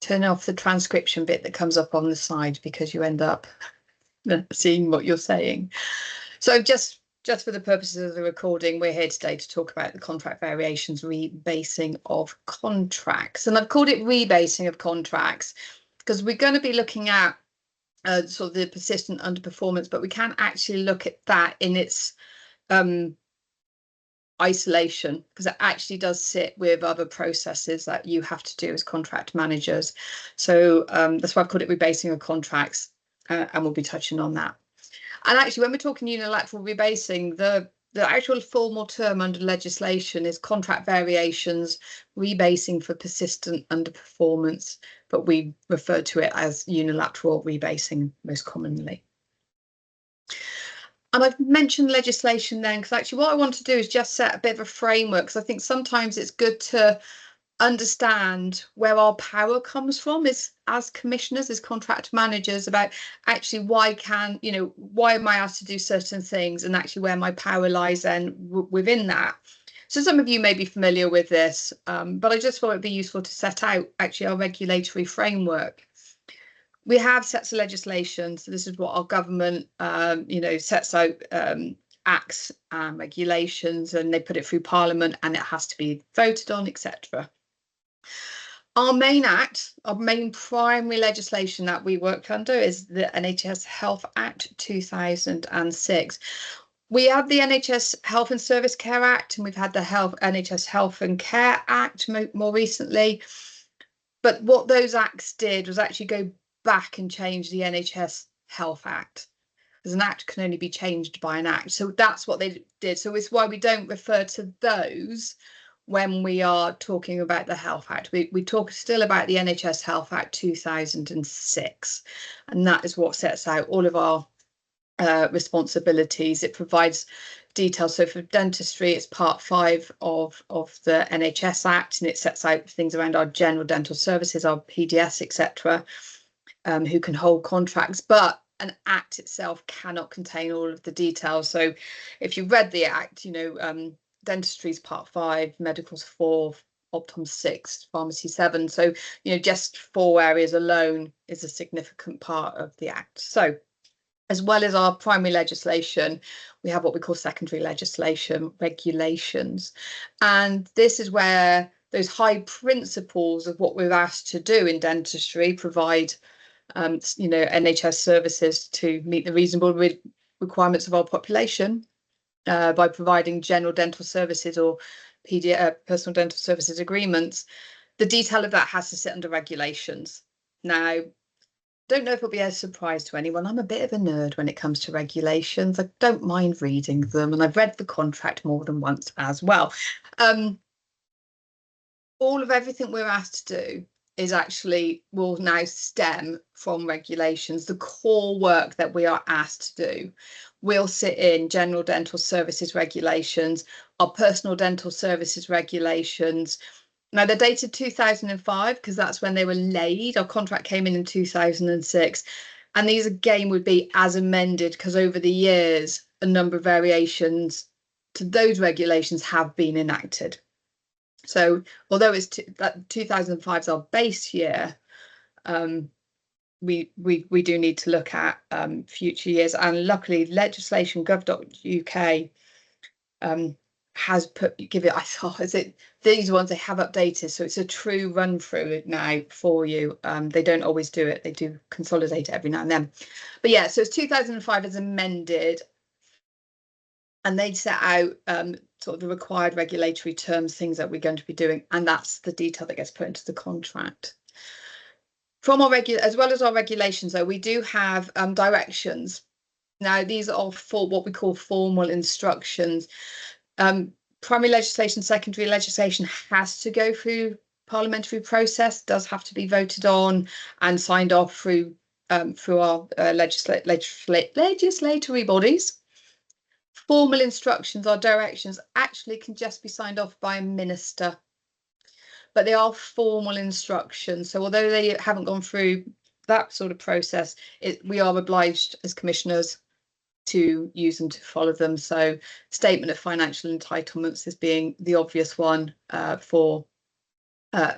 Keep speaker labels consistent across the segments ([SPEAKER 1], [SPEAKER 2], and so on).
[SPEAKER 1] turn off the transcription bit that comes up on the side because you end up seeing what you're saying. So just for the purposes of the recording, we're here today to talk about the contract variations, rebasing of contracts. And I've called it rebasing of contracts because we're going to be looking at sort of the persistent underperformance, but we can't actually look at that in its isolation, because it actually does sit with other processes that you have to do as contract managers. So that's why I've called it rebasing of contracts, and we'll be touching on that. And actually, when we're talking unilateral rebasing, the actual formal term under legislation is contract variations, rebasing for persistent underperformance, but we refer to it as unilateral rebasing most commonly. And I've mentioned legislation then, because actually what I want to do is just set a bit of a framework, because I think sometimes it's good to understand where our power comes from as commissioners, as contract managers, about actually why am I asked to do certain things, and actually where my power lies then within that. So some of you may be familiar with this, but I just thought it'd be useful to set out actually our regulatory framework. We have sets of legislation, so this is what our government sets out, acts and regulations, and they put it through Parliament and it has to be voted on, etc. Our main act, our main primary legislation that we work under is the NHS Health Act 2006. We have the NHS Health and Service Care Act, and we've had the NHS Health and Care Act more recently. But what those acts did was actually go back and change the NHS Health Act, because an act can only be changed by an act. So that's what they did. So it's why we don't refer to those when we are talking about the Health Act. We talk still about the NHS Health Act 2006, and that is what sets out all of our responsibilities. It provides details. So for dentistry, it's part 5 of the NHS Act, and it sets out things around our general dental services, our PDS, etc., who can hold contracts. But an act itself cannot contain all of the details. So if you read the act, dentistry is part 5, medical's 4, optom 6, pharmacy 7. So just 4 areas alone is a significant part of the act. So as well as our primary legislation, we have what we call secondary legislation, regulations. And this is where those high principles of what we're asked to do in dentistry, provide NHS services to meet the reasonable requirements of our population by providing general dental services or personal dental services agreements. The detail of that has to sit under regulations. Now, don't know if it'll be a surprise to anyone. I'm a bit of a nerd when it comes to regulations. I don't mind reading them, and I've read the contract more than once as well. All of everything we're asked to do will now stem from regulations. The core work that we are asked to do will sit in general dental services regulations, our personal dental services regulations. Now, they're dated 2005 because that's when they were laid. Our contract came in 2006. And these again would be as amended, because over the years, a number of variations to those regulations have been enacted. So although it's 2005 is our base year, we do need to look at future years. And luckily, legislation gov.uk has these ones they have updated, so it's a true run through now for you. They don't always do it, they do consolidate it every now and then. But yeah, so it's 2005 as amended, and they set out sort of the required regulatory terms, things that we're going to be doing, and that's the detail that gets put into the contract. From our as well as our regulations, though, we do have directions. Now, these are for what we call formal instructions. Primary legislation, secondary legislation has to go through parliamentary process, does have to be voted on and signed off through our legislatory bodies. Formal instructions, our directions, actually can just be signed off by a minister, but they are formal instructions. So although they haven't gone through that sort of process, we are obliged as commissioners to use them, to follow them. So statement of financial entitlements is being the obvious one for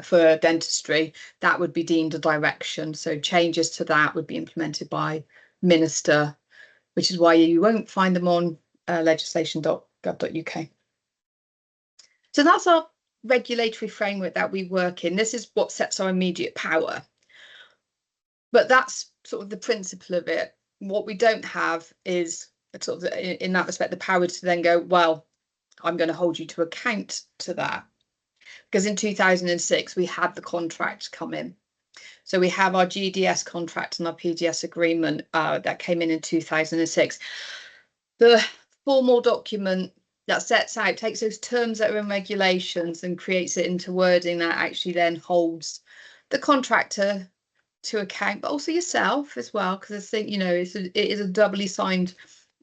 [SPEAKER 1] for dentistry, that would be deemed a direction. So changes to that would be implemented by minister, which is why you won't find them on legislation.gov.uk. So that's our regulatory framework that we work in. This is what sets our immediate power. But that's sort of the principle of it. What we don't have is sort of, in that respect, the power to then go, well, I'm going to hold you to account to that. Because in 2006, we had the contract come in. So we have our GDS contract and our PDS agreement that came in 2006. The formal document that sets out, takes those terms that are in regulations and creates it into wording that actually then holds the contractor to account, but also yourself as well, because I think, you know, it is a doubly signed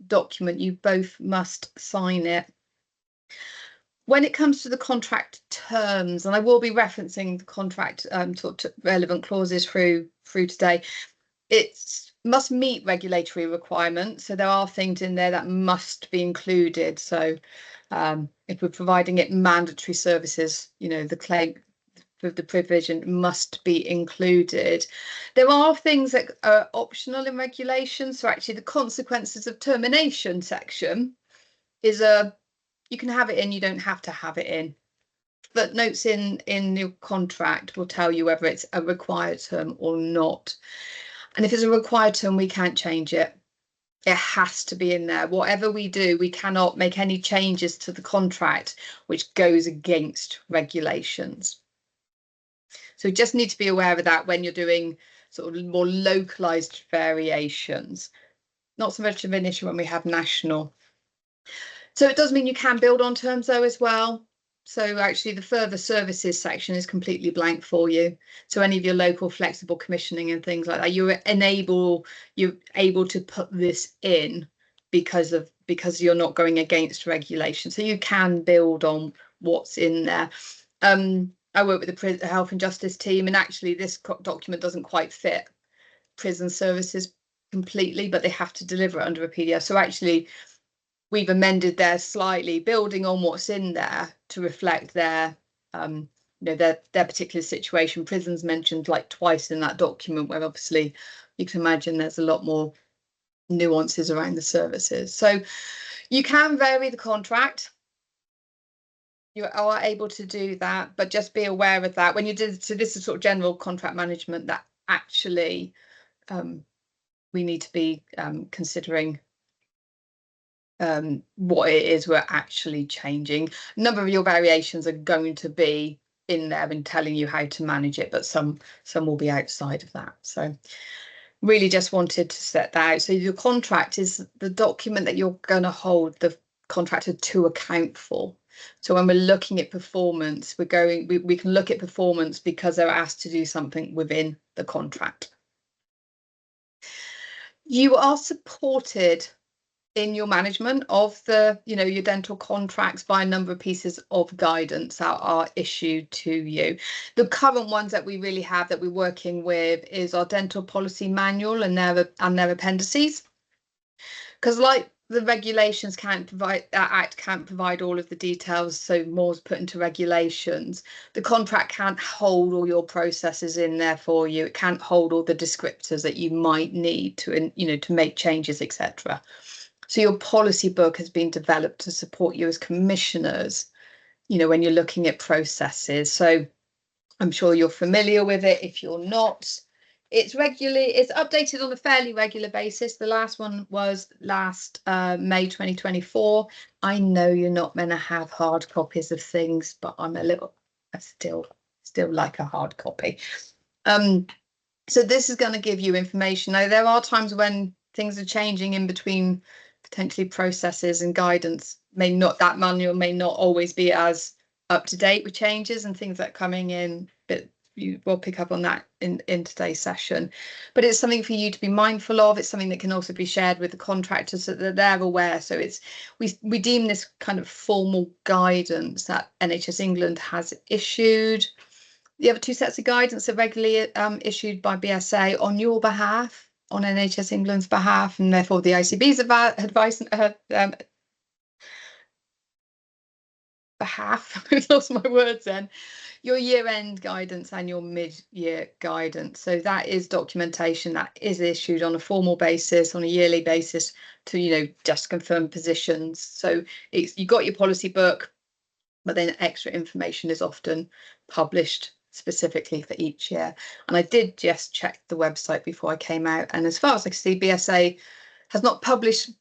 [SPEAKER 1] document. You both must sign it. When it comes to the contract terms, and I will be referencing the contract sort of relevant clauses through today, it must meet regulatory requirements. So there are things in there that must be included. So if we're providing it mandatory services, you know, the claim for the provision must be included. There are things that are optional in regulation. So actually the consequences of termination section is you can have it in, you don't have to have it in. But notes in your contract will tell you whether it's a required term or not. And if it's a required term, we can't change it. It has to be in there. Whatever we do, we cannot make any changes to the contract which goes against regulations. So you just need to be aware of that when you're doing sort of more localized variations. Not so much of an issue when we have national. So it does mean you can build on terms though as well. So actually the further services section is completely blank for you. So any of your local flexible commissioning and things like that, you're able to put this in because you're not going against regulation. So you can build on what's in there. I work with the Health and Justice team, and actually this document doesn't quite fit prison services completely, but they have to deliver it under a PDF. So actually we've amended there slightly, building on what's in there to reflect their you know, their particular situation. Prisons mentioned like twice in that document, where obviously you can imagine there's a lot more nuances around the services. So you can vary the contract. You are able to do that, but just be aware of that when you do. So this is sort of general contract management that actually we need to be considering what it is we're actually changing. A number of your variations are going to be in there and telling you how to manage it, but some will be outside of that. So really just wanted to set that out. So your contract is the document that you're going to hold the contractor to account for. So when we're looking at performance, we can look at performance because they're asked to do something within the contract. You are supported in your management of your dental contracts by a number of pieces of guidance that are issued to you. The current ones that we really have that we're working with is our dental policy manual and their appendices, because like the regulations can't provide, that act can't provide all of the details, so more's put into regulations. The contract can't hold all your processes in there for you. It can't hold all the descriptors that you might need to, to make changes, etc. So your policy book has been developed to support you as commissioners, when you're looking at processes. So I'm sure you're familiar with it. If you're not, it's updated on a fairly regular basis. The last one was last May 2024. I know you're not meant to have hard copies of things, but I still like a hard copy. So this is going to give you information. Now, there are times when things are changing in between potentially processes and guidance. That manual may not always be as up to date with changes and things that are coming in, but you will pick up on that in today's session. But it's something for you to be mindful of. It's something that can also be shared with the contractors so that they're aware. So we deem this kind of formal guidance that NHS England has issued. The other two sets of guidance are regularly issued by BSA on your behalf, on NHS England's behalf, and therefore the ICB's advice behalf. I've lost my words then. your year-end guidance and your mid-year guidance. So that is documentation that is issued on a formal basis, on a yearly basis, to, you know, just confirm positions. So you've got your policy book, but then extra information is often published specifically for each year. And I did just check the website before I came out, and as far as I can see, BSA has not published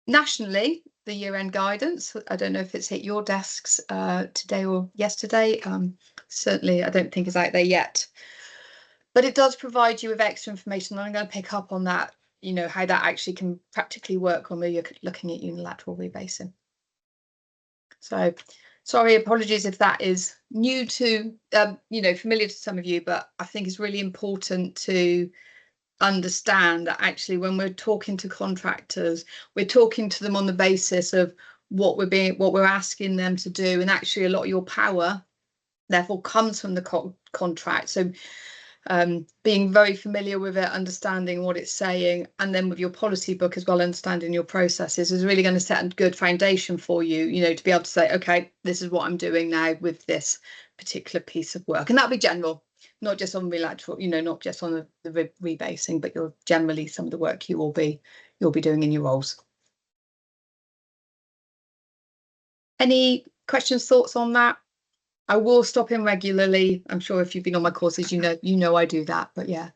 [SPEAKER 1] nationally the year-end guidance. I don't know if it's hit your desks today or yesterday. Certainly I don't think it's out there yet, but it does provide you with extra information, and I'm going to pick up on that, you know, how that actually can practically work when we're looking at unilateral rebasing. So sorry, apologies if that is new to, you know, familiar to some of you, but I think it's really important to understand that actually when we're talking to contractors, we're talking to them on the basis of what we're asking them to do, and actually a lot of your power therefore comes from the contract. So being very familiar with it, understanding what it's saying, and then with your policy book as well, understanding your processes is really going to set a good foundation for you, you know, to be able to say, okay, this is what I'm doing now with this particular piece of work. And that'll be general, not just on bilateral, you know, not just on the rebasing, but you're generally some of the work you'll be doing in your roles. Any questions, thoughts on that? I will stop in regularly. I'm sure if you've been on my courses, you know I do that, but yeah.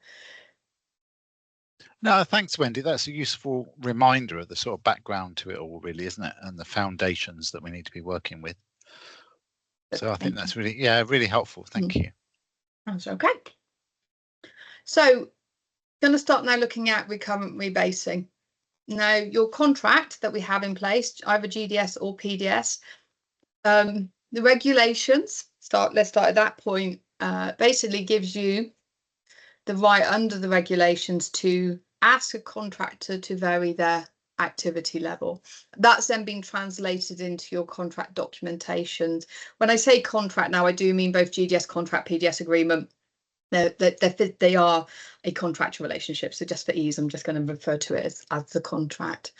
[SPEAKER 2] No, thanks, Wendy. That's a useful reminder of the sort of background to it all, really, isn't it? And the foundations that we need to be working with. So I think that's really, yeah, really helpful. Thank you.
[SPEAKER 1] That's okay. So going to start now looking at recurrent rebasing. Now, your contract that we have in place, either GDS or PDS, the regulations, let's start at that point, basically gives you the right under the regulations to ask a contractor to vary their activity level. That's then being translated into your contract documentations. When I say contract now, I do mean both GDS contract, PDS agreement. They are a contractual relationship. So just for ease, I'm just going to refer to it as the contract.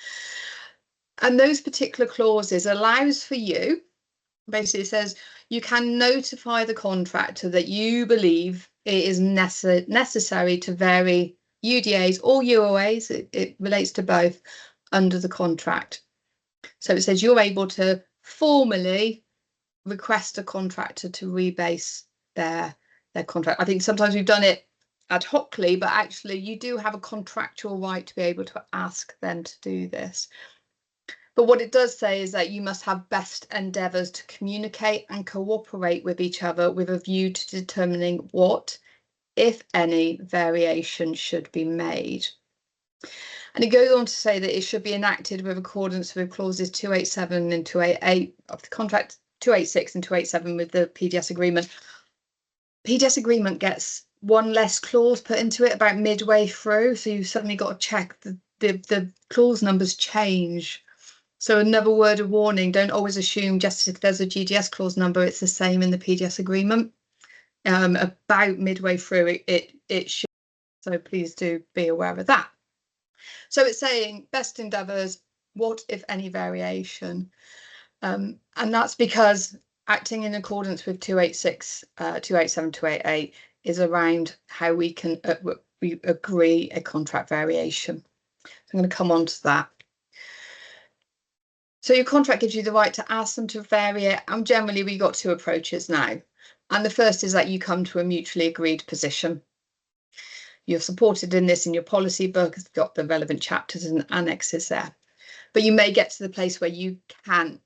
[SPEAKER 1] And those particular clauses allows for you, basically it says you can notify the contractor that you believe it is necessary to vary UDAs or UOAs, it relates to both, under the contract. So it says you're able to formally request a contractor to rebase their contract. I think sometimes we've done it ad hocly, but actually you do have a contractual right to be able to ask them to do this. But what it does say is that you must have best endeavours to communicate and cooperate with each other with a view to determining what, if any, variation should be made. And it goes on to say that it should be enacted with accordance with clauses 287 and 288 of the contract, 286 and 287 with the PDS agreement. PDS agreement gets one less clause put into it about midway through, so you've suddenly got to check the clause numbers change. So another word of warning, don't always assume just if there's a GDS clause number, it's the same in the PDS agreement. About midway through, it should. So please do be aware of that. So it's saying best endeavours, what if any variation? And that's because acting in accordance with 286, 287, 288 is around how we can we agree a contract variation. So I'm going to come on to that. So your contract gives you the right to ask them to vary it, and generally we got two approaches now. And the first is that you come to a mutually agreed position. You're supported in this in your policy book, it's got the relevant chapters and annexes there. But you may get to the place where you can't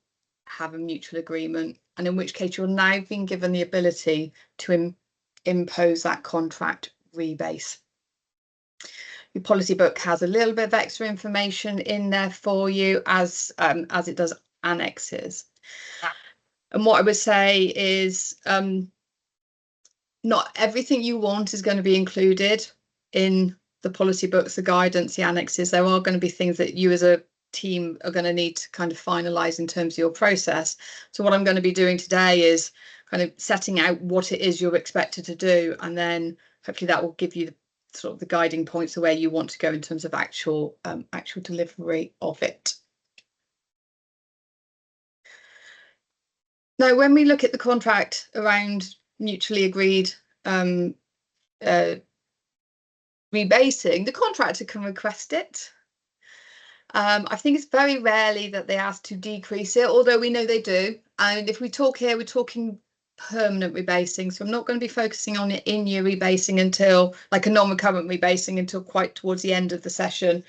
[SPEAKER 1] have a mutual agreement, and in which case you're now being given the ability to impose that contract rebase. Your policy book has a little bit of extra information in there for you as it does annexes. And what I would say is not everything you want is going to be included in the policy books, the guidance, the annexes. There are going to be things that you as a team are going to need to kind of finalise in terms of your process. So what I'm going to be doing today is kind of setting out what it is you're expected to do, and then hopefully that will give you the sort of the guiding points of where you want to go in terms of actual delivery of it. Now, when we look at the contract around mutually agreed rebasing, the contractor can request it. I think it's very rarely that they ask to decrease it, although we know they do. And if we talk here, we're talking permanent rebasing. So I'm not going to be focusing on it in-year rebasing until, like a non-recurrent rebasing, until quite towards the end of the session.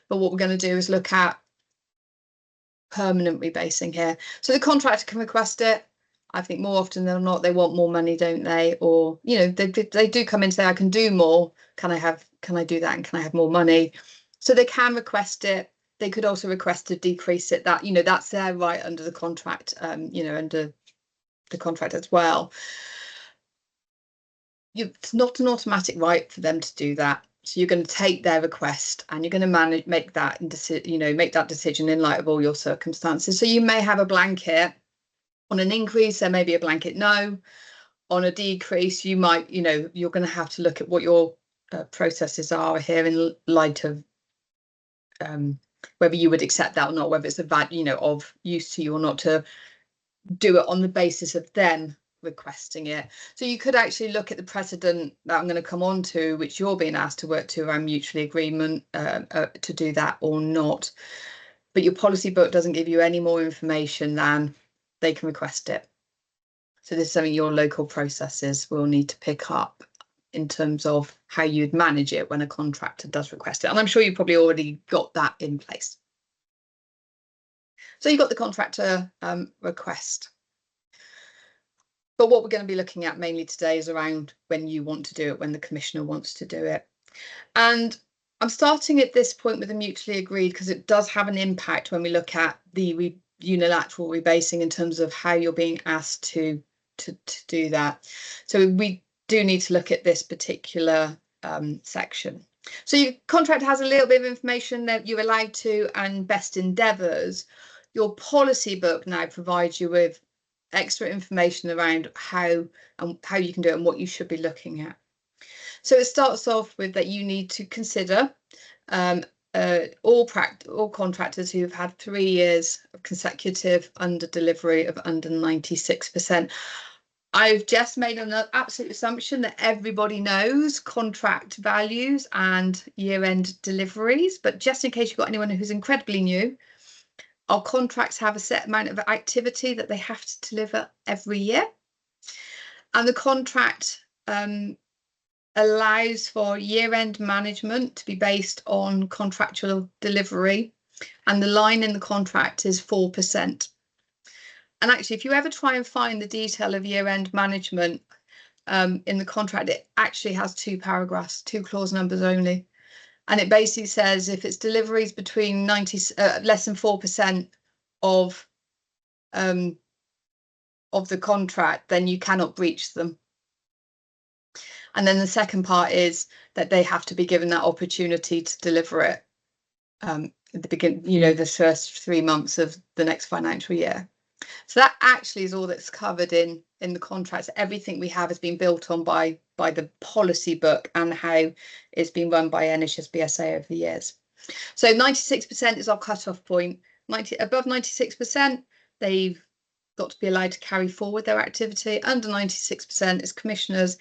[SPEAKER 1] But what we're going to do is look at permanent rebasing here. So the contractor can request it. I think more often than not, they want more money, don't they? Or, you know, they do come in and say, I can do more. Can I do that? And can I have more money? So they can request it. They could also request to decrease it. That, you know, that's their right under the contract, you know, under the contract as well. It's not an automatic right for them to do that. So you're going to take their request and you're going to make that decision in light of all your circumstances. So you may have a blanket on an increase. There may be a blanket no. On a decrease, you might, you know, you're going to have to look at what your processes are here in light of whether you would accept that or not, whether it's a value, you know, of use to you or not, to do it on the basis of them requesting it. So you could actually look at the precedent that I'm going to come on to, which you're being asked to work to around mutually agreement to do that or not. But your policy book doesn't give you any more information than they can request it. So this is something your local processes will need to pick up in terms of how you'd manage it when a contractor does request it. And I'm sure you've probably already got that in place. So you've got the contractor request. But what we're going to be looking at mainly today is around when you want to do it, when the commissioner wants to do it. And I'm starting at this point with a mutually agreed because it does have an impact when we look at the unilateral rebasing in terms of how you're being asked to do that. So we do need to look at this particular section. So your contract has a little bit of information that you're allowed to and best endeavours. Your policy book now provides you with extra information around how you can do it and what you should be looking at. So it starts off with that you need to consider all contractors who have had 3 years of consecutive under delivery of under 96%. I've just made an absolute assumption that everybody knows contract values and year-end deliveries, but just in case you've got anyone who's incredibly new, our contracts have a set amount of activity that they have to deliver every year. And the contract allows for year-end management to be based on contractual delivery. And the line in the contract is 4%. And actually, if you ever try and find the detail of year-end management in the contract, it actually has 2 paragraphs, 2 clause numbers only. And it basically says if it's deliveries between less than 4% of the contract, then you cannot breach them. And then the second part is that they have to be given that opportunity to deliver it at the beginning, you know, the first 3 months of the next financial year. So that actually is all that's covered in the contracts. Everything we have has been built on by the policy book and how it's been run by NHS BSA over the years. So 96% is our cut-off point. Above 96%, they've got to be allowed to carry forward their activity. Under 96% as commissioners,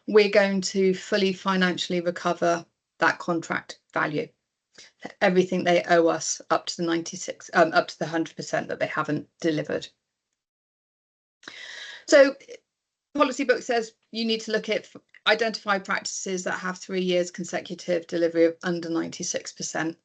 [SPEAKER 1] we're going to fully financially recover that contract value. Everything they owe us up to the 100% that they haven't delivered. So policy book says you need to look at identify practices that have 3 years consecutive delivery of under 96%.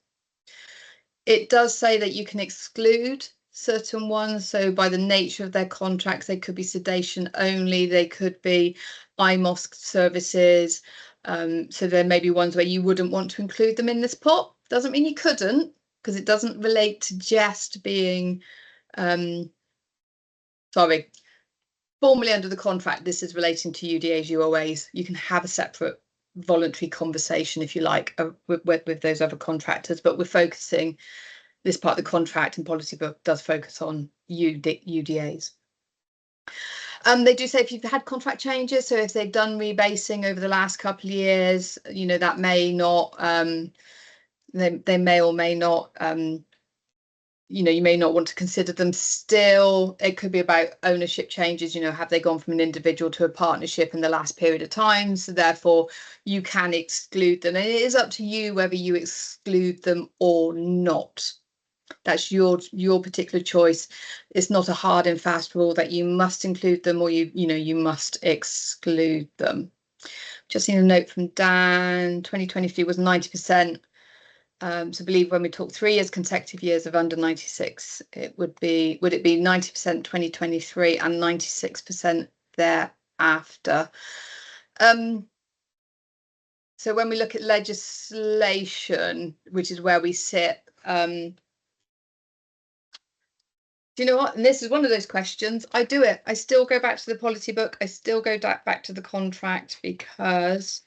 [SPEAKER 1] It does say that you can exclude certain ones. So by the nature of their contracts, they could be sedation only, they could be IMOS services. So there may be ones where you wouldn't want to include them in this pot. Doesn't mean you couldn't, because it doesn't relate to just being formally under the contract. This is relating to UDAs, UOAs. You can have a separate voluntary conversation if you like with those other contractors, but we're focusing this part of the contract, and policy book does focus on UDAs. They do say if you've had contract changes, so if they've done rebasing over the last couple of years, you know, that may not they may or may not you may not want to consider them still. It could be about ownership changes. Have they gone from an individual to a partnership in the last period of time? So therefore, you can exclude them. And it is up to you whether you exclude them or not. That's your particular choice. It's not a hard and fast rule that you must include them or you must exclude them. Just seen a note from Dan. 2023 was 90%. So I believe when we talk 3 years consecutive years of under 96, would it be 90% 2023 and 96% thereafter? So when we look at legislation, which is where we sit, do you know what? And this is one of those questions. I do it. I still go back to the policy book. I still go back to the contract, because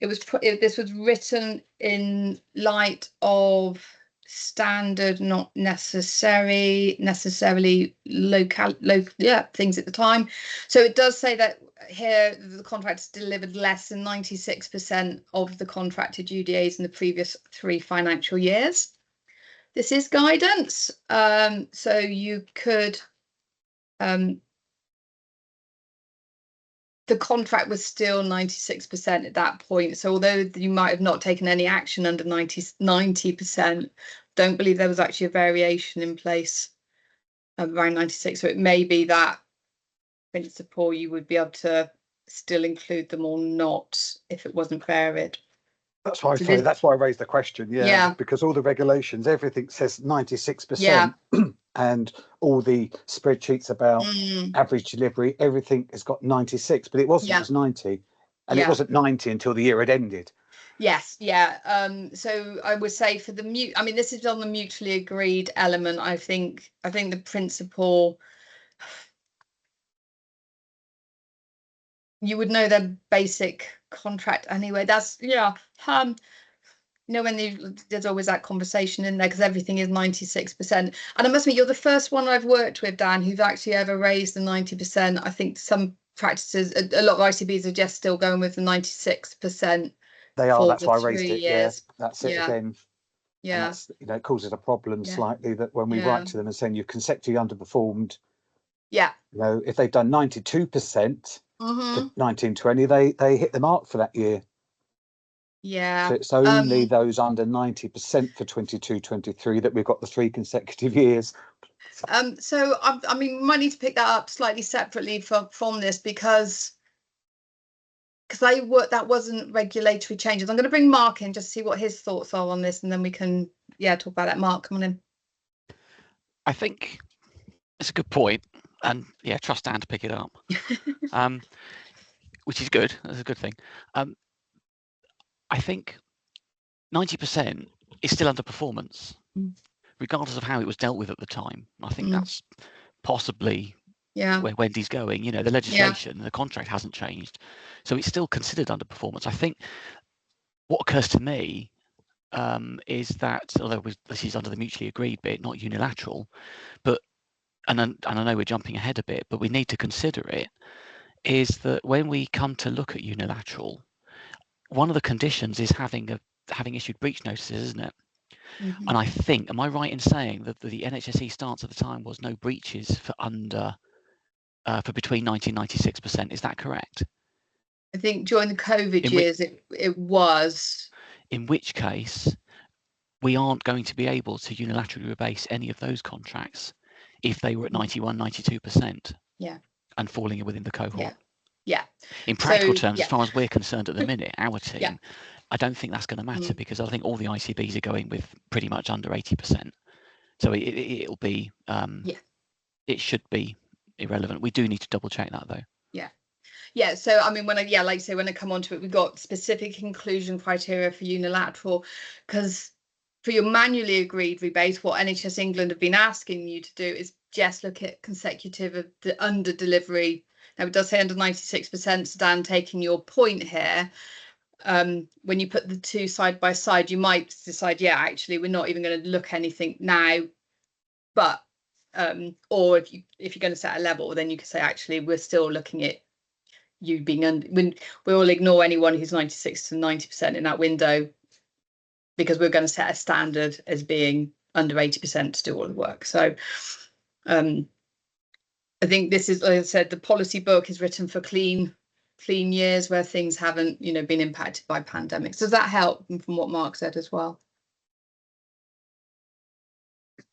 [SPEAKER 1] this was written in light of standard, not necessarily local things at the time. So it does say that here the contractors delivered less than 96% of the contracted UDAs in the previous 3 financial years. This is guidance, so you could the contract was still 96% at that point. So although you might have not taken any action under 90%, don't believe there was actually a variation in place around 96. So it may be that principle you would be able to still include them or not if it wasn't varied.
[SPEAKER 3] That's why that's why I raised the question.
[SPEAKER 1] Yeah.
[SPEAKER 3] Because all the regulations, everything says 96%. And all the spreadsheets about average delivery, everything has got 96, but it wasn't. It was 90, and it wasn't 90 until the year had ended.
[SPEAKER 1] Yes, so I would say for the this is on the mutually agreed element. I think the principle, you would know their basic contract anyway. That's when there's always that conversation in there, because everything is 96%. And I must admit, you're the first one I've worked with, Dan, who's actually ever raised the 90%. I think some practices, a lot of ICBs are just still going with the 96%.
[SPEAKER 3] They are. That's why I raised it.
[SPEAKER 1] Years.
[SPEAKER 3] That's it again.
[SPEAKER 1] Yeah.
[SPEAKER 3] And that's, it causes a problem slightly, that when we write to them and saying you've consecutively underperformed.
[SPEAKER 1] Yeah.
[SPEAKER 3] If they've done 92% for 1920, they hit the mark for that year.
[SPEAKER 1] Yeah.
[SPEAKER 3] So it's only those under 90% for 22-23 that we've got the 3 consecutive years.
[SPEAKER 1] So we might need to pick that up slightly separately from this, because that wasn't regulatory changes. I'm going to bring Mark in just to see what his thoughts are on this, and then we can talk about that. Mark, come on in.
[SPEAKER 4] I think it's a good point, and trust Dan to pick it up, which is good. That's a good thing. I think 90% is still underperformance, regardless of how it was dealt with at the time. I think that's possibly where Wendy's going. The legislation, the contract hasn't changed, so it's still considered underperformance. I think what occurs to me is that, although this is under the mutually agreed bit, not unilateral, but and I know we're jumping ahead a bit, but we need to consider it, is that when we come to look at unilateral, one of the conditions is having issued breach notices, isn't it? And I think, am I right in saying that the NHSE stance at the time was no breaches for between 90 and 96%? Is that correct?
[SPEAKER 1] I think during the COVID years it was.
[SPEAKER 4] In which case, we aren't going to be able to unilaterally rebase any of those contracts if they were at 91, 92%.
[SPEAKER 1] Yeah.
[SPEAKER 4] And falling within the cohort.
[SPEAKER 1] Yeah.
[SPEAKER 4] In practical terms, as far as we're concerned at the minute, our team, I don't think that's going to matter, because I think all the ICBs are going with pretty much under 80%. So it'll be, it should be irrelevant. We do need to double check that though.
[SPEAKER 1] Yeah. So when I come on to it, we've got specific inclusion criteria for unilateral, because for your manually agreed rebase, what NHS England have been asking you to do is just look at consecutive of the under delivery. Now it does say under 96%, so Dan, taking your point here, when you put the 2 side by side, you might decide, actually we're not even going to look anything now, but or if you're going to set a level, then you can say actually we're still looking at you being under. When we all ignore anyone who's 96 to 90% in that window, because we're going to set a standard as being under 80% to do all the work. So I think this is, like I said, the policy book is written for clean years where things haven't, you know, been impacted by pandemics. Does that help from what Mark said as well?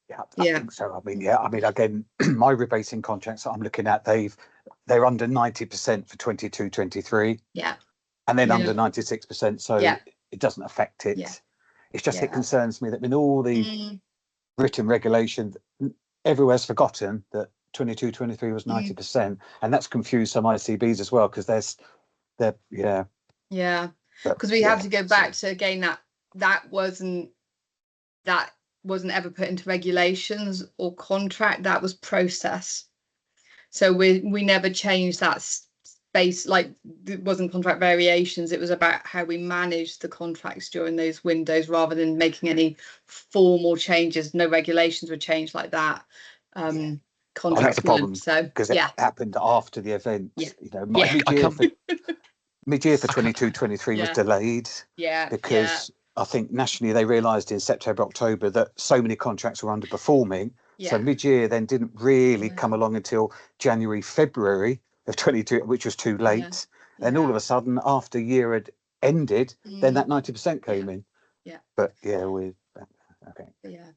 [SPEAKER 3] Yeah, I think so. I mean, again, my rebasing contracts that I'm looking at, they're under 90% for 22-23.
[SPEAKER 1] Yeah.
[SPEAKER 3] And then under 96%. So it doesn't affect it. Yeah. It's just, it concerns me that in all the written regulation, everywhere's forgotten that 22-23 was 90%. And that's confused some ICBs as well, because they're because
[SPEAKER 1] we have to go back to, again, that wasn't ever put into regulations or contract. That was process. So we never changed that space. Like, it wasn't contract variations. It was about how we managed the contracts during those windows rather than making any formal changes. No regulations were changed like that. Contracts
[SPEAKER 3] that's the problem.
[SPEAKER 1] So
[SPEAKER 3] because it happened after the event.
[SPEAKER 1] Yeah.
[SPEAKER 3] You know, mid-year for 22-23 was delayed. Because I think nationally they realised in September, October that so many contracts were underperforming. So mid-year then didn't really come along until January, February of 22, which was too late. Then all of a sudden, after year had ended, then that 90% came in. But okay.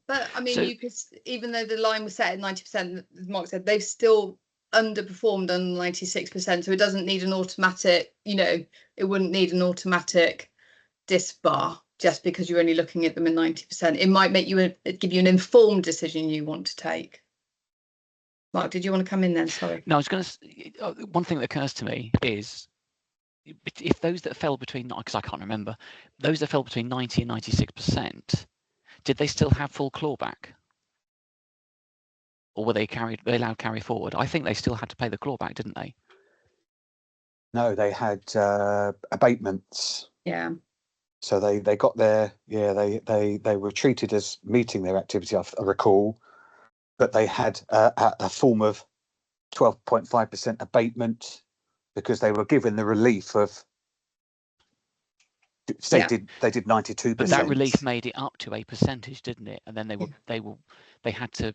[SPEAKER 1] But I mean, so, you could, even though the line was set at 90%, as Mark said, they've still underperformed on 96%. So it doesn't need an automatic, you know, it wouldn't need an automatic disbar just because you're only looking at them at 90%. It might make you give you an informed decision you want to take. Mark, did you want to come in then? Sorry.
[SPEAKER 4] No, I was going to. One thing that occurs to me is, if those that fell between, because I can't remember, those that fell between 90 and 96%, did they still have full clawback? Or were they allowed carry forward? I think they still had to pay the clawback, didn't they?
[SPEAKER 3] No, they had abatements.
[SPEAKER 1] Yeah.
[SPEAKER 3] So they got their, they were treated as meeting their activity, I recall, but they had a form of 12.5% abatement because they were given the relief of, they did 92%.
[SPEAKER 4] But that relief made it up to a percentage, didn't it? And then they had to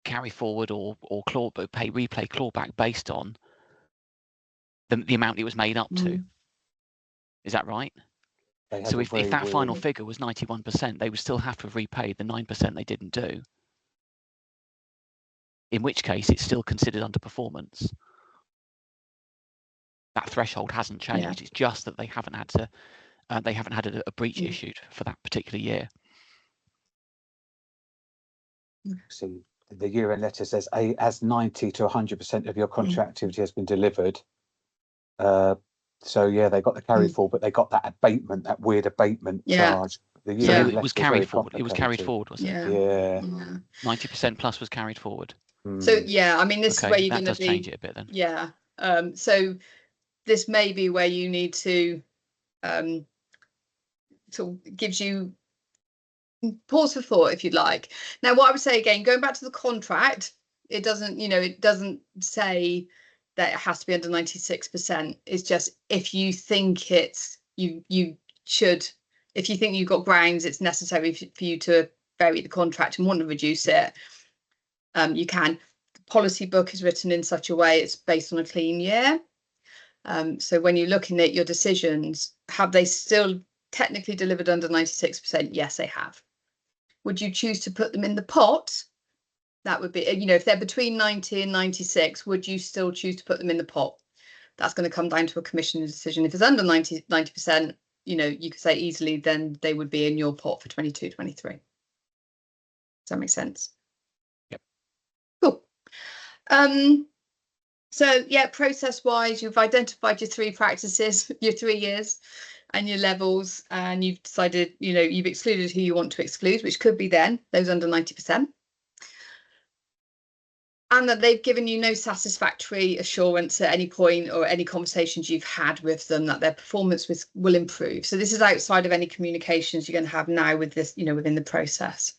[SPEAKER 4] carry forward or replay clawback based on the amount it was made up to. Is that right? So if that final figure was 91%, they would still have to have repaid the 9% they didn't do. In which case, it's still considered underperformance. That threshold hasn't changed. It's just that they haven't had a breach issued for that particular year.
[SPEAKER 3] See, the year-end letter says as 90 to 100% of your contract activity has been delivered. So they got the carry forward, but they got that abatement, that weird abatement charge.
[SPEAKER 4] So it was carried forward. It was carried forward, wasn't it?
[SPEAKER 3] Yeah.
[SPEAKER 4] 90% plus was carried forward.
[SPEAKER 1] So I mean, this is where you're going to
[SPEAKER 4] change it a bit then.
[SPEAKER 1] Yeah. So this may be where you need to sort of gives you pause for thought, if you'd like. Now, what I would say again, going back to the contract, it doesn't say that it has to be under 96%. It's just, if you think you should, if you think you've got grounds, it's necessary for you to vary the contract and want to reduce it, you can. The policy book is written in such a way it's based on a clean year. So when you're looking at your decisions, have they still technically delivered under 96%? Yes, they have. Would you choose to put them in the pot? That would be, if they're between 90 and 96, would you still choose to put them in the pot? That's going to come down to a commissioner decision. If it's under 90%, you could say easily, then they would be in your pot for 22-23. Does that make sense?
[SPEAKER 4] Yep.
[SPEAKER 1] Cool. So process wise, you've identified your 3 practices, your 3 years and your levels, and you've decided, you've excluded who you want to exclude, which could be then those under 90%. And that they've given you no satisfactory assurance at any point or any conversations you've had with them that their performance will improve. So this is outside of any communications you're going to have now with this, within the process.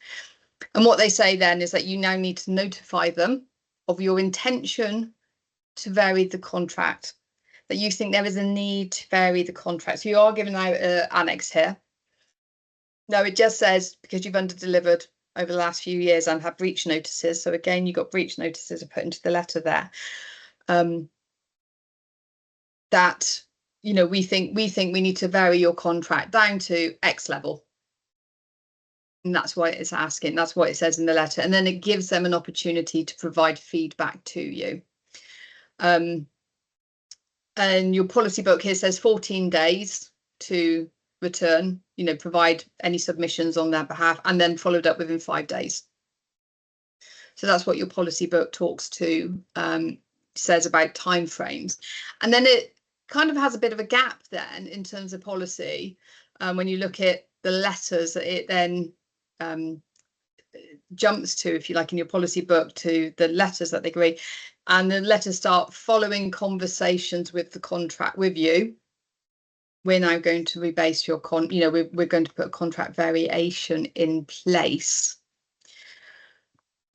[SPEAKER 1] And what they say then is that you now need to notify them of your intention to vary the contract, that you think there is a need to vary the contract. So you are giving out an annex here. No, it just says, because you've under-delivered over the last few years and had breach notices. So again, you've got breach notices are put into the letter there. That, you know, we think we need to vary your contract down to X level. And that's what it's asking. That's what it says in the letter. And then it gives them an opportunity to provide feedback to you. And your policy book here says 14 days to return, you know, provide any submissions on their behalf, and then followed up within 5 days. So that's what your policy book talks to, says about timeframes. And then it kind of has a bit of a gap then in terms of policy. When you look at the letters that it then jumps to, if you like, in your policy book, to the letters that they agree, and the letters start following conversations with the contract with you. We're now going to rebase your we're going to put a contract variation in place.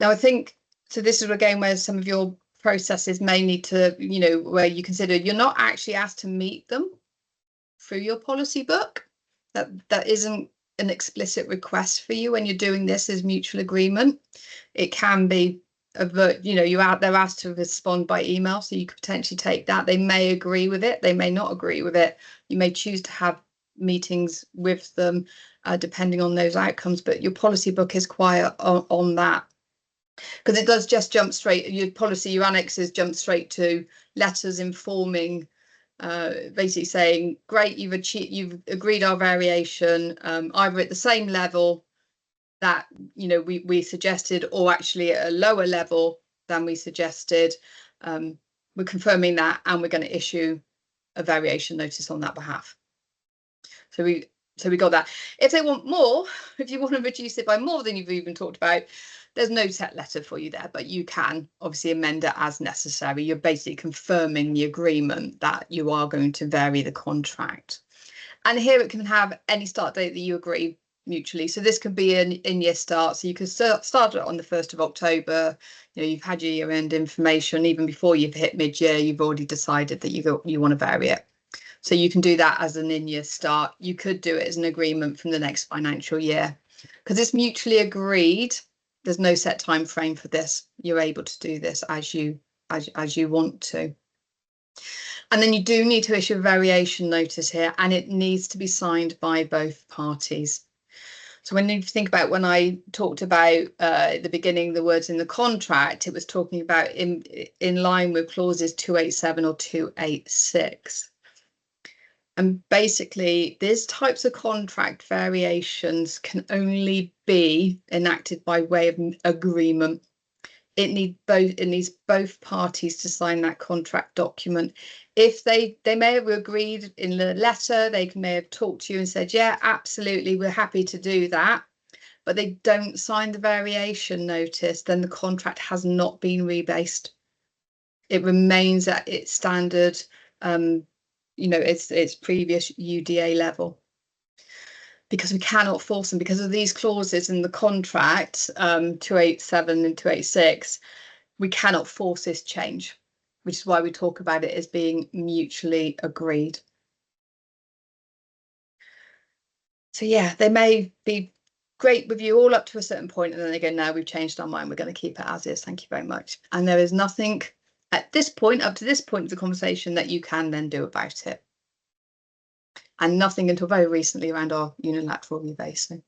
[SPEAKER 1] Now, I think, so this is again where some of your processes may need to, you know, where you consider you're not actually asked to meet them through your policy book. That isn't an explicit request for you when you're doing this as mutual agreement. It can be you know, they're asked to respond by email, so you could potentially take that. They may agree with it, they may not agree with it. You may choose to have meetings with them depending on those outcomes, but your policy book is quiet on that, because it does just jump straight, your annexes jump straight to letters informing, basically saying, great, you've agreed our variation, either at the same level that, you know, we suggested, or actually at a lower level than we suggested. We're confirming that, and we're going to issue a variation notice on that behalf. So we got that. If they want more, if you want to reduce it by more than you've even talked about, there's no set letter for you there, but you can obviously amend it as necessary. You're basically confirming the agreement that you are going to vary the contract. And here it can have any start date that you agree mutually. So this could be an in-year start. So you could start it on the 1st of October. You know, you've had your year-end information. Even before you've hit mid-year, you've already decided that you want to vary it. So you can do that as an in-year start. You could do it as an agreement from the next financial year. Because it's mutually agreed, there's no set time frame for this. You're able to do this as you want to. And then you do need to issue a variation notice here, and it needs to be signed by both parties. So when you think about, when I talked about at the beginning, the words in the contract, it was talking about in line with clauses 287 or 286. And basically, these types of contract variations can only be enacted by way of agreement. It needs both parties to sign that contract document. If they may have agreed in the letter, they may have talked to you and said, yeah, absolutely, we're happy to do that, but they don't sign the variation notice, then the contract has not been rebased. It remains at its standard, you know, its previous UDA level. Because we cannot force them, because of these clauses in the contract, 287 and 286, we cannot force this change, which is why we talk about it as being mutually agreed. So yeah, they may be great with you all up to a certain point, and then they go, no, we've changed our mind, we're going to keep it as is, thank you very much. And there is nothing at this point, up to this point of the conversation, that you can then do about it. And nothing until very recently around our unilateral rebasing.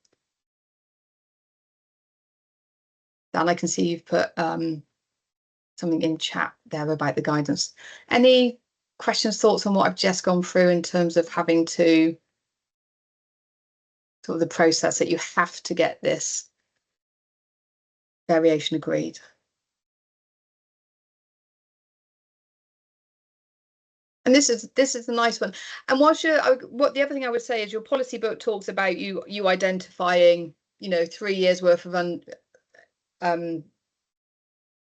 [SPEAKER 1] Dan, I can see you've put something in chat there about the guidance. Any questions, thoughts on what I've just gone through in terms of having to, sort of the process that you have to get this variation agreed? And this is a nice one. And what the other thing I would say is your policy book talks about you identifying, you know, 3 years worth of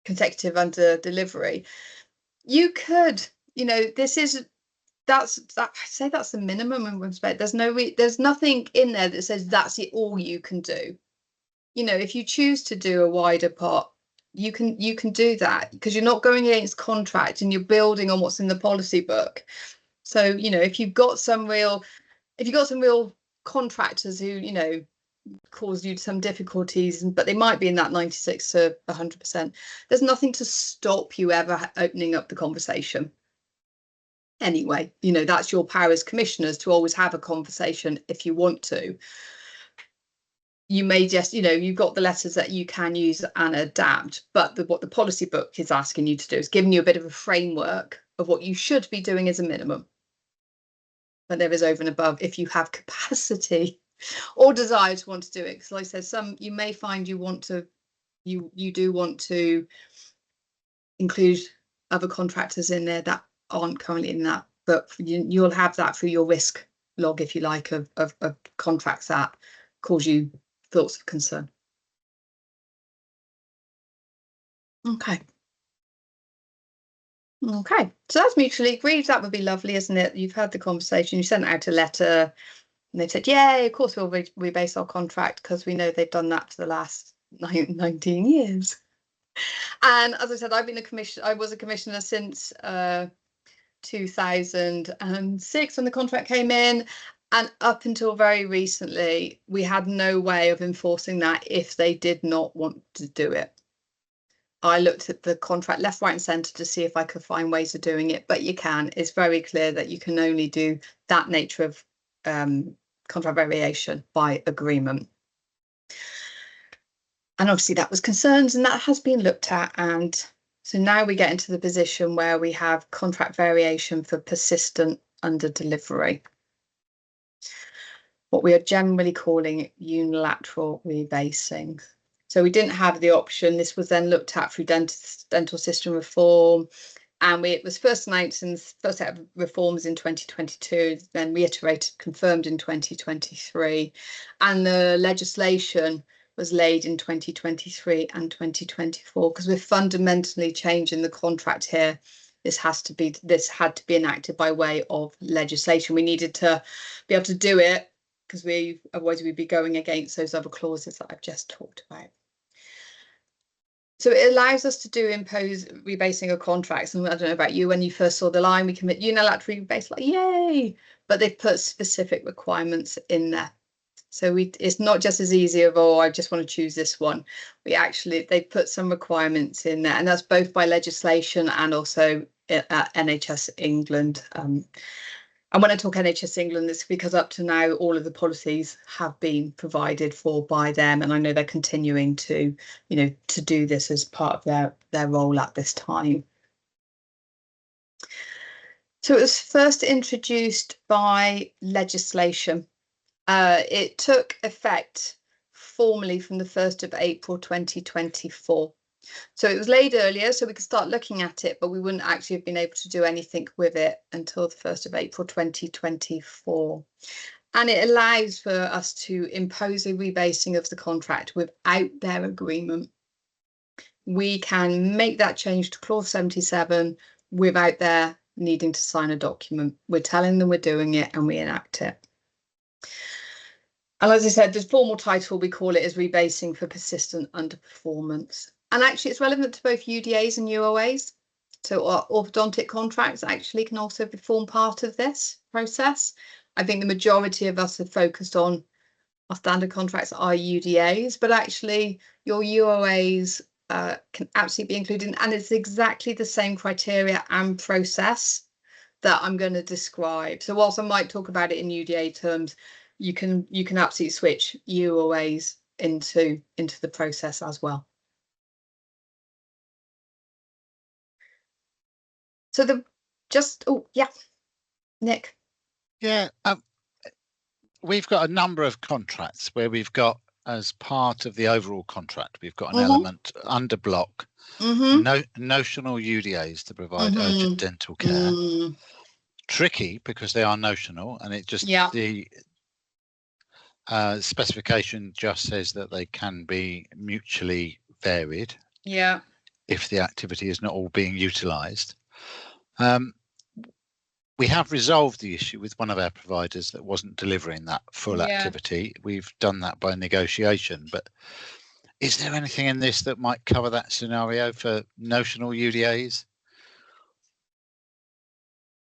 [SPEAKER 1] consecutive under delivery. You could, you know, that's I say that's the minimum in respect. There's nothing in there that says that's all you can do. You know, if you choose to do a wider pot, you can do that, because you're not going against contract and you're building on what's in the policy book. So, you know, if you've got some real contractors who, you know, cause you some difficulties, but they might be in that 96 to 100%. There's nothing to stop you ever opening up the conversation. Anyway, you know, that's your power as commissioners to always have a conversation if you want to. You may just, you know, you've got the letters that you can use and adapt, but what the policy book is asking you to do is giving you a bit of a framework of what you should be doing as a minimum. But there is over and above if you have capacity or desire to want to do it. Because like I said, you may find you want to, you do want to include other contractors in there that aren't currently in that, but you'll have that through your risk log, if you like, of contracts that cause you thoughts of concern. Okay, so that's mutually agreed. That would be lovely, isn't it? You've had the conversation, you sent out a letter and they said, yay, of course we'll rebase our contract because we know they've done that for the last 19 years. And as I said, I've been I was a commissioner since 2006 when the contract came in, and up until very recently we had no way of enforcing that if they did not want to do it. I looked at the contract left, right and centre to see if I could find ways of doing it, but you can. It's very clear that you can only do that nature of contract variation by agreement. And obviously that was concerns, and that has been looked at. And so now we get into the position where we have contract variation for persistent under delivery, what we are generally calling unilateral rebasing. So we didn't have the option. This was then looked at through dental system reform, and it was first announced in the first set of reforms in 2022, then reiterated, confirmed in 2023, and the legislation was laid in 2023 and 2024, because we're fundamentally changing the contract here. This had to be enacted by way of legislation. We needed to be able to do it because otherwise we'd be going against those other clauses that I've just talked about. So it allows us to impose rebasing of contracts. And I don't know about you, when you first saw the line, we commit unilateral rebase, like yay, but they've put specific requirements in there. So it's not just as easy of, oh, I just want to choose this one. They put some requirements in there, and that's both by legislation and also at NHS England. And when I talk NHS England, it's because up to now, all of the policies have been provided for by them. And I know they're continuing to, you know, to do this as part of their role at this time. So it was first introduced by legislation. It took effect formally from the 1st of April 2024. So it was laid earlier, so we could start looking at it, but we wouldn't actually have been able to do anything with it until the 1st of April 2024. And it allows for us to impose a rebasing of the contract without their agreement. We can make that change to clause 77 without their needing to sign a document. We're telling them we're doing it and we enact it. And as I said, the formal title, we call it as rebasing for persistent underperformance. And actually, it's relevant to both UDAs and UOAs. So our orthodontic contracts actually can also form part of this process. I think the majority of us are focused on our standard contracts, our UDAs, but actually your UOAs can absolutely be included. And it's exactly the same criteria and process that I'm going to describe. So whilst I might talk about it in UDA terms, you can absolutely switch UOAs into the process as well. So Nick.
[SPEAKER 2] Yeah, we've got a number of contracts where we've got, as part of the overall contract, we've got an element under block, notional UDAs to provide urgent dental care. Tricky because they are notional, and it just the specification just says that they can be mutually varied.
[SPEAKER 1] Yeah.
[SPEAKER 2] If the activity is not all being utilised. We have resolved the issue with one of our providers that wasn't delivering that full activity. We've done that by negotiation, but is there anything in this that might cover that scenario for notional UDAs?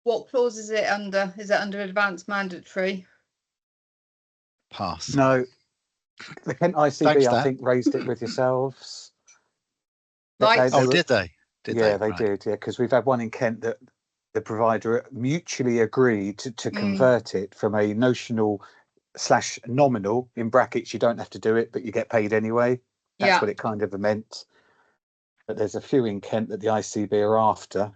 [SPEAKER 1] What clause is it under? Is it under advanced mandatory?
[SPEAKER 2] Pass.
[SPEAKER 3] No, The Kent ICB,
[SPEAKER 2] Thanks,
[SPEAKER 3] I
[SPEAKER 2] Dan.
[SPEAKER 3] think, raised it with yourselves.
[SPEAKER 1] Right.
[SPEAKER 2] Did they?
[SPEAKER 3] They
[SPEAKER 2] Right.
[SPEAKER 3] did. Yeah, because we've had one in Kent that the provider mutually agreed to convert it from a notional / nominal, in brackets, you don't have to do it, but you get paid anyway. That's what it kind of meant. But there's a few in Kent that the ICB are after,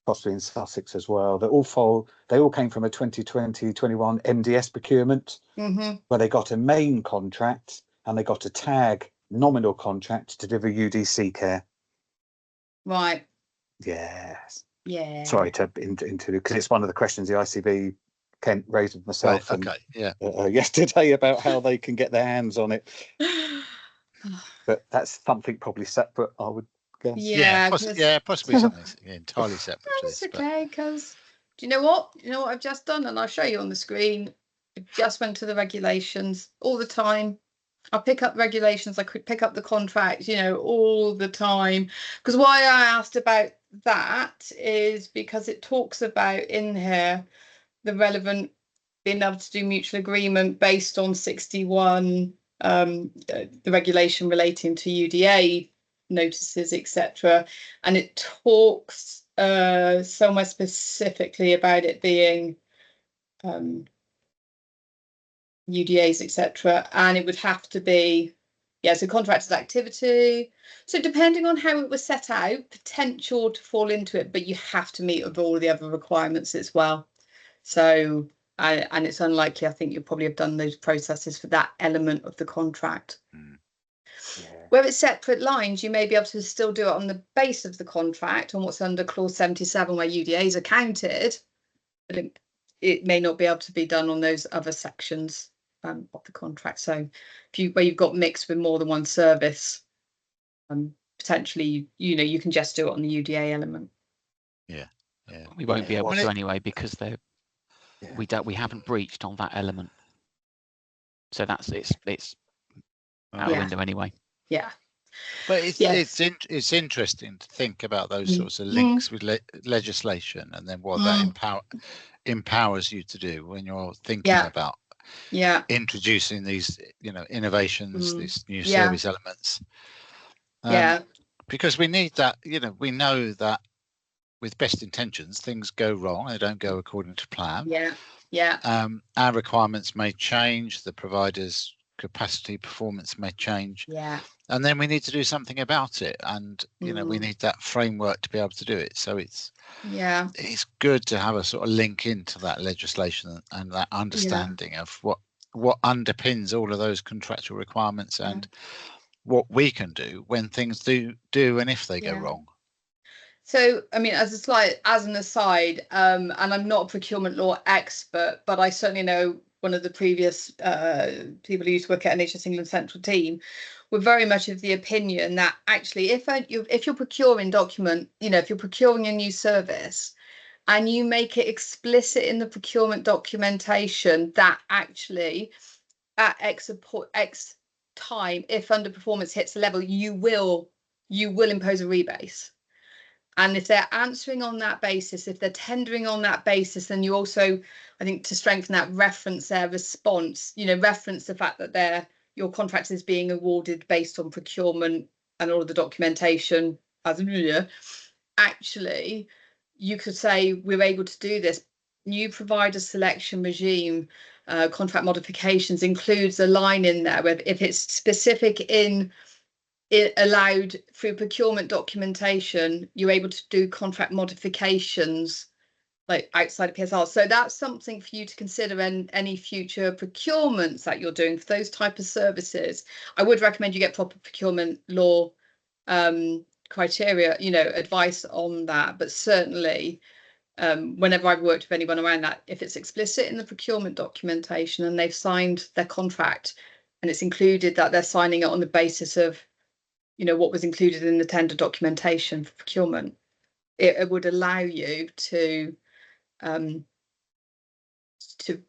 [SPEAKER 3] possibly in Sussex as well. They all came from a 2020-21 MDS procurement, where they got a main contract and they got a tag nominal contract to deliver UDC care.
[SPEAKER 1] Right.
[SPEAKER 3] Yes.
[SPEAKER 1] Yeah.
[SPEAKER 3] Sorry to into because it's one of the questions the ICB Kent raised with myself yesterday about how they can get their hands on it. But that's something probably separate, I would guess.
[SPEAKER 1] Yeah,
[SPEAKER 2] possibly something entirely separate to this.
[SPEAKER 1] That's okay, because do you know what? You know what I've just done, and I'll show you on the screen. I just went to the regulations all the time. I pick up regulations, I could pick up the contract, all the time. Because why I asked about that is because it talks about in here the relevant being able to do mutual agreement based on 61, the regulation relating to UDA notices, etc. And it talks somewhere specifically about it being UDAs, etc. And it would have to be, so contracted activity. So depending on how it was set out, potential to fall into it, but you have to meet with all the other requirements as well. So, and it's unlikely, I think you'll probably have done those processes for that element of the contract. Where it's separate lines, you may be able to still do it on the base of the contract, on what's under clause 77, where UDAs are counted, but it may not be able to be done on those other sections of the contract. So where you've got mixed with more than one service, potentially, you can just do it on the UDA element.
[SPEAKER 4] We won't be able to anyway, because we haven't breached on that element. So it's out the window anyway. Yeah.
[SPEAKER 2] But it's interesting to think about those sorts of links with legislation, and then what that empowers you to do when you're thinking about introducing these innovations, these new service elements. Because we need that. We know that with best intentions things go wrong, they don't go according to plan. Our requirements may change, the provider's capacity performance may change, and then we need to do something about it, and we need that framework to be able to do it. So it's good to have a sort of link into that legislation and that understanding of what underpins all of those contractual requirements and what we can do when things do and if they go wrong.
[SPEAKER 1] So, I mean, as an aside, and I'm not a procurement law expert, but I certainly know one of the previous people who used to work at NHS England Central Team were very much of the opinion that actually, if you're procuring if you're procuring a new service and you make it explicit in the procurement documentation that actually at X time, if underperformance hits the level, you will impose a rebase. And if they're answering on that basis, if they're tendering on that basis, then you also, I think, to strengthen that, reference their response, reference the fact that your contract is being awarded based on procurement and all of the documentation. Actually, you could say, we're able to do this. New provider selection regime, contract modifications includes a line in there where if it's specific it allowed through procurement documentation, you're able to do contract modifications like outside of PSR. So that's something for you to consider in any future procurements that you're doing for those type of services. I would recommend you get proper procurement law criteria, advice on that. But certainly, whenever I've worked with anyone around that, if it's explicit in the procurement documentation and they've signed their contract and it's included that they're signing it on the basis of what was included in the tender documentation for procurement, it would allow you to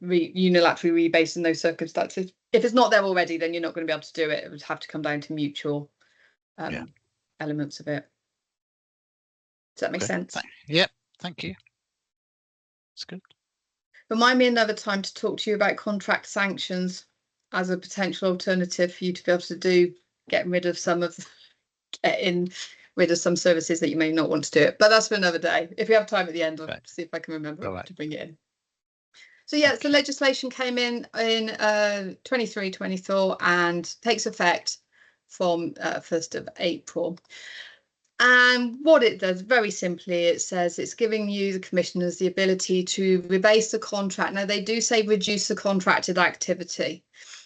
[SPEAKER 1] unilaterally rebase in those circumstances. If it's not there already, then you're not going to be able to do it. It would have to come down to mutual elements of it. Does that make sense?
[SPEAKER 2] Yep, thank you. It's good.
[SPEAKER 1] Remind me another time to talk to you about contract sanctions. as a potential alternative for you to be able to getting rid of some services that you may not want to do it. But that's for another day. If we have time at the end, I'll see if I can remember to bring it in. So yeah, so legislation came in 23-24 and takes effect from 1st of April. And what it does, very simply, it says it's giving you, the commissioners, the ability to rebase the contract. Now, they do say reduce the contracted activity.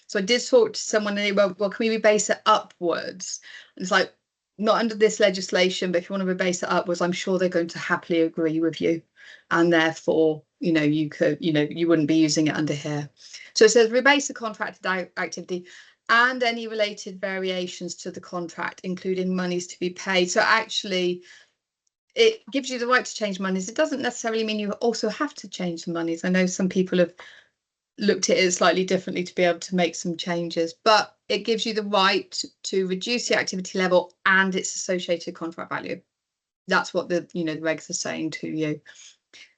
[SPEAKER 1] So I did talk to someone and they went, well, can we rebase it upwards? And it's like, not under this legislation, but if you want to rebase it upwards, I'm sure they're going to happily agree with you. And therefore, you know, you wouldn't be using it under here. So it says rebase the contracted activity and any related variations to the contract, including monies to be paid. So actually, it gives you the right to change monies. It doesn't necessarily mean you also have to change the monies. I know some people have looked at it slightly differently to be able to make some changes, but it gives you the right to reduce the activity level and its associated contract value. That's what the regs are saying to you.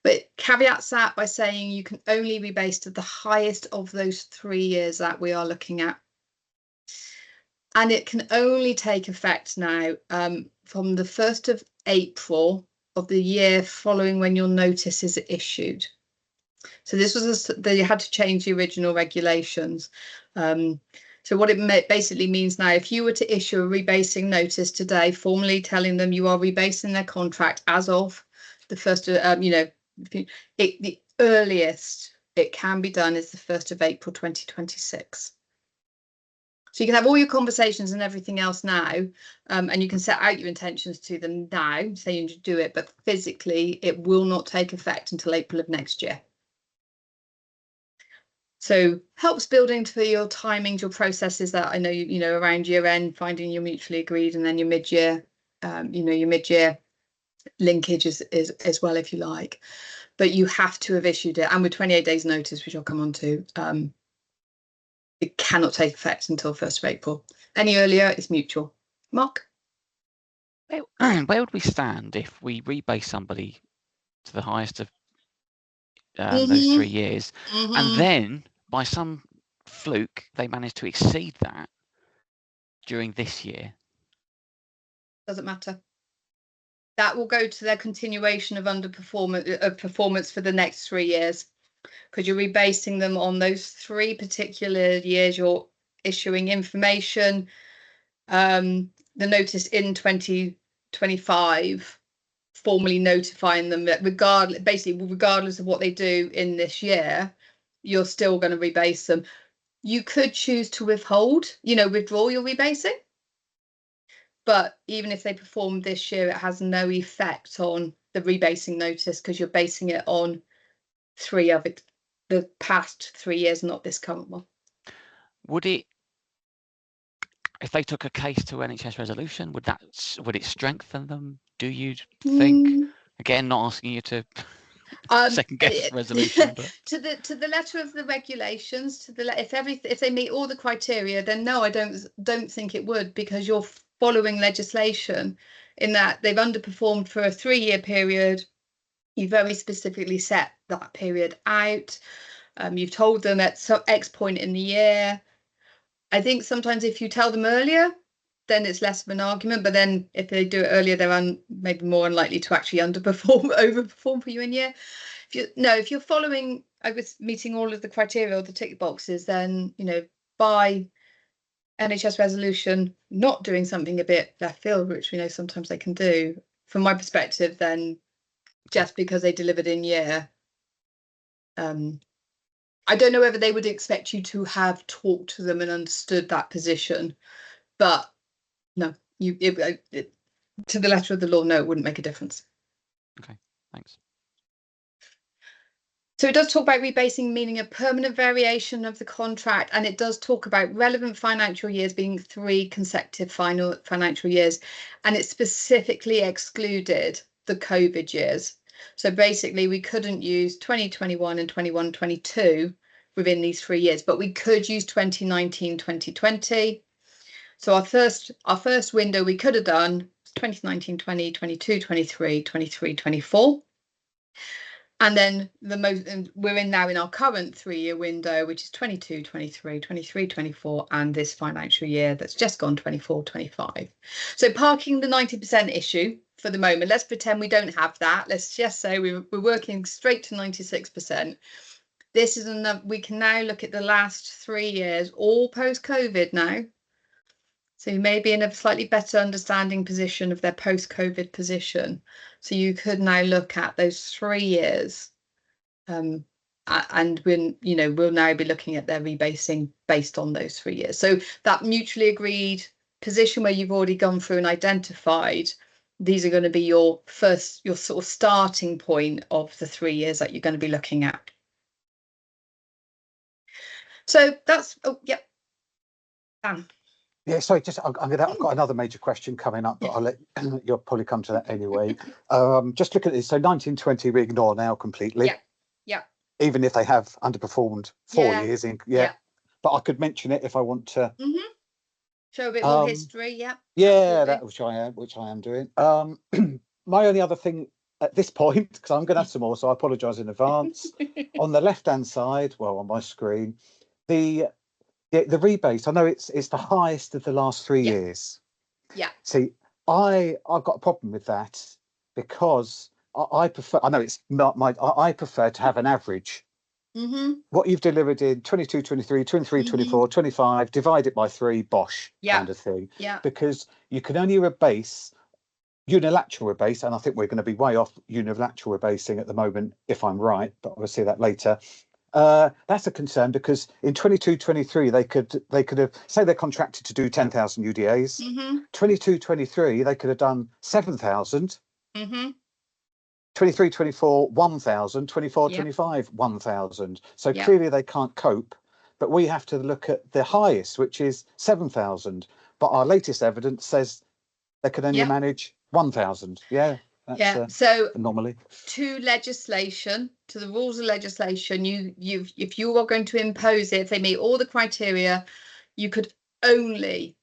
[SPEAKER 1] But caveats that by saying you can only rebase to the highest of those 3 years that we are looking at. And it can only take effect now from the 1st of April of the year following when your notice is issued. So this was they had to change the original regulations. So what it basically means now, if you were to issue a rebasing notice today, formally telling them you are rebasing their contract as of the 1st of, the earliest it can be done is the 1st of April 2026. So you can have all your conversations and everything else now, and you can set out your intentions to them now, saying you do it, but physically it will not take effect until April of next year. So helps building for your timings, your processes that I know, around year end, finding your mutually agreed, and then your mid-year, your mid-year linkage is as well, if you like. But you have to have issued it, and with 28 days notice, which I'll come on to, it cannot take effect until 1st of April. Any earlier is mutual. Mark?
[SPEAKER 4] Where would we stand if we rebase somebody to the highest of those 3 years, and then by some fluke they manage to exceed that during this year?
[SPEAKER 1] Doesn't matter. That will go to their continuation of performance for the next 3 years, because you're rebasing them on those 3 particular years. You're issuing information, the notice in 2025, formally notifying them that regardless of what they do in this year, you're still going to rebase them. You could choose to withdraw your rebasing, but even if they perform this year, it has no effect on the rebasing notice, because you're basing it on 3 of it, the past 3 years, not this current one.
[SPEAKER 4] Would it, if they took a case to NHS resolution, would it strengthen them, do you think? Again, not asking you to second guess resolution, but
[SPEAKER 1] to the letter of the regulations, if they meet all the criteria, then no, I don't think it would, because you're following legislation in that they've underperformed for a 3-year period. You very specifically set that period out. You've told them at some X point in the year. I think sometimes if you tell them earlier, then it's less of an argument. But then if they do it earlier, they're maybe more unlikely to actually overperform for you in year. If you're following, meeting all of the criteria or the tick boxes, then by NHS resolution not doing something a bit left field, which we know sometimes they can do, from my perspective, then just because they delivered in year, I don't know whether they would expect you to have talked to them and understood that position, but no, to the letter of the law, no, it wouldn't make a difference.
[SPEAKER 4] Okay, thanks.
[SPEAKER 1] So it does talk about rebasing, meaning a permanent variation of the contract, and it does talk about relevant financial years being 3 consecutive financial years, and it specifically excluded the COVID years. So basically, we couldn't use 2021 and 21-22 within these 3 years, but we could use 2019-2020. So our first window we could have done 2019-20, 22-23, 23-24. And then and we're now in our current 3-year window, which is 22, 23, 23, 24, and this financial year that's just gone, 24, 25. So parking the 90% issue for the moment, let's pretend we don't have that. Let's just say we're working straight to 96%. This is enough. We can now look at the last 3 years, all post-COVID now. So you may be in a slightly better understanding position of their post-COVID position. So you could now look at those 3 years, and we'll now be looking at their rebasing based on those 3 years. So that mutually agreed position where you've already gone through and identified, these are going to be your sort of starting point of the 3 years that you're going to be looking at. So that's, Dan.
[SPEAKER 3] Yeah, sorry, I've got another major question coming up, but you'll probably come to that anyway. Just look at this. So 1920 we ignore now completely.
[SPEAKER 1] Yeah.
[SPEAKER 3] Even if they have underperformed 4 years. But I could mention it if I want to.
[SPEAKER 1] Show a bit more history. Yeah.
[SPEAKER 3] Yeah, that which I am doing. My only other thing at this point, because I'm going to have some more, so I apologise in advance. On the left-hand side, well, on my screen, the rebase, I know it's the highest of the last 3 years.
[SPEAKER 1] Yeah.
[SPEAKER 3] See, I've got a problem with that because I prefer. I know it's not I prefer to have an average. What you've delivered in 22, 23, 23, 24, 25, divide it by 3, bosh, kind of thing.
[SPEAKER 1] Yeah.
[SPEAKER 3] Because you can only rebase unilateral rebase, and I think we're going to be way off unilateral rebasing at the moment, if I'm right, but we'll see that later. That's a concern because in 22, 23 they could have, say they're contracted to do 10,000 UDAs. 22, 23 they could have done 7,000. 23, 24 1,000. 24, 25 1,000. So clearly they can't cope, but we have to look at the highest, which is 7,000. But our latest evidence says they can only manage 1,000. So anomaly.
[SPEAKER 1] To the rules of legislation, if you are going to impose it, if they meet all the criteria, you could only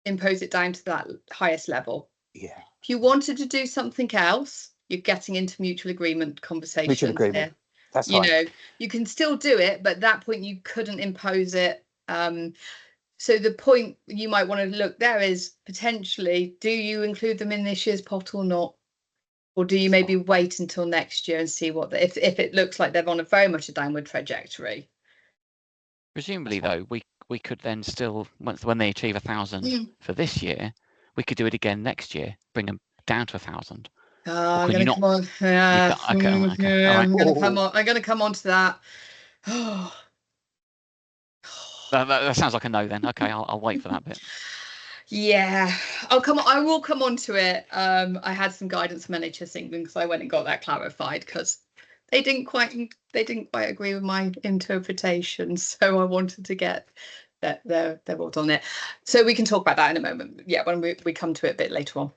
[SPEAKER 1] impose it down to that highest level.
[SPEAKER 3] Yeah.
[SPEAKER 1] If you wanted to do something else, you're getting into mutual agreement conversations.
[SPEAKER 3] Mutual agreement. That's
[SPEAKER 1] fine. You can still do it, but at that point you couldn't impose it. So the point you might want to look there is potentially, do you include them in this year's pot or not? Or do you maybe wait until next year and see if it looks like they're on very much a downward trajectory?
[SPEAKER 4] Presumably, though, we could then still, when they achieve 1,000 for this year, we could do it again next year, bring them down to 1,000.
[SPEAKER 1] I'm going to come on. Yeah, I'm going to come on to that.
[SPEAKER 4] That sounds like a no then. Okay, I'll wait for that bit.
[SPEAKER 1] Yeah, I will come on to it. I had some guidance from NHS England because I went and got that clarified because they didn't quite agree with my interpretation. So I wanted to get their thoughts on it. So we can talk about that in a moment. Yeah, when we come to it a bit later on.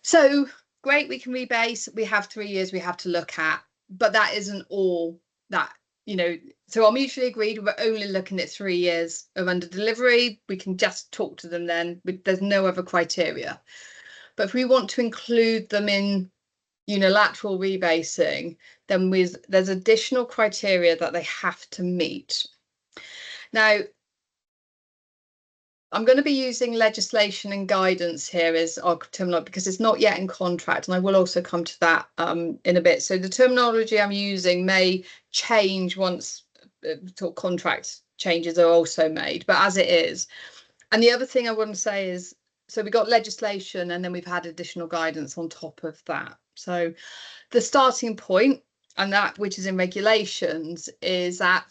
[SPEAKER 1] So great, we can rebase. We have 3 years we have to look at, but that isn't all that. So our mutually agreed, we're only looking at 3 years of under delivery. We can just talk to them then. There's no other criteria. But if we want to include them in unilateral rebasing, then there's additional criteria that they have to meet. Now, I'm going to be using legislation and guidance here as our terminology because it's not yet in contract, and I will also come to that in a bit. So the terminology I'm using may change once contract changes are also made, but as it is. And the other thing I want to say is, so we got legislation and then we've had additional guidance on top of that. So the starting point, and that which is in regulations, is that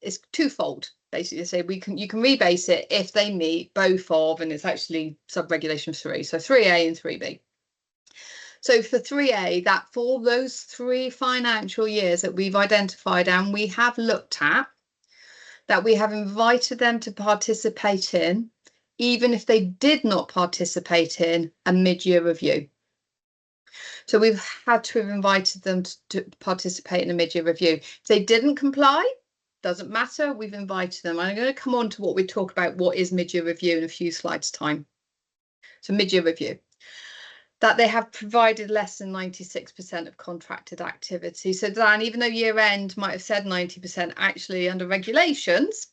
[SPEAKER 1] it's twofold. Basically, say you can rebase it if they meet both of, and it's actually sub-regulation 3, so 3A and 3B. So for 3A, that for those 3 financial years that we've identified and we have looked at, that we have invited them to participate in, even if they did not participate in a mid-year review. So we've had to have invited them to participate in a mid-year review. If they didn't comply, doesn't matter, we've invited them. I'm going to come on to what we talk about, what is mid-year review, in a few slides time. So mid-year review. that they have provided less than 96% of contracted activity. So Dan, even though year end might have said 90%, actually under regulations,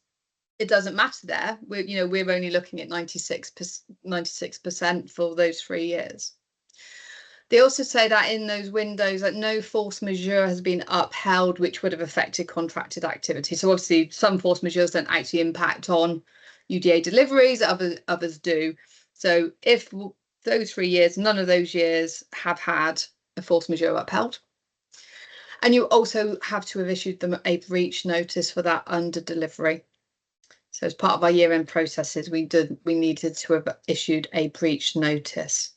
[SPEAKER 1] it doesn't matter there. We're only looking at 96% for those 3 years. They also say that in those windows that no force majeure has been upheld, which would have affected contracted activity. So obviously some force majeures don't actually impact on UDA deliveries, others do. So if those 3 years, none of those years have had a force majeure upheld. And you also have to have issued them a breach notice for that under delivery. So as part of our year-end processes, we needed to have issued a breach notice.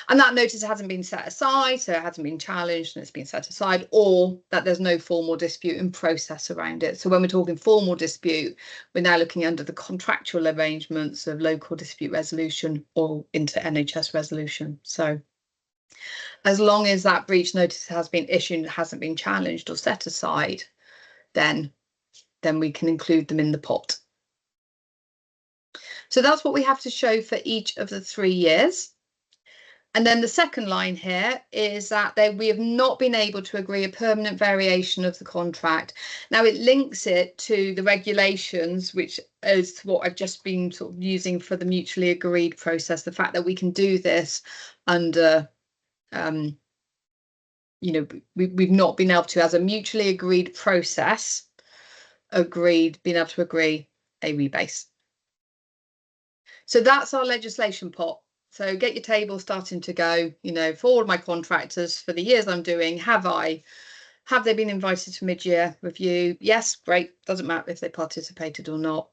[SPEAKER 1] And that notice hasn't been set aside, so it hasn't been challenged and it's been set aside, or that there's no formal dispute in process around it. So when we're talking formal dispute, we're now looking under the contractual arrangements of local dispute resolution or into NHS resolution. So as long as that breach notice has been issued and hasn't been challenged or set aside, then we can include them in the pot. So that's what we have to show for each of the 3 years. And then the second line here is that we have not been able to agree a permanent variation of the contract. Now it links it to the regulations, which is what I've just been sort of using for the mutually agreed process. The fact that we can do this under, we've not been able to, as a mutually agreed process, been able to agree a rebase. So that's our legislation pot. So get your table starting to go, for all of my contractors for the years I'm doing, have they been invited to mid-year review? Yes, great. Doesn't matter if they participated or not.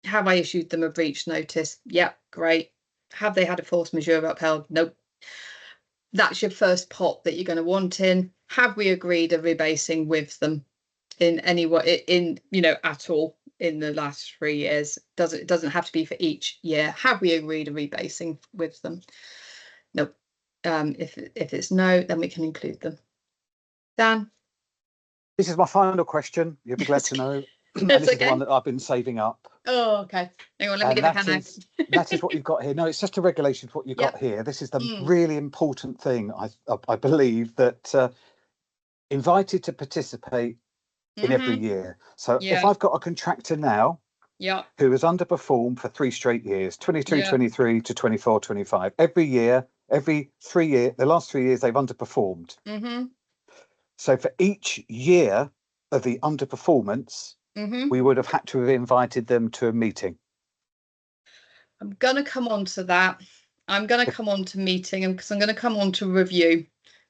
[SPEAKER 1] Have I issued them a breach notice? Yep, great. Have they had a force majeure upheld? Nope. That's your first pot that you're going to want in. Have we agreed a rebasing with them in any way, at all? In the last 3 years? It doesn't have to be for each year. Have we agreed a rebasing with them? Nope. If it's no, then we can include them. Dan?
[SPEAKER 3] This is my final question. You'll be glad to know. And this is the one that I've been saving up.
[SPEAKER 1] Oh, okay. Hang on, let me get the pen out.
[SPEAKER 3] That is what you've got here. No, it's just a regulation for what you've got here. This is the really important thing, I believe, that invited to participate in every year. So if I've got a contractor now who has underperformed for 3 straight years, 22, 23 to 24, 25, every year, every 3 years, the last 3 years they've underperformed. So for each year of the underperformance, we would have had to have invited them to a meeting.
[SPEAKER 1] I'm going to come on to that. I'm going to come on to meeting because I'm going to come on to review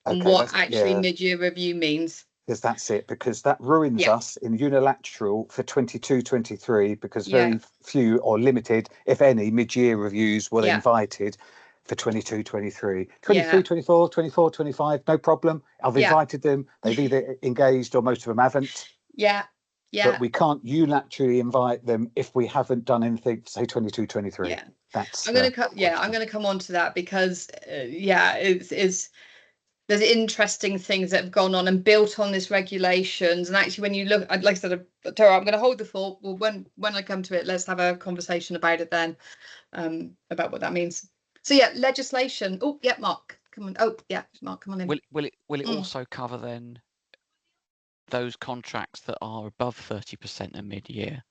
[SPEAKER 1] and what actually mid-year review means.
[SPEAKER 3] Because that's it, because that ruins us in unilateral for 22-23, because very few or limited, if any, mid-year reviews were invited for 22-23. 23-24, 24-25, no problem. I've invited them. They've either engaged or most of them haven't. But we can't unilaterally invite them if we haven't done anything, say 22-23. That's
[SPEAKER 1] I'm going to come on to that because there's interesting things that have gone on and built on this regulations. And actually, when you look, like I said, Tara, I'm going to hold the thought. Well, when I come to it, let's have a conversation about it then, about what that means. So legislation. Oh, Mark, come on. Oh, Mark, come on in.
[SPEAKER 4] Will it also cover then those contracts that are above 30% in mid-year,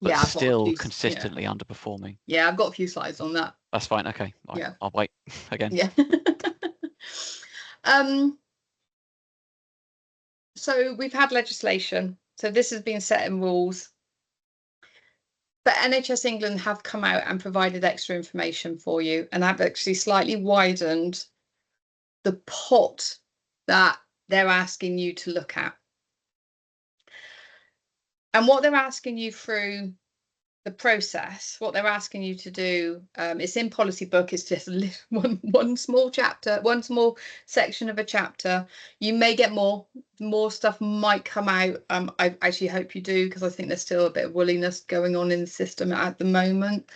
[SPEAKER 4] but still consistently underperforming?
[SPEAKER 1] Yeah, I've got a few slides on that.
[SPEAKER 4] That's fine. Okay. I'll wait again.
[SPEAKER 1] Yeah. So we've had legislation. So this has been set in rules. But NHS England have come out and provided extra information for you, and I've actually slightly widened the pot that they're asking you to look at. And what they're asking you through the process, what they're asking you to do, it's in policy book. It's just one small chapter, one small section of a chapter. You may get more stuff might come out. I actually hope you do, because I think there's still a bit of woolliness going on in the system at the moment.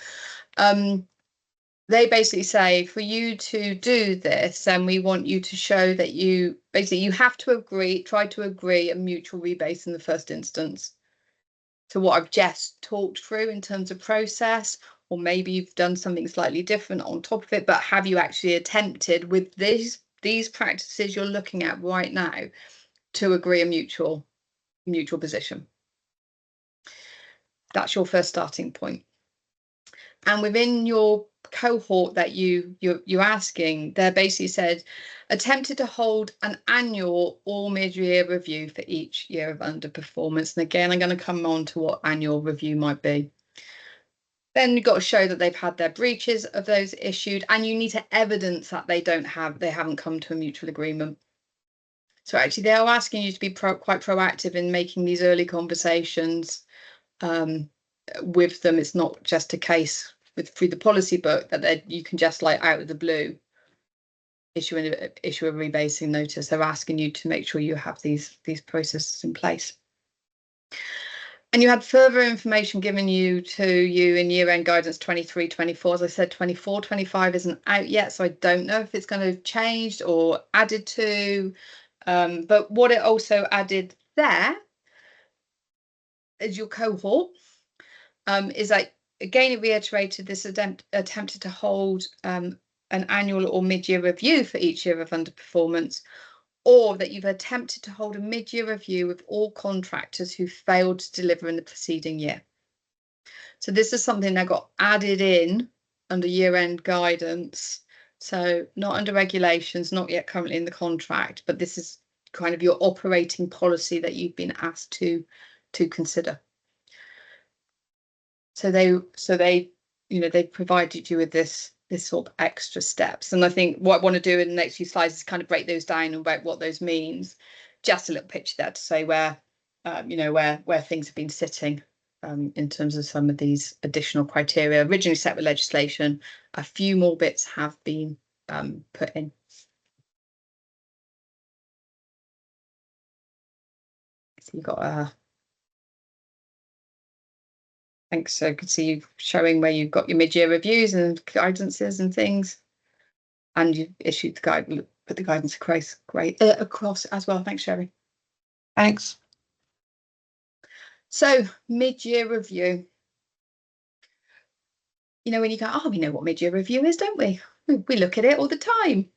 [SPEAKER 1] They basically say for you to do this, and we want you to show that you have to try to agree a mutual rebase in the first instance. So what I've just talked through in terms of process, or maybe you've done something slightly different on top of it, but have you actually attempted with these practices you're looking at right now to agree a mutual position? That's your first starting point. And within your cohort that you're asking, they basically said attempted to hold an annual or mid-year review for each year of underperformance. And again, I'm going to come on to what annual review might be. Then you've got to show that they've had their breaches of those issued, and you need to evidence that they haven't come to a mutual agreement. So actually, they are asking you to be quite proactive in making these early conversations with them. It's not just a case through the policy book that you can just like out of the blue issue a rebasing notice. They're asking you to make sure you have these processes in place. And you had further information given to you in year-end guidance 23-24. As I said, 24-25 isn't out yet, so I don't know if it's going to change or added to. But what it also added there is your cohort. Is that, again, it reiterated this attempted to hold an annual or mid-year review for each year of underperformance, or that you've attempted to hold a mid-year review with all contractors who failed to deliver in the preceding year. So this is something that got added in under year-end guidance. So not under regulations, not yet currently in the contract, but this is kind of your operating policy that you've been asked to consider. So they provided you with this sort of extra steps. And I think what I want to do in the next few slides is kind of break those down and about what those means. Just a little picture there to say where things have been sitting in terms of some of these additional criteria originally set with legislation. A few more bits have been put in. So you've got thanks. So I could see you showing where you've got your mid-year reviews and guidances and things, and you've issued the guide, put the guidance across as well. Thanks, Sherry.
[SPEAKER 5] Thanks.
[SPEAKER 1] So mid-year review. You know, when you go, oh, we know what mid-year review is, don't we? We look at it all the time.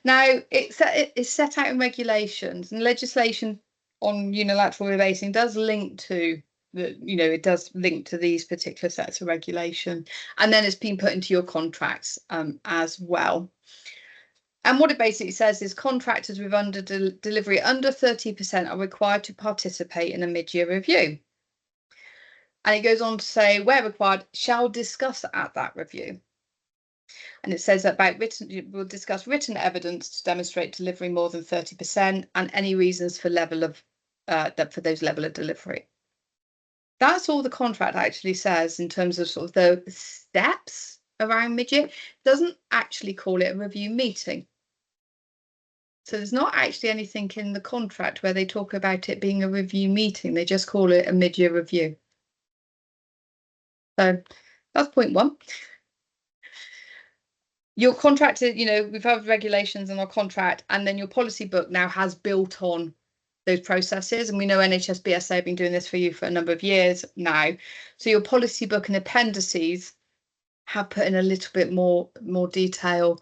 [SPEAKER 1] Now, it's set out in regulations, and legislation on unilateral rebasing does link to it does link to these particular sets of regulation, and then it's been put into your contracts as well. And what it basically says is contractors with delivery under 30% are required to participate in a mid-year review. And it goes on to say, where required, shall discuss at that review. And it says that we'll discuss written evidence to demonstrate delivery more than 30% and any reasons for for those level of delivery. That's all the contract actually says in terms of sort of the steps around mid-year. It doesn't actually call it a review meeting. So there's not actually anything in the contract where they talk about it being a review meeting. They just call it a mid-year review. So that's point one. Your contract, we've had regulations in our contract, and then your policy book now has built on those processes. And we know NHS BSA have been doing this for you for a number of years now. So your policy book and appendices have put in a little bit more detail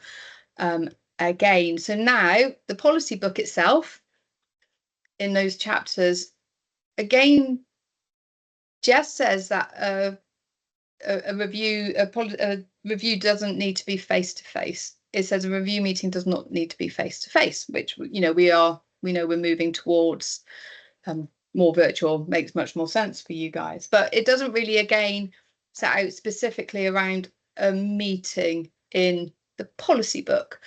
[SPEAKER 1] again. So now the policy book itself in those chapters, again, just says that a review doesn't need to be face-to-face. It says a review meeting does not need to be face-to-face, which we know we're moving towards more virtual, makes much more sense for you guys. But it doesn't really, again, set out specifically around a meeting in the policy book.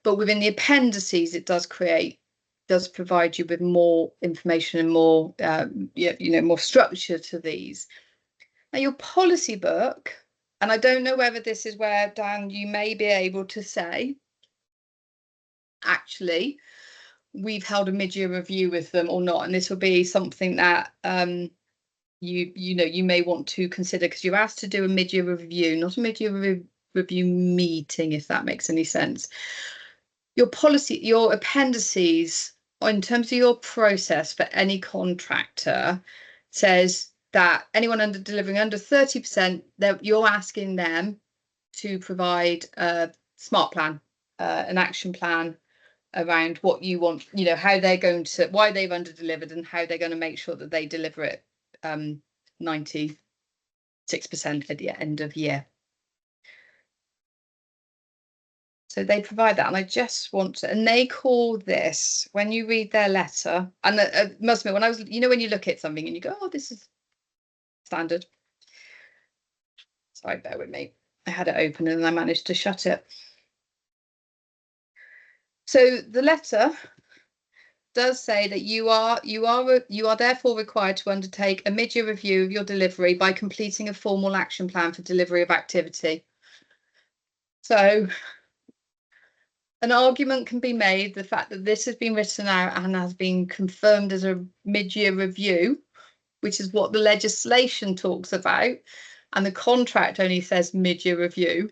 [SPEAKER 1] But within the appendices, it does provide you with more information and more more structure to these. Now, your policy book, and I don't know whether this is where, Dan, you may be able to say, actually, we've held a mid-year review with them or not, and this will be something that you may want to consider, because you're asked to do a mid-year review, not a mid-year review meeting, if that makes any sense. Your policy, your appendices, in terms of your process for any contractor, says that anyone delivering under 30%, you're asking them to provide a smart plan, an action plan around what you want, you know, how they're going to, why they've under-delivered and how they're going to make sure that they deliver it 96% at the end of year. So they provide that, and I just want to, and they call this, when you read their letter, and must admit, when I was, you know, when you look at something and you go, oh, this is standard. Sorry, bear with me. I had it open and I managed to shut it. So the letter does say that you are therefore required to undertake a mid-year review of your delivery by completing a formal action plan for delivery of activity. So an argument can be made, the fact that this has been written out and has been confirmed as a mid-year review, which is what the legislation talks about, and the contract only says mid-year review.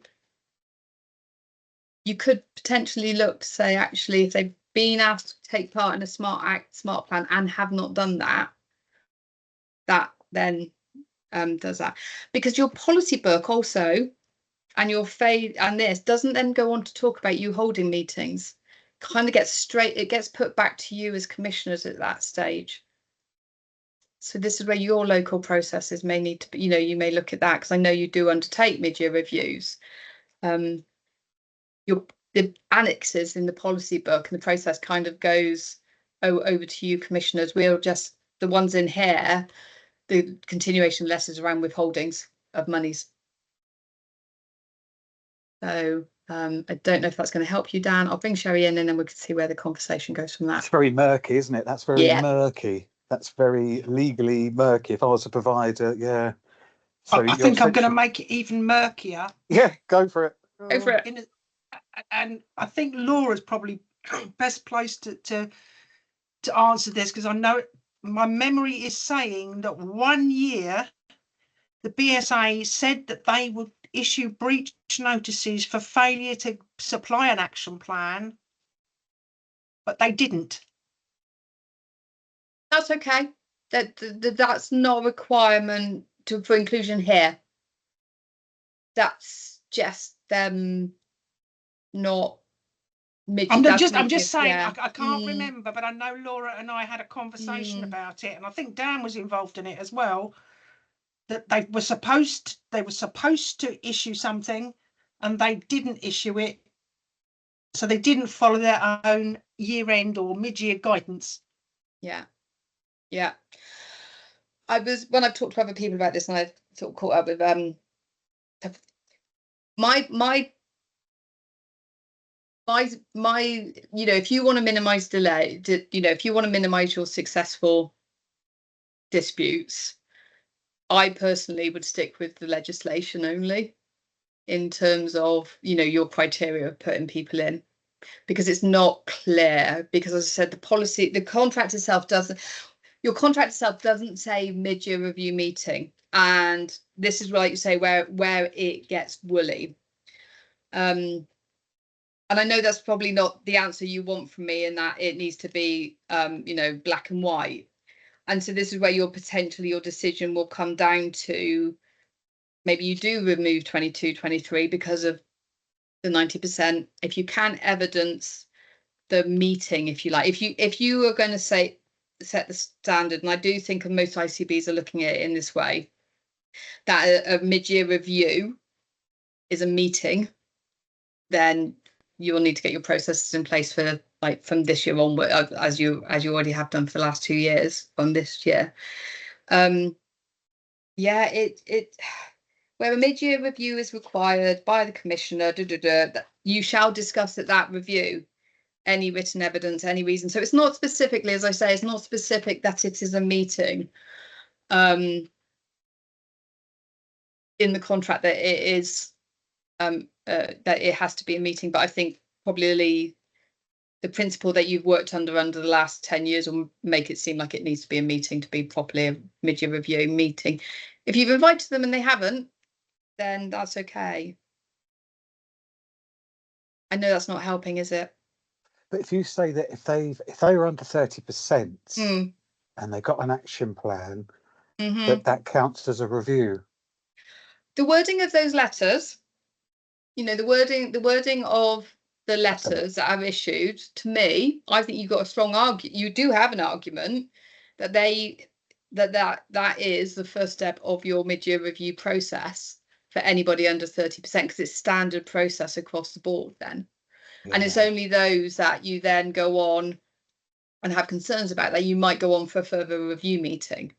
[SPEAKER 1] You could potentially look to say, actually, if they've been asked to take part in a smart plan and have not done that, that then does that. Because your policy book also, and your and this doesn't then go on to talk about you holding meetings. Kind of it gets put back to you as commissioners at that stage. So this is where your local processes may need to be, you know, you may look at that, because I know you do undertake mid-year reviews. The annexes in the policy book and the process kind of goes over to you commissioners. We're just the ones in here, the continuation letters around withholdings of monies. So I don't know if that's going to help you, Dan. I'll bring Sherry in and then we can see where the conversation goes from that.
[SPEAKER 3] It's very murky, isn't it? That's very murky. That's very legally murky. If I was a provider, yeah. So
[SPEAKER 5] I think I'm going to make it even murkier.
[SPEAKER 3] Yeah, go for it.
[SPEAKER 1] Go for it.
[SPEAKER 5] And I think Laura's probably best placed to answer this, because I know my memory is saying that 1 year the BSA said that they would issue breach notices for failure to supply an action plan, but they didn't.
[SPEAKER 1] That's okay. That's not a requirement for inclusion here. That's just them not. I'm
[SPEAKER 5] just saying. Yeah. I can't remember, but I know Laura and I had a conversation about it, and I think Dan was involved in it as well. That they were supposed to issue something, and they didn't issue it, so they didn't follow their own year-end or mid-year guidance.
[SPEAKER 1] Yeah. When I've talked to other people about this, and I've sort of caught up with my you know, if you want to minimize delay, you know, if you want to minimize your successful disputes, I personally would stick with the legislation only in terms of, you know, your criteria of putting people in, because it's not clear. Because as I said, the contract itself doesn't say mid-year review meeting, and this is like you say where it gets woolly. And I know that's probably not the answer you want from me, in that it needs to be you know, black and white. And so this is where your decision will come down to, maybe you do remove 22, 23 because of the 90%. If you can evidence the meeting, if you like, if you are going to set the standard, and I do think most ICBs are looking at it in this way, that a mid-year review is a meeting, then you will need to get your processes in place for, like, from this year onward, as you already have done for the last 2 years from this year. Yeah, where a mid-year review is required by the commissioner, you shall discuss at that review any written evidence, any reason. So it's not specifically, as I say, it's not specific that it is a meeting in the contract, that it is that it has to be a meeting. But I think probably the principle that you've worked under the last 10 years will make it seem like it needs to be a meeting to be properly a mid-year review meeting. If you've invited them and they haven't, then that's okay. I know that's not helping, is it?
[SPEAKER 3] But if you say that if they were under 30% and they got an action plan, that counts as a review.
[SPEAKER 1] The wording of those letters, the wording of the letters that are issued, to me, I think you've got a strong argument. You do have an argument that that is the first step of your mid-year review process for anybody under 30%, because it's standard process across the board then. Yeah. And it's only those that you then go on and have concerns about that you might go on for a further review meeting.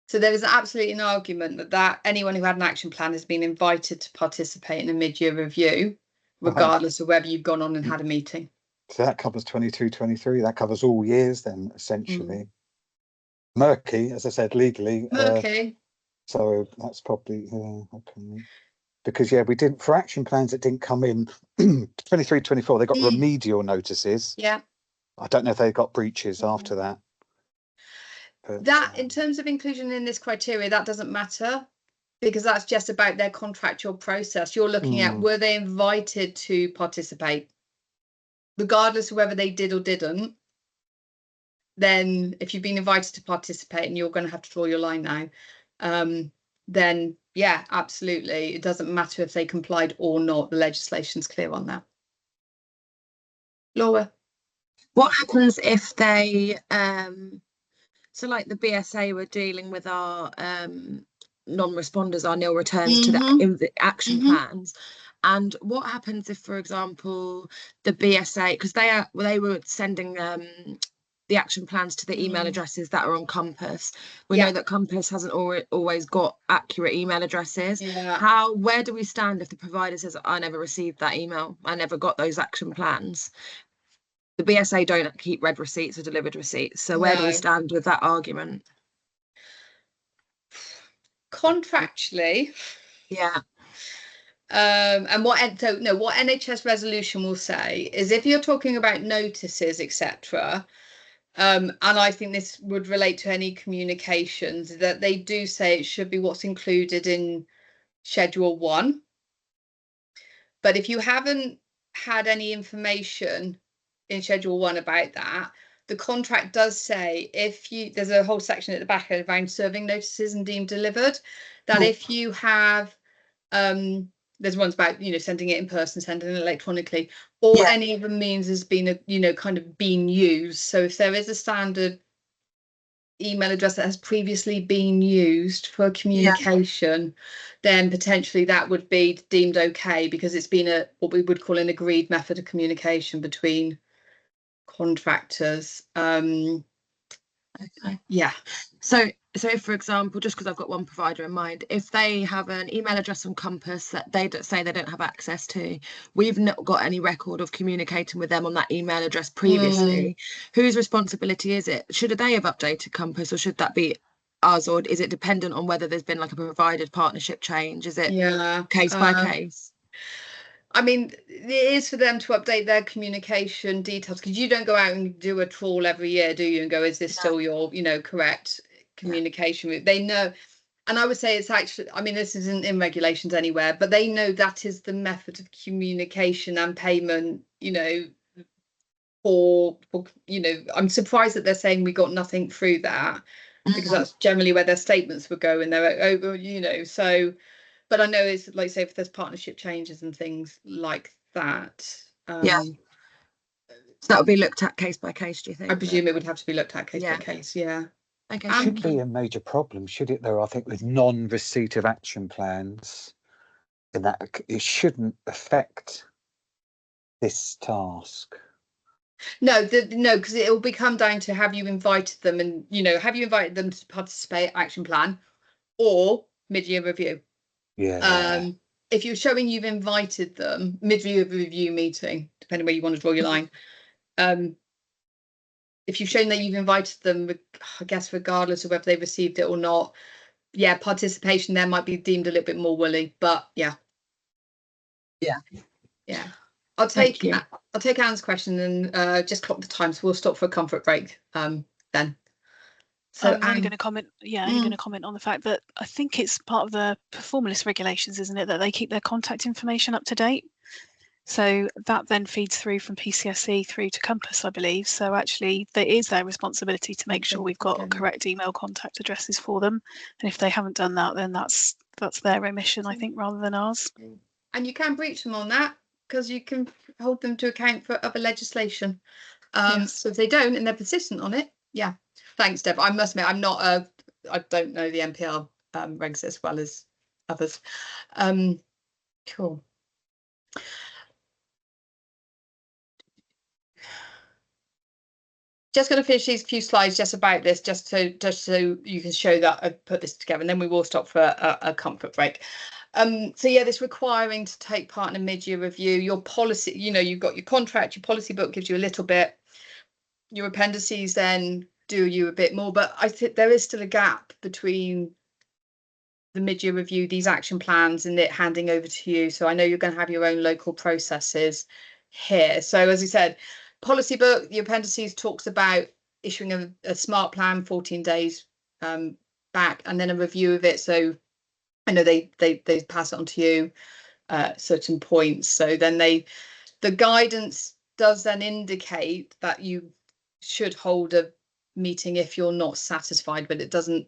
[SPEAKER 1] So there is absolutely an argument that anyone who had an action plan has been invited to participate in a mid-year review, regardless of whether you've gone on and had a meeting.
[SPEAKER 3] So that covers 22-23. That covers all years then, essentially. Murky, as I said, legally.
[SPEAKER 1] Murky.
[SPEAKER 3] So that's probably okay. Because we didn't, for action plans that didn't come in 23-24. They got remedial notices.
[SPEAKER 1] Yeah.
[SPEAKER 3] I don't know if they got breaches after that. But,
[SPEAKER 1] that in terms of inclusion in this criteria, that doesn't matter, because that's just about their contractual process. You're looking at, were they invited to participate, regardless of whether they did or didn't. Then if you've been invited to participate and you're going to have to draw your line now, then yeah, absolutely, it doesn't matter if they complied or not. The legislation's clear on that. Laura,
[SPEAKER 6] what happens if they so like the BSA were dealing with our non-responders, our nil returns to the action plans, and what happens if, for example, the BSA, because they were sending the action plans to the email addresses that are on Compass. We know that Compass hasn't always got accurate email addresses. Where do we stand if the provider says, I never received that email, I never got those action plans? The BSA don't keep read receipts or delivered receipts. So where do we stand with that argument?
[SPEAKER 1] Contractually.
[SPEAKER 6] Yeah.
[SPEAKER 1] And what NHS resolution will say is, if you're talking about notices, etc., and I think this would relate to any communications, that they do say it should be what's included in Schedule 1. But if you haven't had any information in Schedule 1 about that, the contract does say, there's a whole section at the back around serving notices and deemed delivered, that if you have there's ones about sending it in person, sending it electronically, or any other means has been kind of been used. So if there is a standard email address that has previously been used for communication, then potentially that would be deemed okay, because it's been what we would call an agreed method of communication between contractors. Okay. Yeah.
[SPEAKER 6] So if, for example, just because I've got one provider in mind, if they have an email address on Compass that they say they don't have access to, we've not got any record of communicating with them on that email address previously, whose responsibility is it? Should they have updated Compass, or should that be us, or is it dependent on whether there's been like a provided partnership change? Is it case by case?
[SPEAKER 1] I mean, it is for them to update their communication details, because you don't go out and do a trawl every year, do you, and go, is this still your correct communication route? They know. And I would say it's actually, I mean, this isn't in regulations anywhere, but they know that is the method of communication and payment, for I'm surprised that they're saying we got nothing through that, because that's generally where their statements would go, and they're over, so. But I know it's like, say, if there's partnership changes and things like that.
[SPEAKER 6] So that would be looked at case by case, do you think?
[SPEAKER 1] I presume it would have to be looked at case by case, Okay.
[SPEAKER 3] It should be a major problem, should it, though, I think, with non-receipt of action plans, in that it shouldn't affect this task.
[SPEAKER 1] No, because it will become down to, have you invited them, and, have you invited them to participate action plan or mid-year review? If you're showing you've invited them, mid-year review meeting, depending where you want to draw your line, if you've shown that you've invited them, I guess regardless of whether they received it or not, participation there might be deemed a little bit more woolly, but yeah. I'll take Anne's question and just clock the time, so we'll stop for a comfort break then. So
[SPEAKER 7] I'm only going to comment. Only going to comment on the fact that I think it's part of the performance regulations, isn't it, that they keep their contact information up to date. So that then feeds through from PCSE through to Compass, I believe. So actually, it is their responsibility to make sure we've got correct email contact addresses for them. And if they haven't done that, then that's their omission, I think, rather than ours.
[SPEAKER 1] And you can breach them on that because you can hold them to account for other legislation. Yes. So if they don't and they're persistent on it, yeah. Thanks, Deb. I must admit, I don't know the NPR regs as well as others. Cool. Just going to finish these few slides just about this, just so you can show that I've put this together, and then we will stop for a comfort break. So yeah, this requiring to take part in a mid-year review. Your policy, you've got your contract, your policy book gives you a little bit. Your appendices then do you a bit more, but I think there is still a gap between the mid-year review, these action plans, and it handing over to you. So I know you're going to have your own local processes here. So as I said, policy book, the appendices talks about issuing a smart plan 14 days back, and then a review of it. So I know they pass it on to you certain points. So then the guidance does then indicate that you should hold a meeting if you're not satisfied, but it doesn't.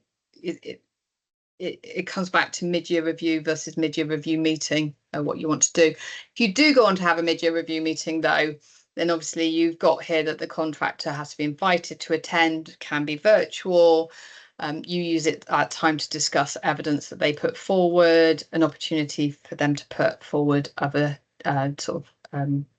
[SPEAKER 1] It comes back to mid-year review versus mid-year review meeting, what you want to do. If you do go on to have a mid-year review meeting, though, then obviously you've got here that the contractor has to be invited to attend, can be virtual. You use it at time to discuss evidence that they put forward, an opportunity for them to put forward other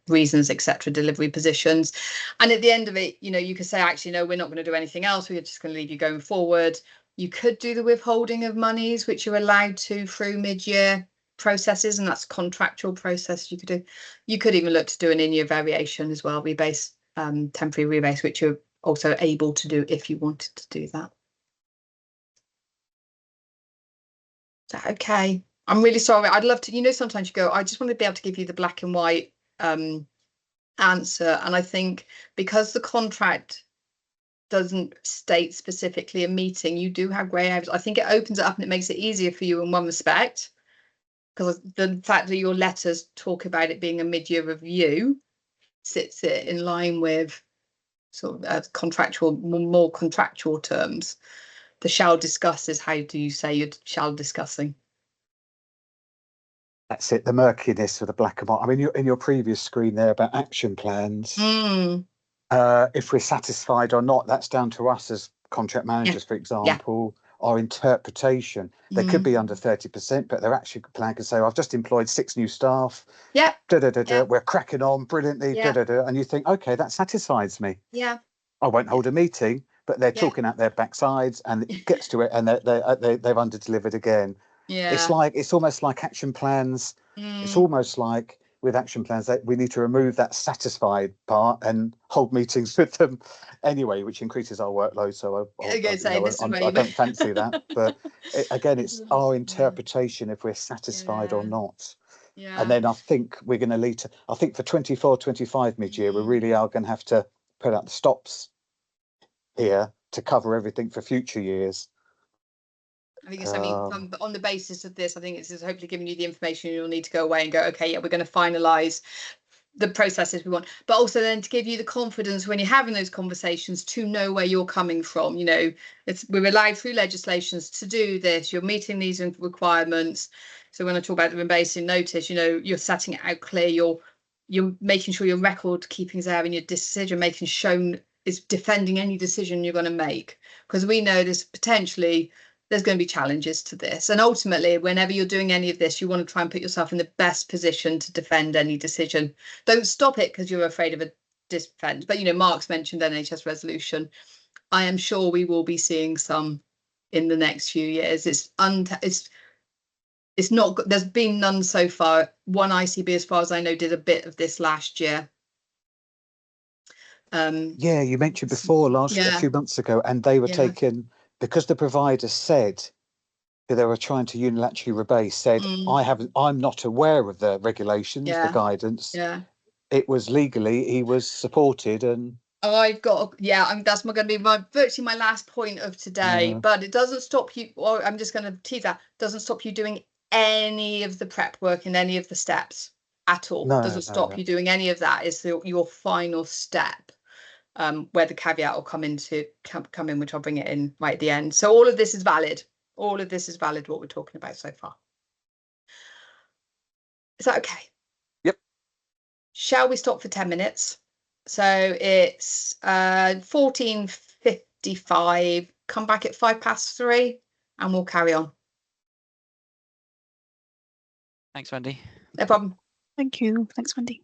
[SPEAKER 1] reasons, etc., delivery positions. And at the end of it, you could say, actually, no, we're not going to do anything else. We're just going to leave you going forward. You could do the withholding of monies, which you're allowed to through mid-year processes, and that's a contractual process you could do. You could even look to do an in-year variation as well, rebase, temporary rebase, which you're also able to do if you wanted to do that. Is that okay? I'm really sorry. I'd love to, sometimes you go, I just want to be able to give you the black and white answer. And I think because the contract doesn't state specifically a meeting, you do have grey areas. I think it opens it up and it makes it easier for you in one respect, because the fact that your letters talk about it being a mid-year review sits it in line with sort of contractual, more contractual terms. The shall discuss is, how do you say you're shall discussing?
[SPEAKER 3] That's it, the murkiness of the black and white. I mean, in your previous screen there about action plans, if we're satisfied or not, that's down to us as contract managers, for example, our interpretation. They could be under 30%, but their action plan can say, I've just employed 6 new staff. We're cracking on brilliantly. And you think, okay, that satisfies me. I won't hold a meeting, but they're talking out their backsides, and it gets to it, and they've under-delivered again. It's almost like action plans. It's almost like with action plans that we need to remove that satisfied part and hold meetings with them anyway, which increases our workload. So I don't fancy that. But again, it's our interpretation if we're satisfied or not. And then I think we're going to lead to, I think for 24-25 mid-year, we really are going to have to put out the stops here to cover everything for future years.
[SPEAKER 1] I think it's, on the basis of this, I think it's hopefully giving you the information you'll need to go away and go, okay, we're going to finalise the processes we want, but also then to give you the confidence when you're having those conversations to know where you're coming from. We're allowed through legislations to do this. You're meeting these requirements. So when I talk about the rebasing notice, you're setting it out clear. You're making sure your record keeping is there, and your decision making shown is defending any decision you're going to make, because we know there's going to be challenges to this, and ultimately whenever you're doing any of this, you want to try and put yourself in the best position to defend any decision. Don't stop it because you're afraid of a defense. But Mark's mentioned NHS resolution. I am sure we will be seeing some in the next few years. It's not, there's been none so far. One ICB, as far as I know, did a bit of this last year.
[SPEAKER 3] You mentioned before a few months ago, and they were taken because the provider said that they were trying to unilaterally rebase, said, I'm not aware of the regulations, the guidance. It was legally, he was supported, and
[SPEAKER 1] I've got, that's going to be virtually my last point of today. But it doesn't stop you, or I'm just going to tease that, doesn't stop you doing any of the prep work in any of the steps. at all.
[SPEAKER 3] No,
[SPEAKER 1] Doesn't stop
[SPEAKER 3] no.
[SPEAKER 1] you doing any of that. It's your final step, where the caveat will come in, which I'll bring it in right at the end. So all of this is valid. All of this is valid, what we're talking about so far. Is that okay?
[SPEAKER 3] Yep.
[SPEAKER 1] Shall we stop for 10 minutes? So it's 14:55. Come back at 3:05 and we'll carry on.
[SPEAKER 4] Thanks, Wendy.
[SPEAKER 1] No problem.
[SPEAKER 7] Thank you. Thanks, Wendy.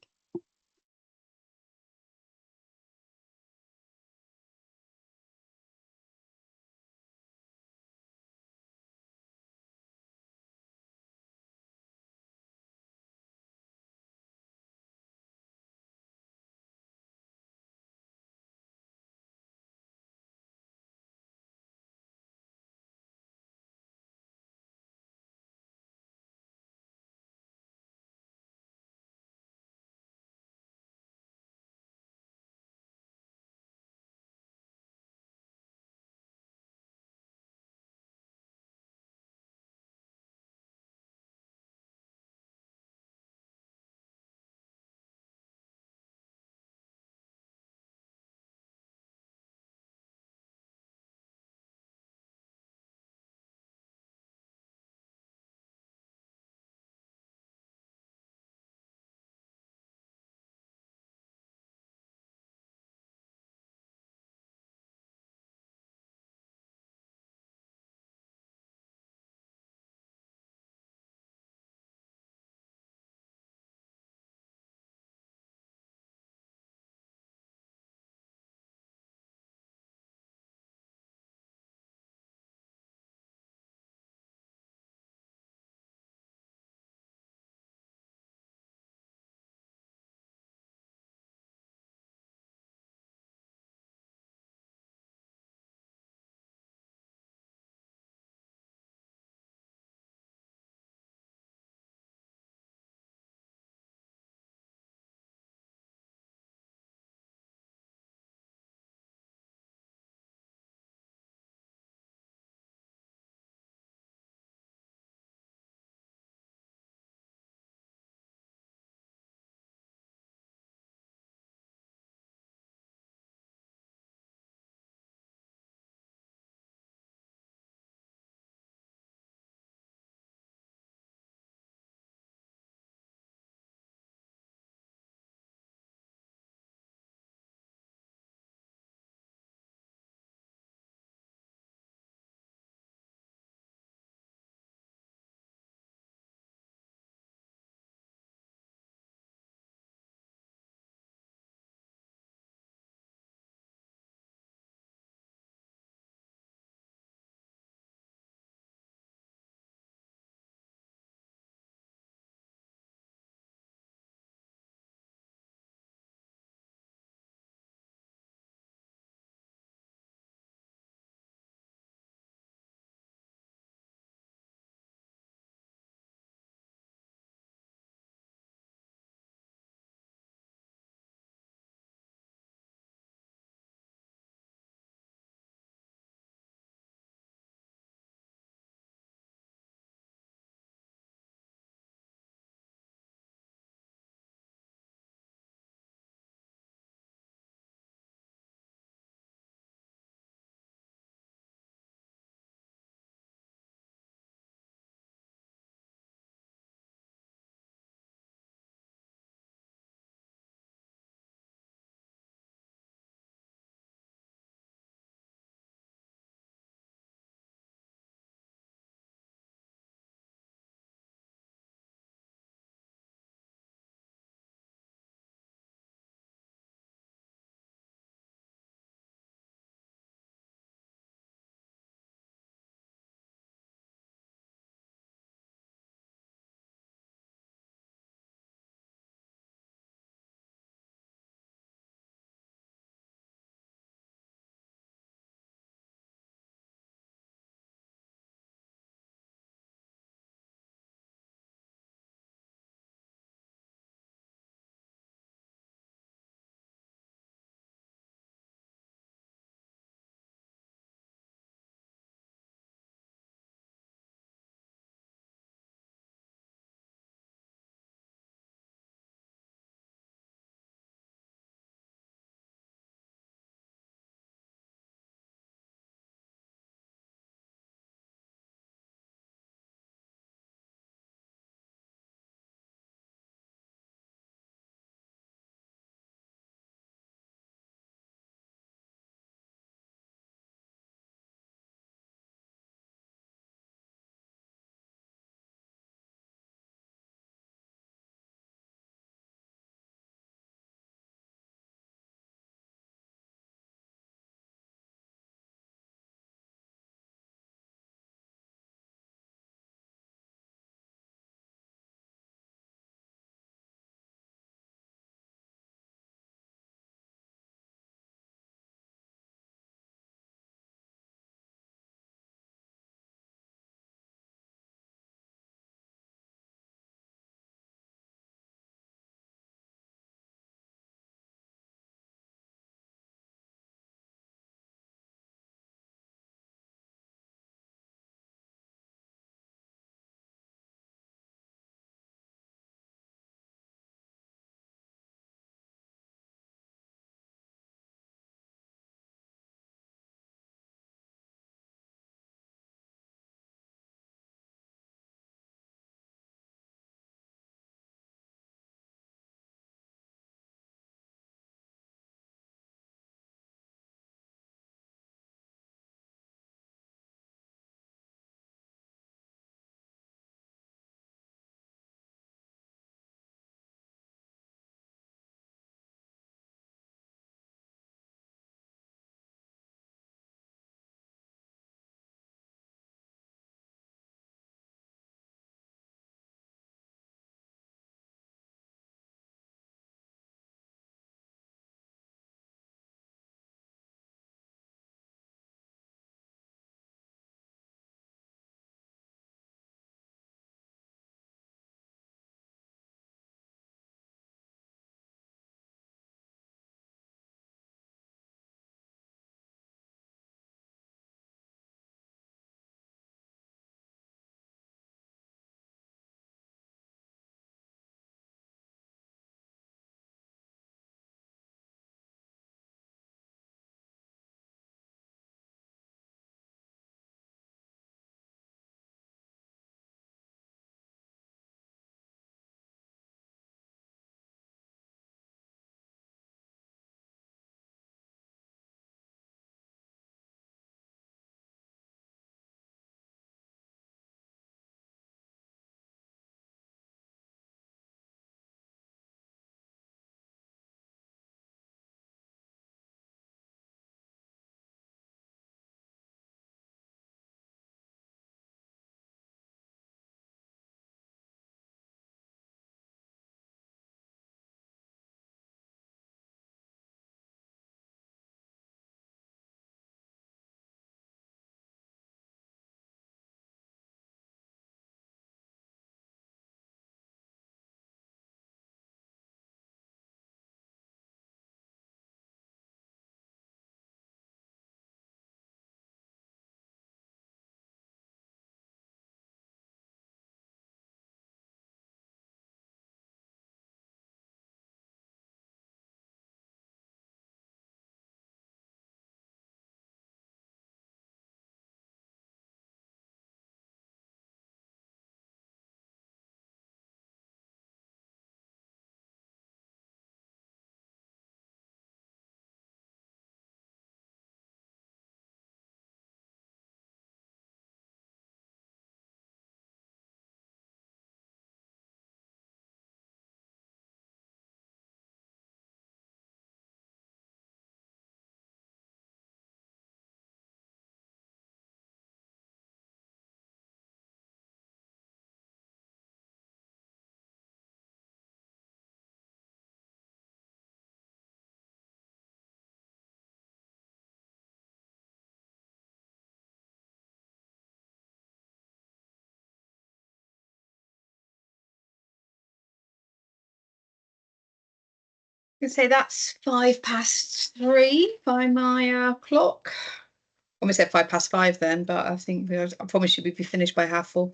[SPEAKER 1] can say that's 3:05 by my clock. I almost said 5:05 then, but I think I promise you we'd be finished by 4:30.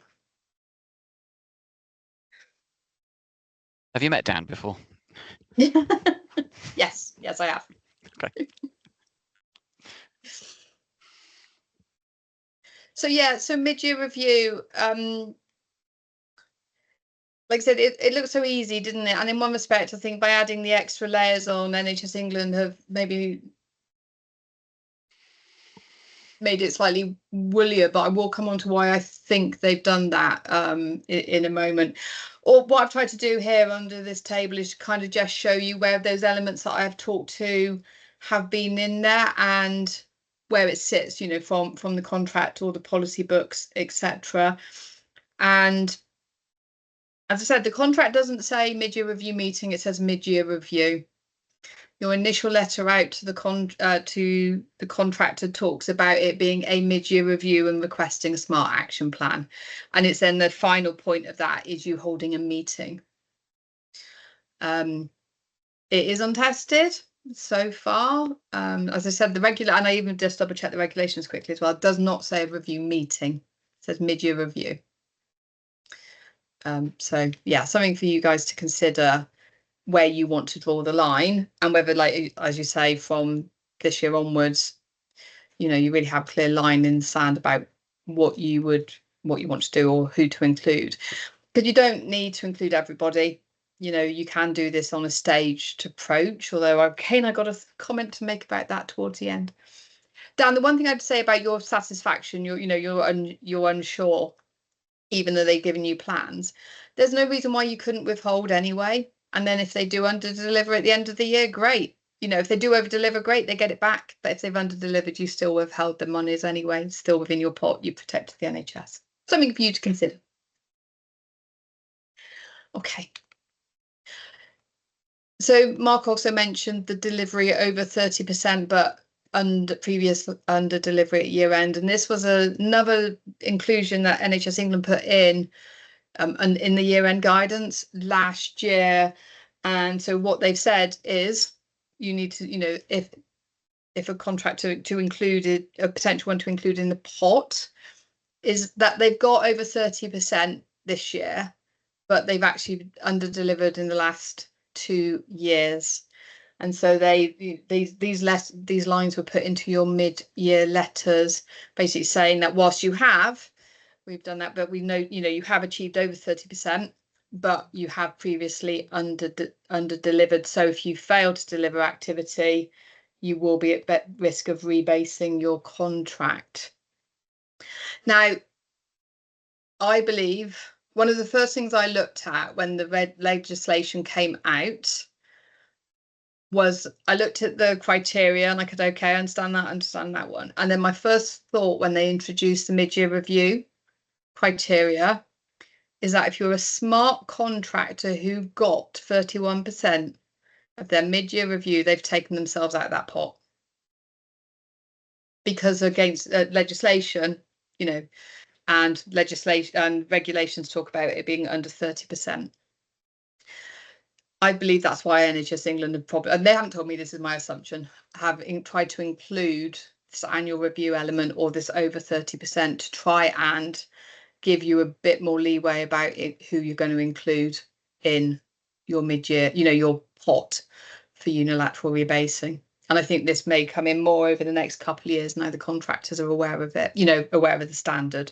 [SPEAKER 4] Have you met Dan before?
[SPEAKER 1] Yes, I have.
[SPEAKER 4] Okay.
[SPEAKER 1] So yeah, so mid-year review. Like I said, it looked so easy, didn't it? And in one respect, I think by adding the extra layers on, NHS England have maybe made it slightly woollier, but I will come on to why I think they've done that in a moment. Or what I've tried to do here under this table is kind of just show you where those elements that I've talked to have been in there and where it sits, you know, from the contract or the policy books, etc. And as I said, the contract doesn't say mid-year review meeting, it says mid-year review. Your initial letter out to the contractor talks about it being a mid-year review and requesting a smart action plan. And it's then the final point of that is you holding a meeting. It is untested so far. As I said, the regular, and I even just double check the regulations quickly as well, it does not say a review meeting. It says mid-year review. So yeah, something for you guys to consider where you want to draw the line, and whether, like as you say, from this year onwards, you know, you really have a clear line in the sand about what you want to do or who to include, because you don't need to include everybody. You know, you can do this on a staged approach, although I got a comment to make about that towards the end. Dan, the one thing I'd say about your satisfaction, you're unsure, even though they've given you plans, there's no reason why you couldn't withhold anyway. And then if they do under deliver at the end of the year, great. You know, if they do over deliver, great, they get it back. But if they've under delivered, you still withheld the monies anyway, still within your pot, you protected the NHS. Something for you to consider. Okay. So Mark also mentioned the delivery over 30%, but previous under delivery at year end. And this was another inclusion that NHS England put in and in the year end guidance last year. And so what they've said is you need to, you know, if a contractor to include it, a potential one to include in the pot, is that they've got over 30% this year, but they've actually under delivered in the last 2 years. And so these lines were put into your mid-year letters, basically saying that whilst we've done that, but we know, you know, you have achieved over 30%, but you have previously under delivered. So if you fail to deliver activity, you will be at risk of rebasing your contract. Now, I believe one of the first things I looked at when the legislation came out was I looked at the criteria and I could, okay, understand that one. And then my first thought when they introduced the mid-year review criteria is that if you're a smart contractor who got 31% of their mid-year review, they've taken themselves out of that pot. Because against legislation, you know, and legislation and regulations talk about it being under 30%. I believe that's why NHS England have probably, and they haven't told me, this is my assumption, have tried to include this annual review element or this over 30% to try and give you a bit more leeway about who you're going to include in your mid-year, you know, your pot for unilateral rebasing. And I think this may come in more over the next couple of years now the contractors are aware of it, you know, aware of the standard.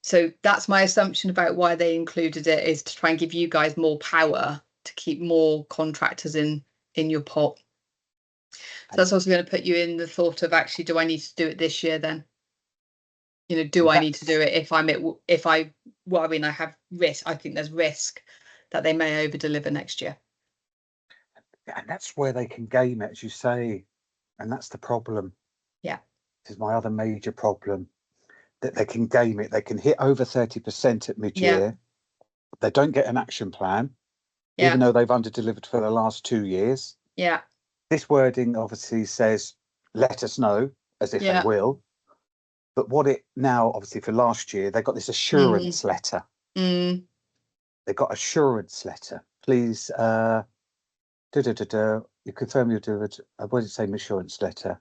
[SPEAKER 1] So that's my assumption about why they included it, is to try and give you guys more power to keep more contractors in your pot. So that's also going to put you in the thought of, actually, do I need to do it this year then? You know, do I need to do it if I worry I have risk? I think there's risk that they may over deliver next year.
[SPEAKER 3] And that's where they can game it, as you say, and that's the problem.
[SPEAKER 1] Yeah,
[SPEAKER 3] this is my other major problem, that they can game it. They can hit over 30% at mid-year. Yeah. They don't get an action plan, even though they've under delivered for the last 2 years.
[SPEAKER 1] Yeah,
[SPEAKER 3] this wording obviously says let us know, as if they will. But what it now, obviously for last year, they got this assurance letter. They got assurance letter. Please You confirm you delivered. What did it say? Assurance letter.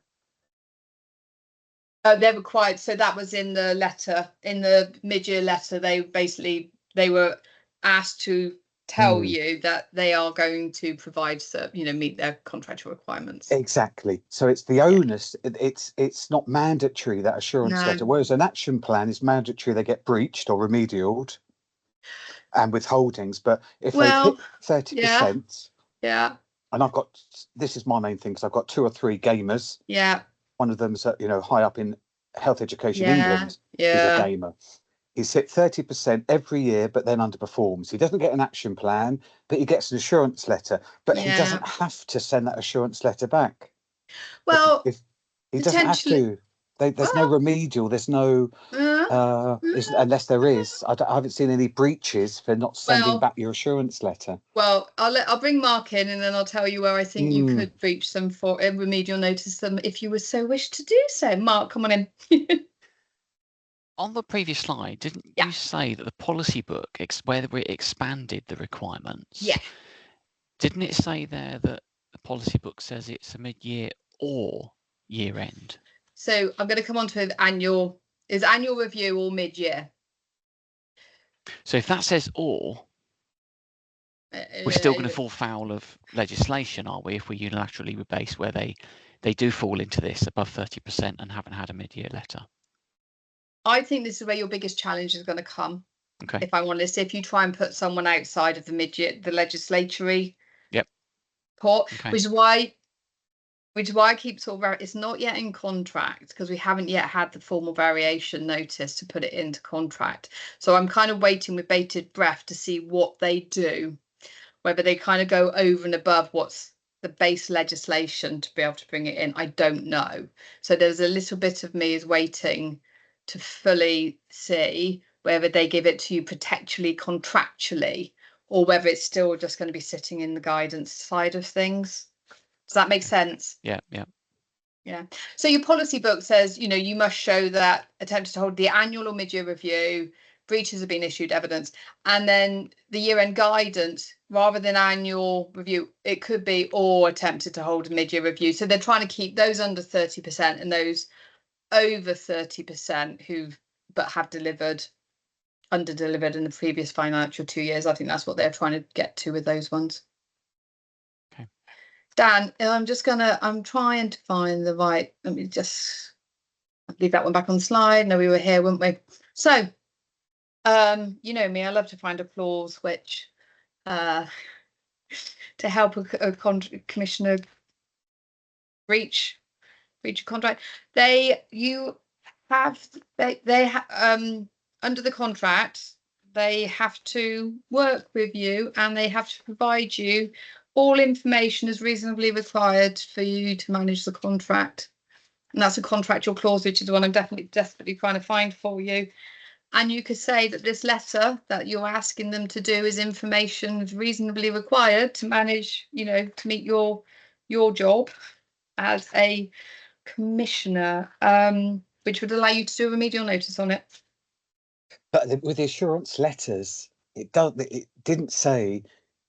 [SPEAKER 1] They're required. So that was in the letter, in the mid-year letter. They were asked to tell you that they are going to provide, meet their contractual requirements.
[SPEAKER 3] Exactly. So it's the onus. It's not mandatory, that assurance letter. Whereas an action plan is mandatory. They get breached or remedialed, and withholdings. But if they hit 30%,
[SPEAKER 1] yeah.
[SPEAKER 3] And this is my main thing, because I've got 2 or 3 gamers.
[SPEAKER 1] Yeah.
[SPEAKER 3] One of them's high up in Health Education England. He's a gamer. He's hit 30% every year, but then underperforms. He doesn't get an action plan, but he gets an assurance letter. But he doesn't have to send that assurance letter back.
[SPEAKER 1] Well,
[SPEAKER 3] if he doesn't have to. There's no remedial. There's no, unless there is. I haven't seen any breaches for not sending back your assurance letter.
[SPEAKER 1] Well, I'll bring Mark in, and then I'll tell you where I think you could breach them for a remedial notice them if you were so wish to do so. Mark, come on in.
[SPEAKER 4] On the previous slide, didn't you say that the policy book, where we expanded the requirements?
[SPEAKER 1] Yeah.
[SPEAKER 4] Didn't it say there that the policy book says it's a mid-year or year-end?
[SPEAKER 1] So I'm going to come on to annual review or mid-year?
[SPEAKER 4] So if that says or, we're still going to fall foul of legislation, are we, if we unilaterally rebase where they do fall into this above 30% and haven't had a mid-year letter?
[SPEAKER 1] I think this is where your biggest challenge is going to come.
[SPEAKER 4] Okay.
[SPEAKER 1] If I'm honest, if you try and put someone outside of the mid-year, the legislatory port, which is why I keep it's not yet in contract, because we haven't yet had the formal variation notice to put it into contract. So I'm kind of waiting with bated breath to see what they do, whether they kind of go over and above what's the base legislation to be able to bring it in. I don't know. So there's a little bit of me is waiting to fully see whether they give it to you potentially contractually, or whether it's still just going to be sitting in the guidance side of things. Does that make sense?
[SPEAKER 4] Yeah.
[SPEAKER 1] So your policy book says, you must show that attempted to hold the annual or mid-year review, breaches have been issued, evidence, and then the year-end guidance, rather than annual review, it could be or attempted to hold a mid-year review. So they're trying to keep those under 30% and those over 30% but have under-delivered in the previous financial 2 years. I think that's what they're trying to get to with those ones.
[SPEAKER 4] Okay.
[SPEAKER 1] Dan, I'm trying to find the right, let me just leave that one back on the slide. No, we were here, weren't we? So, you know me, I love to find a clause which, to help a commissioner breach a contract. Under the contract, they have to work with you, and they have to provide you all information is reasonably required for you to manage the contract. And that's a contractual clause, which is the one I'm desperately trying to find for you. And you could say that this letter that you're asking them to do is information reasonably required to manage, to meet your job as a commissioner, which would allow you to do a remedial notice on it.
[SPEAKER 3] But with the assurance letters, it didn't say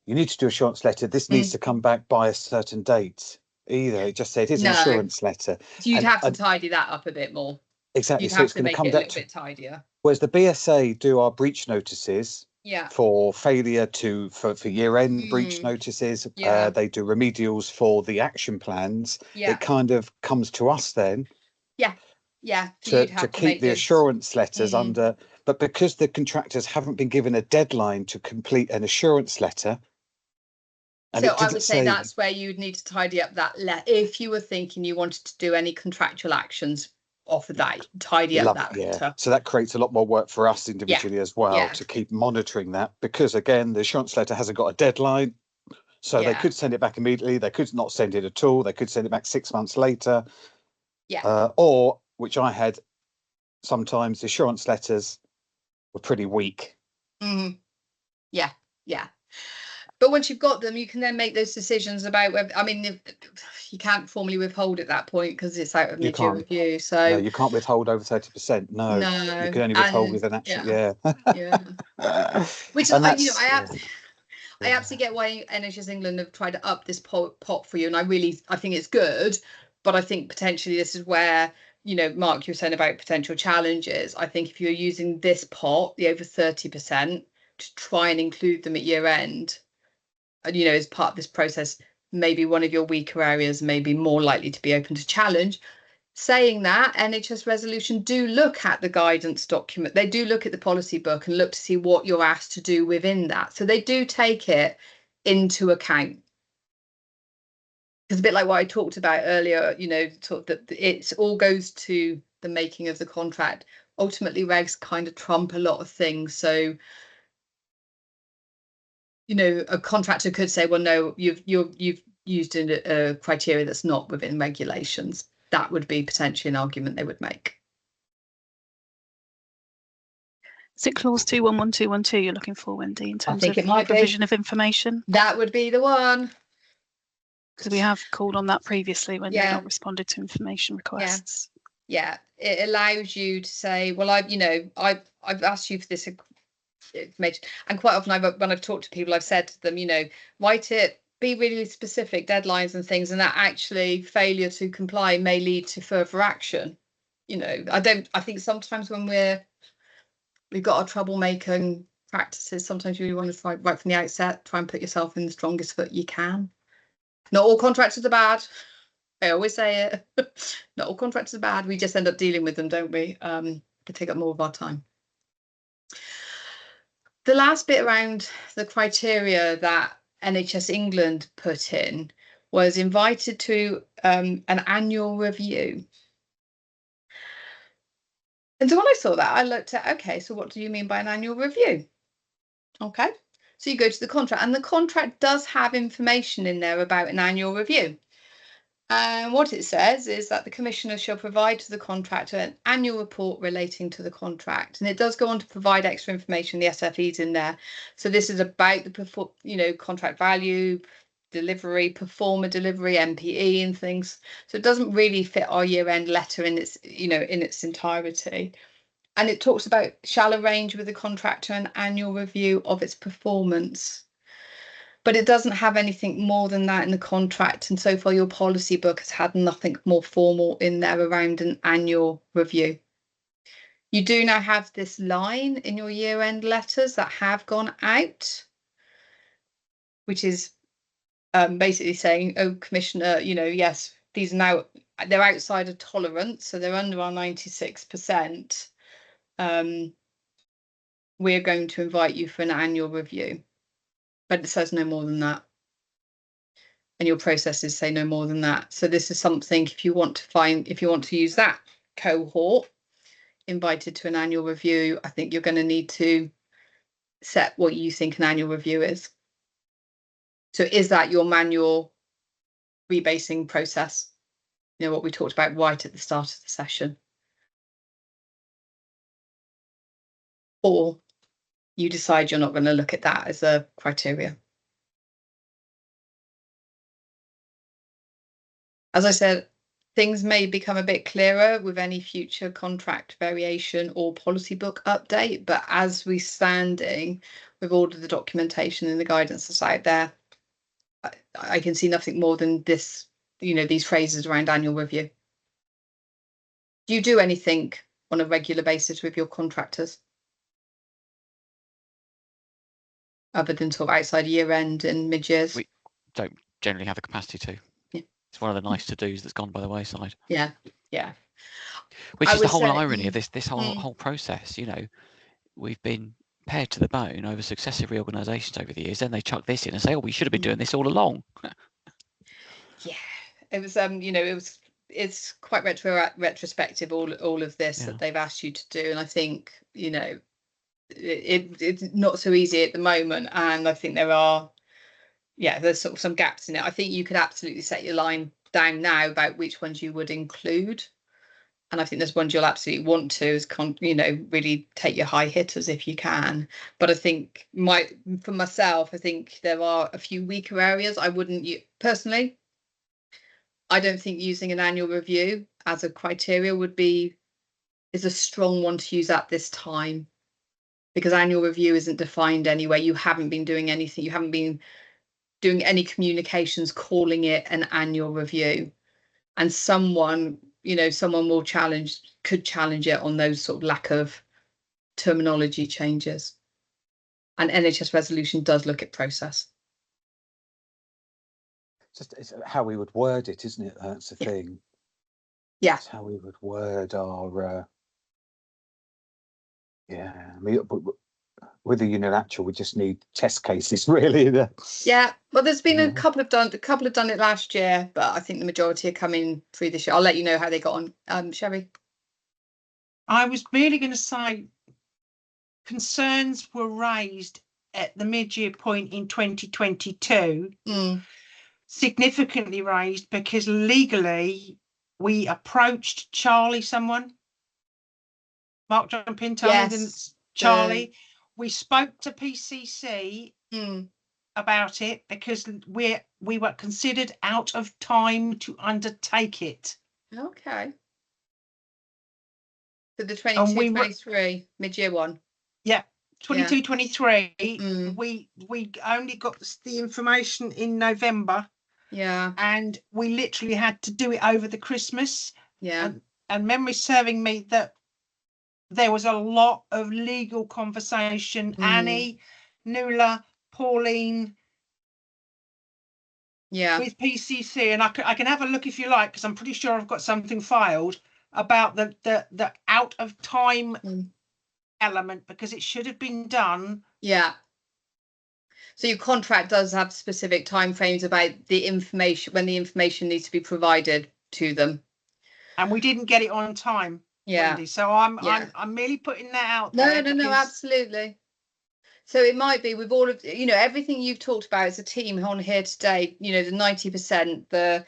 [SPEAKER 3] you need to do assurance letter. This needs to come back by a certain date either. It just said here's an assurance letter.
[SPEAKER 1] So you'd have to tidy that up a bit more.
[SPEAKER 3] Exactly.
[SPEAKER 1] You'd
[SPEAKER 3] so
[SPEAKER 1] have
[SPEAKER 3] it's
[SPEAKER 1] to
[SPEAKER 3] going to
[SPEAKER 1] make
[SPEAKER 3] come
[SPEAKER 1] it a
[SPEAKER 3] back
[SPEAKER 1] little bit tidier.
[SPEAKER 3] Whereas the BSA do our breach notices.
[SPEAKER 1] Yeah.
[SPEAKER 3] For failure for year-end breach notices.
[SPEAKER 1] Yeah.
[SPEAKER 3] They do remedials for the action plans.
[SPEAKER 1] Yeah.
[SPEAKER 3] It kind of comes to us then.
[SPEAKER 1] Yeah. Yeah.
[SPEAKER 3] So to keep the assurance letters under, but because the contractors haven't been given a deadline to complete an assurance letter.
[SPEAKER 1] And so I would say that's where you'd need to tidy up that if you were thinking you wanted to do any contractual actions off of that, tidy up that letter.
[SPEAKER 3] So that creates a lot more work for us individually as well to keep monitoring that, because again, the assurance letter hasn't got a deadline. So they could send it back immediately. They could not send it at all. They could send it back 6 months later.
[SPEAKER 1] Yeah.
[SPEAKER 3] Or, which I had, sometimes the assurance letters were pretty weak.
[SPEAKER 1] Mm-hmm. Yeah. Yeah. But once you've got them, you can then make those decisions about whether, you can't formally withhold at that point because it's out of mid-year review. So
[SPEAKER 3] no, you can't withhold over 30%. No, you can only withhold with an action. Yeah.
[SPEAKER 1] Which is, I absolutely get why NHS England have tried to up this pot for you, and I think it's good, but I think potentially this is where, you know, Mark, you were saying about potential challenges. I think if you're using this pot, the over 30%, to try and include them at year end, and, you know, as part of this process, maybe one of your weaker areas may be more likely to be open to challenge. Saying that, NHS Resolution do look at the guidance document. They do look at the policy book and look to see what you're asked to do within that. So they do take it into account. It's a bit like what I talked about earlier, you know, that it all goes to the making of the contract. Ultimately, regs kind of trump a lot of things. So, you know, a contractor could say, well, no, you've used a criteria that's not within regulations. That would be potentially an argument they would make.
[SPEAKER 7] Is it clause 211212 you're looking for, Wendy, in terms of provision of information?
[SPEAKER 1] That would be the one.
[SPEAKER 7] Because we have called on that previously when they've not responded to information requests.
[SPEAKER 1] Yeah, it allows you to say, well, I've asked you for this information, and quite often when I've talked to people, I've said to them, you know, write it, be really specific, deadlines and things, and that actually failure to comply may lead to further action. You know, I think sometimes when we've got our troublemaking practices, sometimes you want to try right from the outset, try and put yourself in the strongest foot you can. Not all contractors are bad. I always say it. Not all contractors are bad. We just end up dealing with them, don't we? To take up more of our time. The last bit around the criteria that NHS England put in was invited to an annual review. And so when I saw that, I looked at, okay, so what do you mean by an annual review? Okay, so you go to the contract, and the contract does have information in there about an annual review. And what it says is that the Commissioner shall provide to the contractor an annual report relating to the contract. And it does go on to provide extra information, the SFEs in there. So this is about the, you know, contract value, delivery, performer delivery, MPE and things. So it doesn't really fit our year-end letter in its, you know, in its entirety. And it talks about shall arrange with the contractor an annual review of its performance. But it doesn't have anything more than that in the contract. And so far, your policy book has had nothing more formal in there around an annual review. You do now have this line in your year-end letters that have gone out, which is basically saying, oh, Commissioner, you know, yes, these are now, they're outside of tolerance, so they're under our 96%. We're going to invite you for an annual review. But it says no more than that. And your processes say no more than that. So this is something, if you want to use that cohort invited to an annual review, I think you're going to need to set what you think an annual review is. So is that your manual rebasing process? You know, what we talked about right at the start of the session. Or you decide you're not going to look at that as a criteria. As I said, things may become a bit clearer with any future contract variation or policy book update, but as we're standing with all of the documentation and the guidance that's out there, I can see nothing more than this, you know, these phrases around annual review. Do you do anything on a regular basis with your contractors? Other than sort of outside year end and mid years?
[SPEAKER 4] We don't generally have the capacity to.
[SPEAKER 1] Yeah.
[SPEAKER 4] It's one of the nice to dos that's gone by the wayside.
[SPEAKER 1] Yeah.
[SPEAKER 4] Which is the whole irony of this whole process. You know, we've been pared to the bone over successive reorganisations over the years. Then they chuck this in and say, "Oh, we should have been doing this all along."
[SPEAKER 1] Yeah, it was. You know, it's quite retrospective. All of this that they've asked you to do, and I think, you know, it's not so easy at the moment, and I think there's sort of some gaps in it. I think you could absolutely set your line down now about which ones you would include, and I think there's ones you'll absolutely want to, you know, really take your high hitters if you can. But I think for myself, I think there are a few weaker areas. I wouldn't personally. I don't think using an annual review as a criteria is a strong one to use at this time. because annual review isn't defined anywhere. You haven't been doing anything. You haven't been doing any communications calling it an annual review. And someone, someone could challenge it on those sort of lack of terminology changes. And NHS resolution does look at process.
[SPEAKER 3] It's how we would word it, isn't it? That's the thing.
[SPEAKER 1] Yeah.
[SPEAKER 3] It's how we would word our. I mean, with the unilateral, we just need test cases, really.
[SPEAKER 1] Yeah. Well, there's been a couple have done it last year, but I think the majority are coming through this year. I'll let you know how they got on. Sherry.
[SPEAKER 5] I was merely going to say concerns were raised at the mid-year point in 2022. Significantly raised because legally we approached Mark John Pinto,
[SPEAKER 1] yes,
[SPEAKER 5] Charlie. We spoke to PCC about it because we were considered out of time to undertake it.
[SPEAKER 1] Okay. For the 22-23 mid-year one.
[SPEAKER 5] Yeah, 22-23. We only got the information in November.
[SPEAKER 1] Yeah.
[SPEAKER 5] And we literally had to do it over the Christmas.
[SPEAKER 1] Yeah.
[SPEAKER 5] And memory serving me that there was a lot of legal conversation. Annie, Nuala, Pauline.
[SPEAKER 1] Yeah.
[SPEAKER 5] With PCC, and I can have a look if you like, because I'm pretty sure I've got something filed about the out of time element, because it should have been done.
[SPEAKER 1] Yeah. So your contract does have specific timeframes about the information, when the information needs to be provided to them.
[SPEAKER 5] And we didn't get it on time.
[SPEAKER 1] Yeah.
[SPEAKER 5] Wendy. So I'm merely putting that out there.
[SPEAKER 1] No, absolutely. So it might be with all of, everything you've talked about as a team on here today, the 90%, the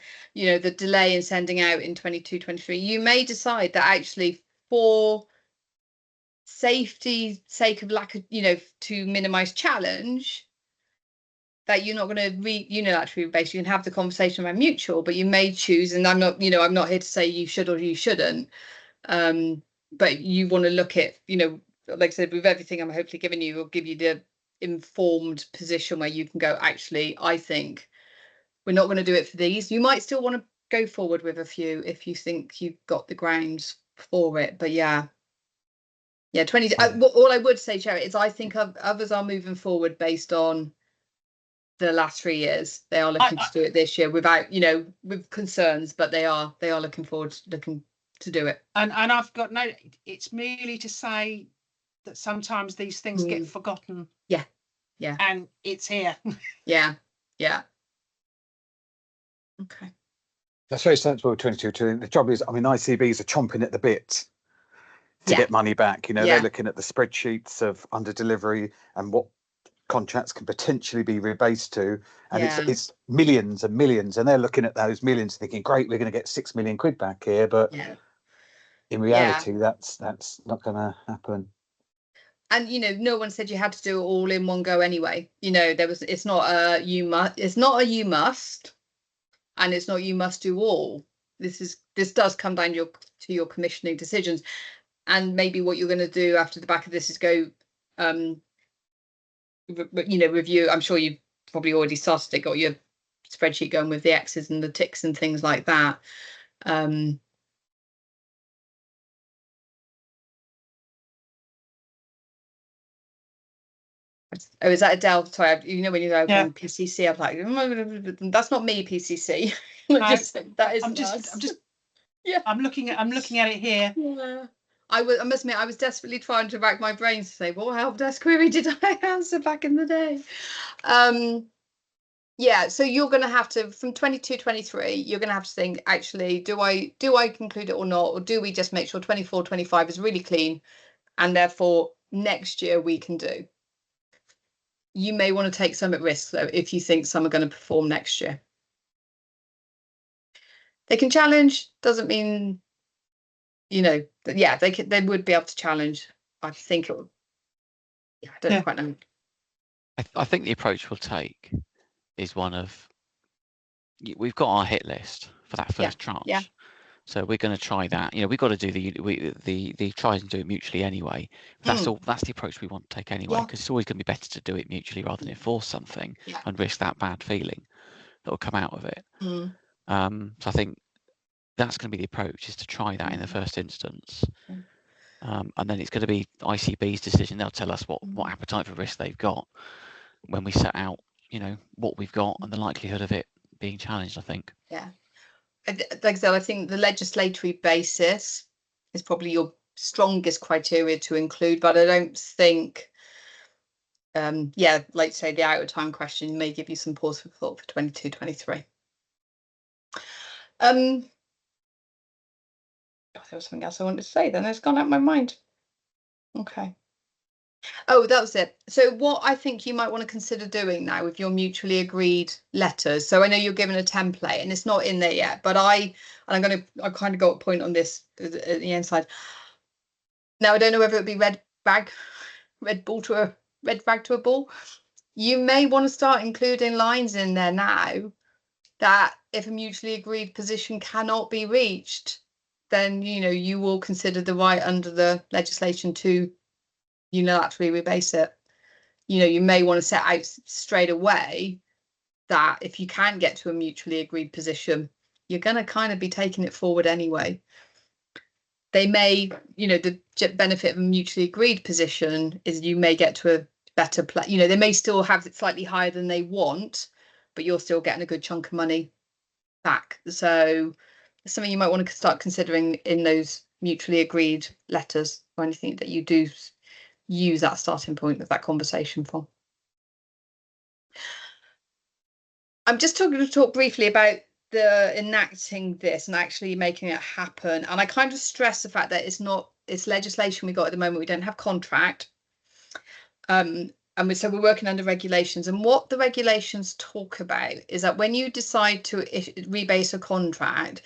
[SPEAKER 1] delay in sending out in 22-23, you may decide that actually for safety's sake of lack of, to minimize challenge, that you're not going to unilaterally rebase. You can have the conversation around mutual, but you may choose, and I'm not here to say you should or you shouldn't, but you want to look at, like I said, with everything I'm hopefully giving you, will give you the informed position where you can go, actually, I think we're not going to do it for these. You might still want to go forward with a few if you think you've got the grounds for it. But yeah, 20. All I would say, Cherry, is I think others are moving forward based on the last 3 years. They are looking to do it this year without, with concerns, but they are looking forward, looking to do it.
[SPEAKER 5] And I've got it's merely to say that sometimes these things get forgotten.
[SPEAKER 1] Yeah.
[SPEAKER 5] And it's here.
[SPEAKER 1] Yeah. Okay.
[SPEAKER 3] That's very sensible, 22. The job is, ICBs are chomping at the bit to get money back. They're looking at the spreadsheets of under delivery and what contracts can potentially be rebased to, and it's millions and millions, and they're looking at those millions thinking, great, we're going to get 6 million quid back here, but in reality that's not going to happen.
[SPEAKER 1] And no one said you had to do it all in one go anyway. It's not a you must, and it's not you must do all. This does come down to your commissioning decisions, and maybe what you're going to do after the back of this is go review. I'm sure you've probably already started it, got your spreadsheet going with the X's and the ticks and things like that. Oh, is that Adele? Sorry, when you open PCC, I'm like, that's not me, PCC.
[SPEAKER 5] I'm looking at it here.
[SPEAKER 1] Yeah. I must admit, I was desperately trying to rack my brains to say, what help desk query did I answer back in the day? So you're going to have to, from 22-23, you're going to have to think, actually, do I conclude it or not? Or do we just make sure 24-25 is really clean, and therefore next year we can do? You may want to take some at risk, though, if you think some are going to perform next year. They can challenge, doesn't mean, they would be able to challenge. I think it would. I don't quite know.
[SPEAKER 4] I think the approach we'll take is one of, we've got our hit list for that first tranche. So we're going to try that. We've got to do the try and do it mutually anyway. That's all. That's the approach we want to take anyway, because it's always going to be better to do it mutually rather than enforce something and risk that bad feeling that will come out of it. So I think that's going to be the approach, is to try that in the first instance. And then it's going to be ICB's decision. They'll tell us what appetite for risk they've got when we set out, what we've got and the likelihood of it being challenged, I think.
[SPEAKER 1] Yeah. Like I said, I think the legislatory basis is probably your strongest criteria to include, but I don't think, like say the out of time question may give you some pause for thought for 22-23. There was something else I wanted to say, then it's gone out of my mind. Okay. Oh, that was it. So what I think you might want to consider doing now with your mutually agreed letters. So I know you're given a template and it's not in there yet, but I kind of got a point on this at the end side. Now I don't know whether it would be red flag to a bull. You may want to start including lines in there now that if a mutually agreed position cannot be reached, then you will consider the right under the legislation to unilaterally rebase it. You may want to set out straight away that if you can get to a mutually agreed position, you're going to kind of be taking it forward anyway. They may, the benefit of a mutually agreed position is you may get to a better place. They may still have it slightly higher than they want, but you're still getting a good chunk of money back. So it's something you might want to start considering in those mutually agreed letters or anything that you do use that starting point of that conversation from. I'm just going to talk briefly about the enacting this and actually making it happen. And I kind of stress the fact that it's legislation we got at the moment. We don't have contract. So we're working under regulations. And what the regulations talk about is that when you decide to rebase a contract,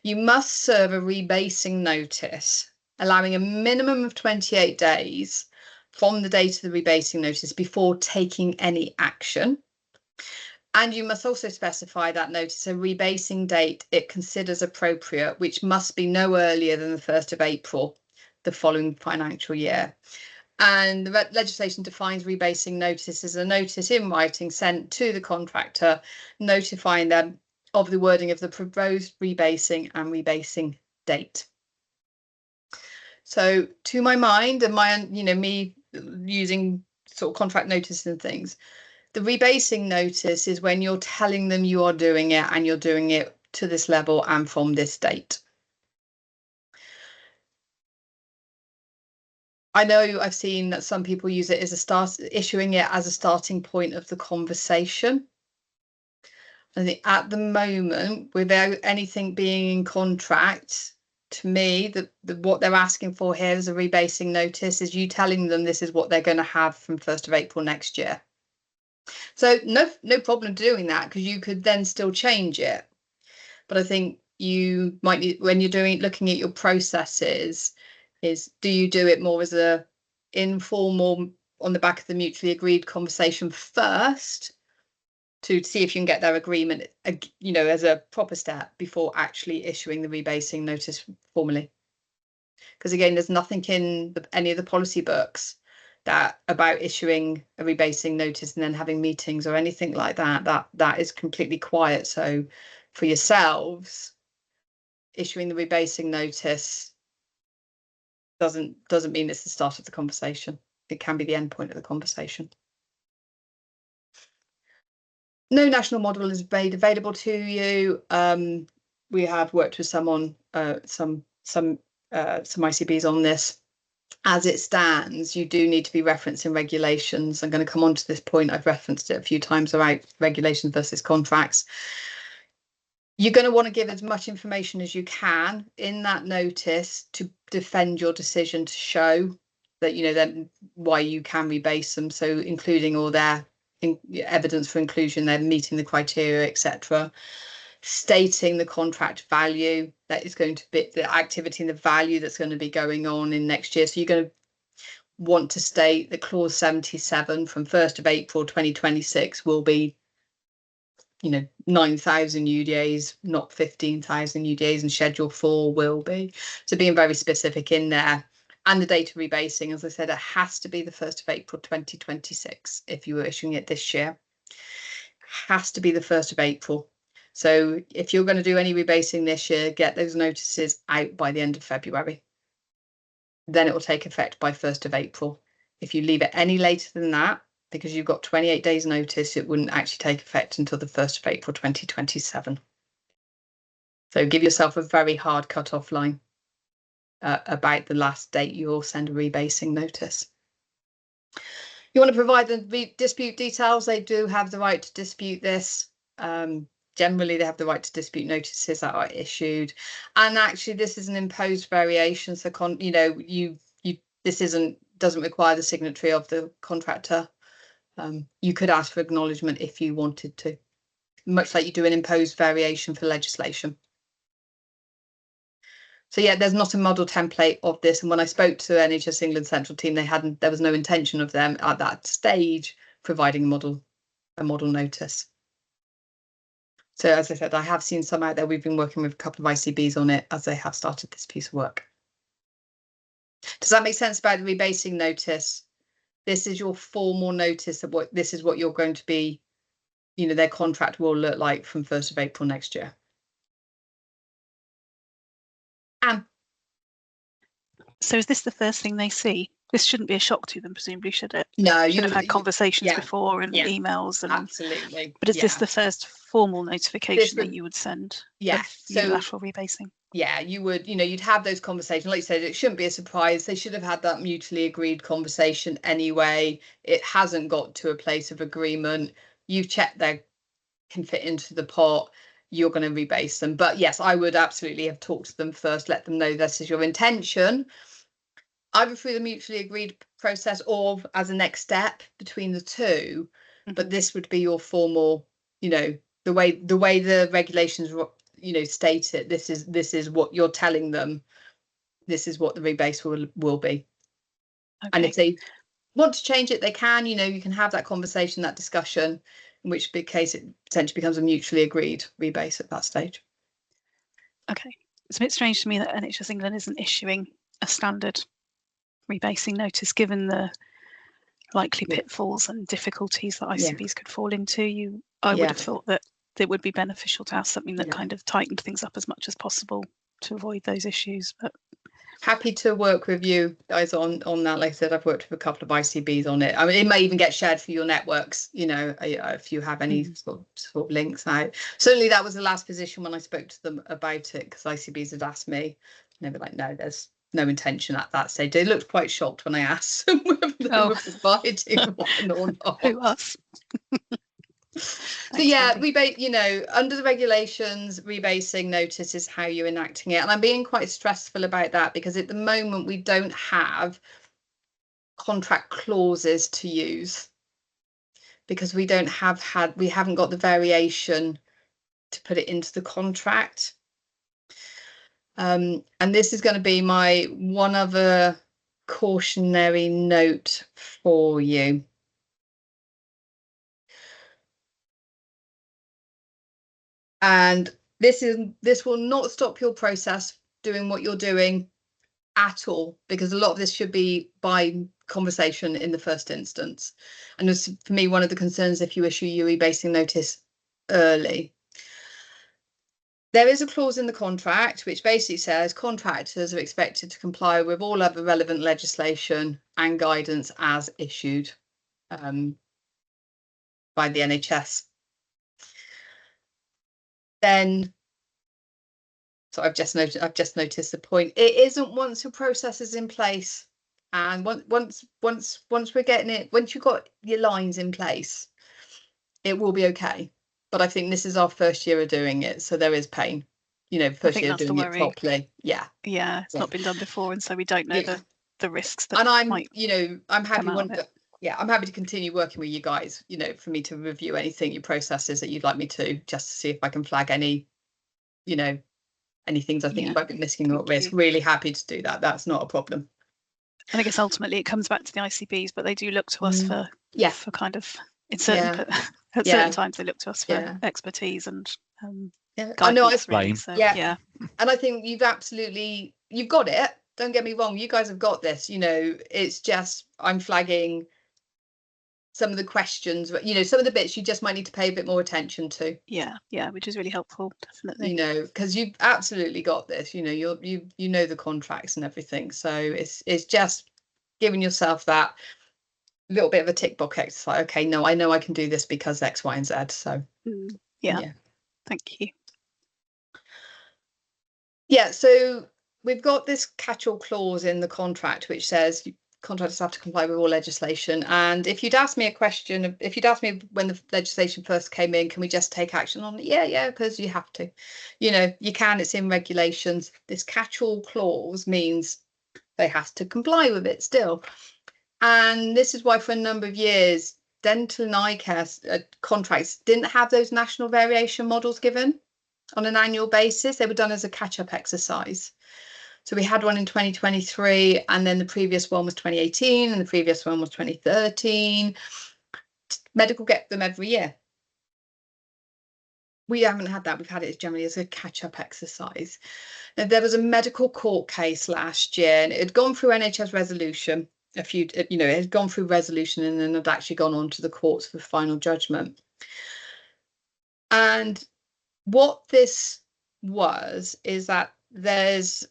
[SPEAKER 1] you must serve a rebasing notice, allowing a minimum of 28 days from the date of the rebasing notice before taking any action. And you must also specify that notice a rebasing date it considers appropriate, which must be no earlier than the 1st of April, the following financial year. And the legislation defines rebasing notice as a notice in writing sent to the contractor, notifying them of the wording of the proposed rebasing and rebasing date. So to my mind and me using sort of contract notice and things, the rebasing notice is when you're telling them you are doing it and you're doing it to this level and from this date. I know I've seen that some people use it as issuing it as a starting point of the conversation. I think at the moment, without anything being in contract, to me, what they're asking for here is a rebasing notice, is you telling them this is what they're going to have from 1st of April next year. So no problem doing that, because you could then still change it. But I think you might need, when you're looking at your processes, is do you do it more as a informal on the back of the mutually agreed conversation first to see if you can get their agreement, as a proper step before actually issuing the rebasing notice formally? Because again, there's nothing in any of the policy books about issuing a rebasing notice and then having meetings or anything like that. That is completely quiet. So for yourselves, issuing the rebasing notice doesn't mean it's the start of the conversation. It can be the end point of the conversation. No national model is made available to you. We have worked with some ICBs on this. As it stands, you do need to be referencing regulations. I'm going to come on to this point. I've referenced it a few times about regulations versus contracts. You're going to want to give as much information as you can in that notice to defend your decision, to show that then why you can rebase them. So including all their evidence for inclusion, they're meeting the criteria, etc. Stating the contract value that is going to be the activity and the value that's going to be going on in next year. So you're going to want to state that clause 77 from 1st of April 2026 will be 9,000 UDAs, not 15,000 UDAs, and Schedule 4 will be. So being very specific in there. And the data rebasing, as I said, it has to be the 1st of April 2026 if you were issuing it this year. Has to be the 1st of April. So if you're going to do any rebasing this year, get those notices out by the end of February. Then it will take effect by 1st of April. If you leave it any later than that, because you've got 28 days notice, it wouldn't actually take effect until the 1st of April 2027. So give yourself a very hard cut-off line about the last date you'll send a rebasing notice. You want to provide the dispute details. They do have the right to dispute this. Generally, they have the right to dispute notices that are issued. And actually, this is an imposed variation. So, this doesn't require the signatory of the contractor. You could ask for acknowledgement if you wanted to, much like you do an imposed variation for legislation. So yeah, there's not a model template of this. And when I spoke to NHS England Central team, there was no intention of them at that stage providing a model notice. So as I said, I have seen some out there. We've been working with a couple of ICBs on it as they have started this piece of work. Does that make sense about the rebasing notice? This is your formal notice of this is what you're going to be, their contract will look like from 1st of April next year. Anne.
[SPEAKER 7] So is this the first thing they see? This shouldn't be a shock to them, presumably, should it?
[SPEAKER 1] No,
[SPEAKER 7] you should have had conversations before and emails. And,
[SPEAKER 1] absolutely.
[SPEAKER 7] But is this the first formal notification that you would send?
[SPEAKER 1] Yeah.
[SPEAKER 7] So unilateral rebasing.
[SPEAKER 1] Yeah, you would, you'd have those conversations. Like you said, it shouldn't be a surprise. They should have had that mutually agreed conversation anyway. It hasn't got to a place of agreement. You've checked they can fit into the pot. You're going to rebase them. But yes, I would absolutely have talked to them first, let them know this is your intention, either through the mutually agreed process or as a next step between the two. Mm-hmm. But this would be your formal, the way the regulations state it. This is what you're telling them. This is what the rebase will be. Okay. And if they want to change it, they can. You can have that conversation, that discussion, in which case it potentially becomes a mutually agreed rebase at that stage.
[SPEAKER 7] Okay, it's a bit strange to me that NHS England isn't issuing a standard rebasing notice, given the likely pitfalls and difficulties that ICBs could fall into. I would have thought that it would be beneficial to have something that kind of tightened things up as much as possible to avoid those issues. But
[SPEAKER 1] happy to work with you guys on that. Like I said, I've worked with a couple of ICBs on it. I mean, it may even get shared for your networks, if you have any sort of links out. Certainly that was the last position when I spoke to them about it, because ICBs had asked me, and they were like, no, there's no intention at that stage. They looked quite shocked when I asked them whether they were providing one or not.
[SPEAKER 7] Who us?
[SPEAKER 1] So yeah, rebate, under the regulations, rebasing notice is how you're enacting it. And I'm being quite stressful about that, because at the moment we don't have contract clauses to use, because we haven't got the variation to put it into the contract. And this is going to be my one other cautionary note for you. And this will not stop your process doing what you're doing at all, because a lot of this should be by conversation in the first instance. And this, for me, one of the concerns if you issue your rebasing notice early. There is a clause in the contract which basically says contractors are expected to comply with all other relevant legislation and guidance as issued by the NHS. Then, so I've just noticed the point. It isn't once your process is in place, and once we're getting it, once you've got your lines in place, it will be okay. But I think this is our first year of doing it, so there is pain. First year of doing it properly. Yeah,
[SPEAKER 7] it's not been done before, and so we don't know the risks that.
[SPEAKER 1] And I'm happy. I'm happy to continue working with you guys, for me to review anything, your processes that you'd like me to, just to see if I can flag any, any things I think you might be missing or at risk. Really happy to do that. That's not a problem.
[SPEAKER 7] And I guess ultimately it comes back to the ICBs, but they do look to us for kind of in certain at certain times they look to us for expertise and
[SPEAKER 1] I know.
[SPEAKER 7] Really, so, yeah,
[SPEAKER 1] and I think you've got it. Don't get me wrong, you guys have got this. You know, it's just I'm flagging some of the questions, but you know, some of the bits you just might need to pay a bit more attention to.
[SPEAKER 7] Yeah, which is really helpful, definitely.
[SPEAKER 1] You know, because you've absolutely got this. You know, you know the contracts and everything, so it's just giving yourself that little bit of a tick box exercise. Okay, no, I know I can do this because X, Y, and Z. So
[SPEAKER 7] yeah, thank you.
[SPEAKER 1] Yeah, so we've got this catch-all clause in the contract which says contractors have to comply with all legislation. And if you'd asked me a question, if you'd asked me when the legislation first came in, can we just take action on it? Yeah, because you have to. You know, you can, it's in regulations. This catch-all clause means they have to comply with it still. And this is why for a number of years, dental and eye care contracts didn't have those national variation models given on an annual basis. They were done as a catch-up exercise. So we had one in 2023, and then the previous one was 2018, and the previous one was 2013. Medical get them every year. We haven't had that. We've had it generally as a catch-up exercise. Now, there was a medical court case last year, and it had gone through NHS resolution. It had gone through resolution and then had actually gone on to the courts for final judgment. And what this is that there's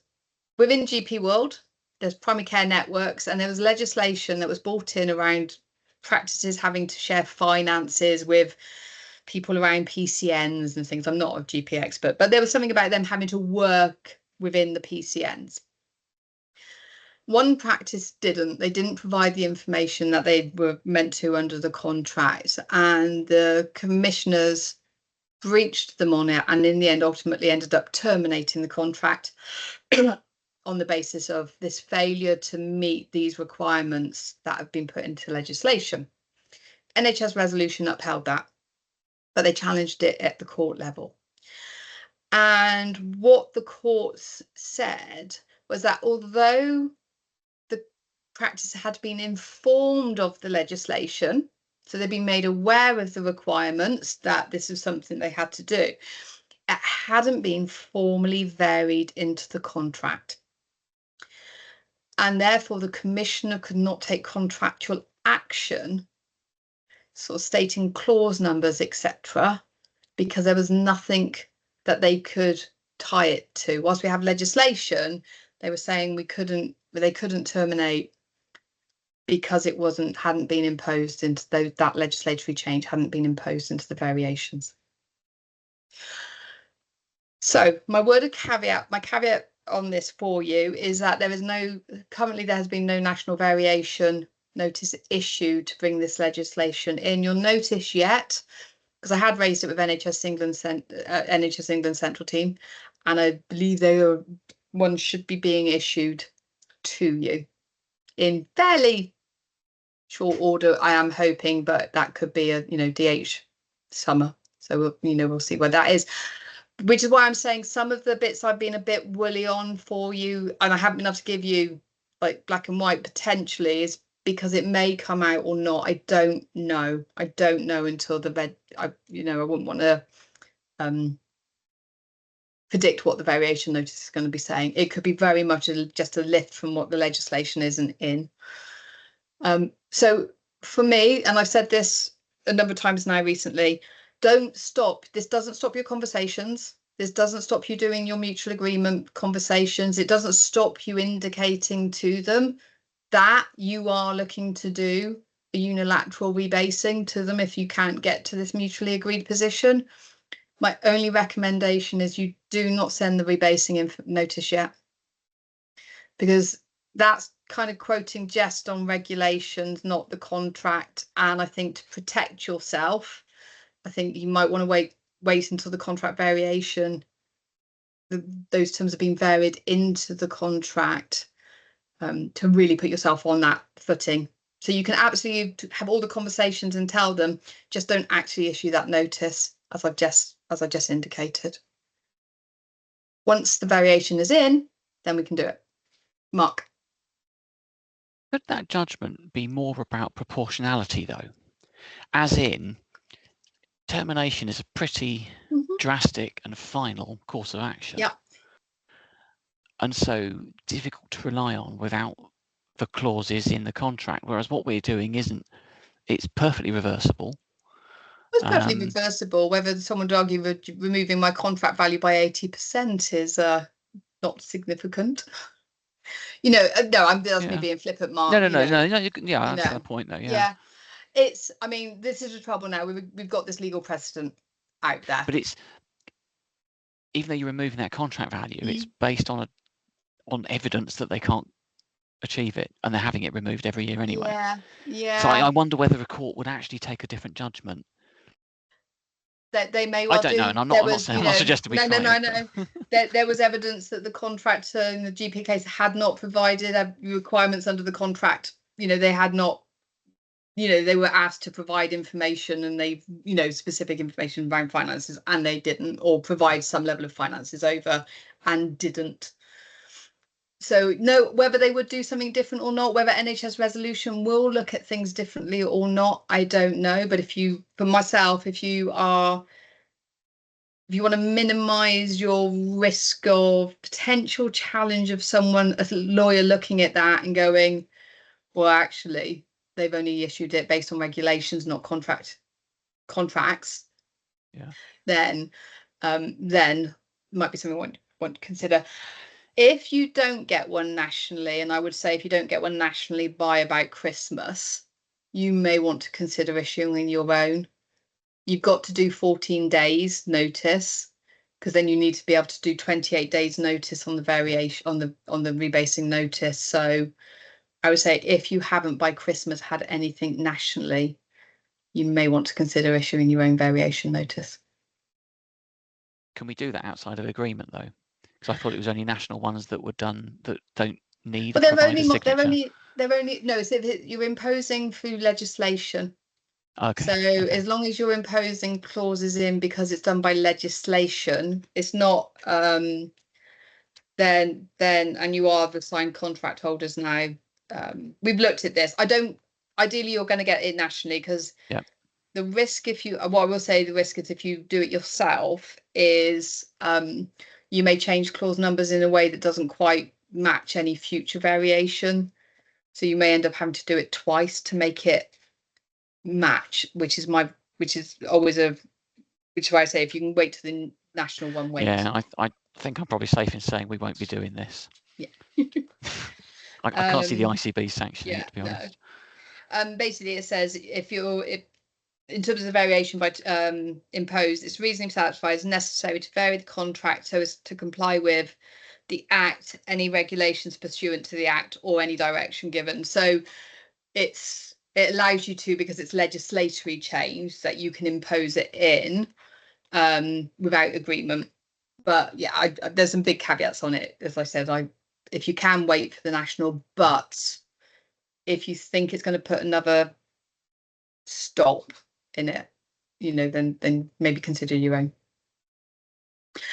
[SPEAKER 1] within GP world, there's primary care networks, and there was legislation that was brought in around practices having to share finances with people around PCNs and things. I'm not a GP expert, but there was something about them having to work within the PCNs. One practice didn't. They didn't provide the information that they were meant to under the contract, and the commissioners breached them on it, and in the end ultimately ended up terminating the contract on the basis of this failure to meet these requirements that have been put into legislation. NHS resolution upheld that, but they challenged it at the court level. And what the courts said was that although the practice had been informed of the legislation, so they'd been made aware of the requirements that this was something they had to do, it hadn't been formally varied into the contract. And therefore the commissioner could not take contractual action, sort of stating clause numbers, etc., because there was nothing that they could tie it to. Whilst we have legislation, they were saying they couldn't terminate because it hadn't been imposed into that legislatory change hadn't been imposed into the variations. So my caveat on this for you is that currently there has been no national variation notice issued to bring this legislation in. You'll notice yet, because I had raised it with NHS England Central Team, and I believe one should be being issued to you in fairly short order, I am hoping, but that could be a DH summer. So we'll see where that is. Which is why I'm saying some of the bits I've been a bit woolly on for you, and I haven't been able to give you like black and white potentially, is because it may come out or not. I don't know. I don't know until I wouldn't want to predict what the variation notice is going to be saying. It could be very much just a lift from what the legislation isn't in. So for me, and I've said this a number of times now recently, don't stop. This doesn't stop your conversations. This doesn't stop you doing your mutual agreement conversations. It doesn't stop you indicating to them that you are looking to do a unilateral rebasing to them if you can't get to this mutually agreed position. My only recommendation is you do not send the rebasing notice yet, because that's kind of quoting just on regulations, not the contract. And I think to protect yourself, I think you might want to wait until the contract variation, those terms have been varied into the contract, to really put yourself on that footing. So you can absolutely have all the conversations and tell them, just don't actually issue that notice, as I've just indicated. Once the variation is in, then we can do it. Mark.
[SPEAKER 4] Could that judgment be more about proportionality, though? as in termination is a pretty drastic and final course of action.
[SPEAKER 1] Yeah.
[SPEAKER 4] And so difficult to rely on without the clauses in the contract. Whereas what we're doing isn't, it's perfectly reversible.
[SPEAKER 1] It's perfectly reversible. Whether someone would argue that removing my contract value by 80% is not significant. No, that's me being flippant, Mark.
[SPEAKER 4] No. Yeah, that's the point though.
[SPEAKER 1] Yeah. It's, I mean, this is the trouble now. We've got this legal precedent out there.
[SPEAKER 4] But it's, even though you're removing that contract value, it's based on evidence that they can't achieve it, and they're having it removed every year anyway.
[SPEAKER 1] Yeah.
[SPEAKER 4] So I wonder whether a court would actually take a different judgment.
[SPEAKER 1] That they may well
[SPEAKER 4] I don't know, and I'm not suggesting we try.
[SPEAKER 1] No. There was evidence that the contractor in the GP case had not provided requirements under the contract. They had not. They were asked to provide information, and they, specific information around finances, and they didn't, or provide some level of finances over, and didn't. So no, whether they would do something different or not, whether NHS resolution will look at things differently or not, I don't know. But if you want to minimise your risk of potential challenge of someone, a lawyer looking at that and going, well, actually, they've only issued it based on regulations, not contracts.
[SPEAKER 4] Yeah.
[SPEAKER 1] Then might be something I want to consider. If you don't get one nationally, and I would say if you don't get one nationally by about Christmas, you may want to consider issuing your own. You've got to do 14 days notice, because then you need to be able to do 28 days notice on the variation on the rebasing notice. So I would say if you haven't by Christmas had anything nationally, you may want to consider issuing your own variation notice.
[SPEAKER 4] Can we do that outside of agreement though? Because I thought it was only national ones that were done that don't need.
[SPEAKER 1] But they're only no. So you're imposing through legislation.
[SPEAKER 4] Okay.
[SPEAKER 1] So as long as you're imposing clauses in because it's done by legislation, it's not. Then and you are the signed contract holders now. We've looked at this. Ideally, you're going to get it nationally because the risk the risk is if you do it yourself is you may change clause numbers in a way that doesn't quite match any future variation. So you may end up having to do it twice to make it match, which is why I say if you can wait to the national one, wait.
[SPEAKER 4] Yeah, I think I'm probably safe in saying we won't be doing this.
[SPEAKER 1] Yeah.
[SPEAKER 4] I can't see the ICB sanctioning it, to be honest.
[SPEAKER 1] No. Basically, it says if in terms of the variation by imposed, it's reasonably satisfied as necessary to vary the contract so as to comply with the Act, any regulations pursuant to the Act, or any direction given. So it allows you to, because it's legislatory change, that you can impose it in without agreement. But yeah, there's some big caveats on it. As I said, if you can wait for the national, but if you think it's going to put another stop in it, then maybe consider your own.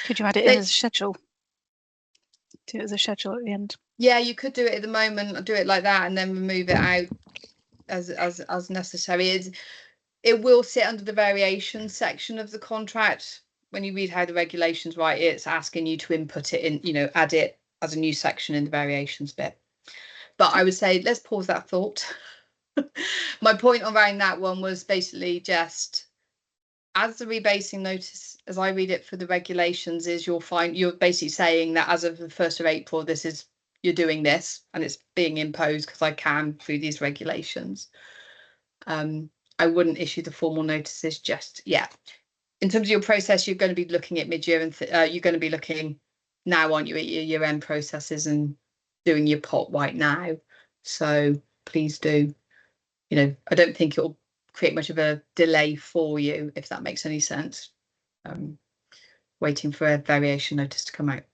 [SPEAKER 7] Could you add it in as a schedule? Do it as a schedule at the end.
[SPEAKER 1] Yeah, you could do it at the moment, do it like that, and then remove it out as necessary. It will sit under the variation section of the contract. When you read how the regulations write, it's asking you to input it in, add it as a new section in the variations bit. But I would say let's pause that thought. My point around that one was basically just as the rebasing notice, as I read it for the regulations, is you're basically saying that as of the 1st of April, you're doing this and it's being imposed because I can through these regulations. I wouldn't issue the formal notices just yet. In terms of your process, you're going to be looking at mid-year and you're going to be looking now, aren't you, at your year-end processes and doing your pot right now. So please do. I don't think it'll create much of a delay for you, if that makes any sense. Waiting for a variation notice to come out.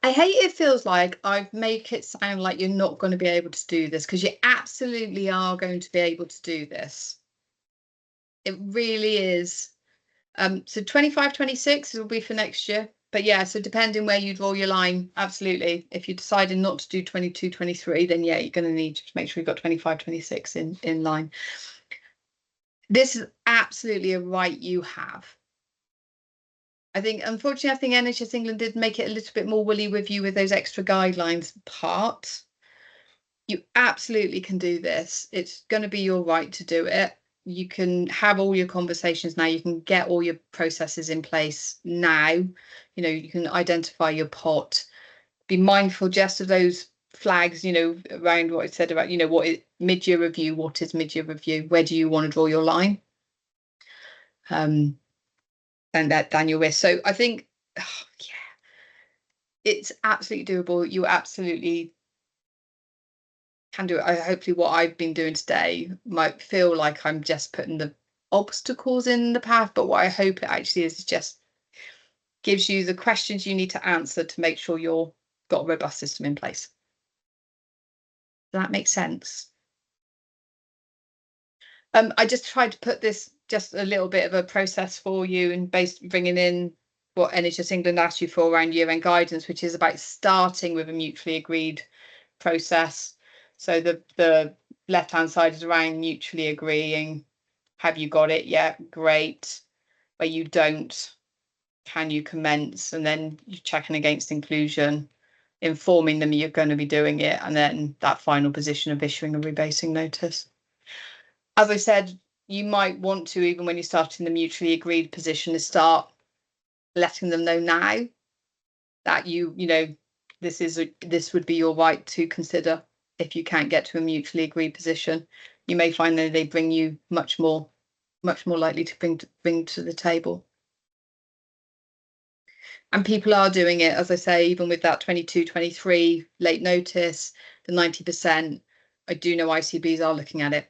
[SPEAKER 1] I hate it feels like I've make it sound like you're not going to be able to do this, because you absolutely are going to be able to do this. It really is. So 25-26 will be for next year. but yeah, so depending where you draw your line, absolutely. If you're deciding not to do 22, 23, then yeah, you're going to need to make sure you've got 25, 26 in line. This is absolutely a right you have. I think, unfortunately, I think NHS England did make it a little bit more woolly with you with those extra guidelines part. You absolutely can do this. It's going to be your right to do it. You can have all your conversations now. You can get all your processes in place now. You know, you can identify your pot. Be mindful just of those flags, you know, around what I said about, you know, what is mid-year review, what is mid-year review, where do you want to draw your line? And that down your risk. So I think, yeah, it's absolutely doable. You absolutely can do it. Hopefully what I've been doing today might feel like I'm just putting the obstacles in the path, but what I hope it actually is just gives you the questions you need to answer to make sure you've got a robust system in place. Does that make sense? I just tried to put this just a little bit of a process for you, and bringing in what NHS England asked you for around year-end guidance, which is about starting with a mutually agreed process. So the left-hand side is around mutually agreeing. Have you got it? Yeah, great. Where you don't, can you commence? And then you're checking against inclusion, informing them you're going to be doing it, and then that final position of issuing a rebasing notice. As I said, you might want to, even when you start in the mutually agreed position, to start letting them know now that you know, this would be your right to consider if you can't get to a mutually agreed position. You may find that they bring you much more likely to bring to the table. And people are doing it, as I say, even with that 22, 23 late notice, the 90%. I do know ICBs are looking at it.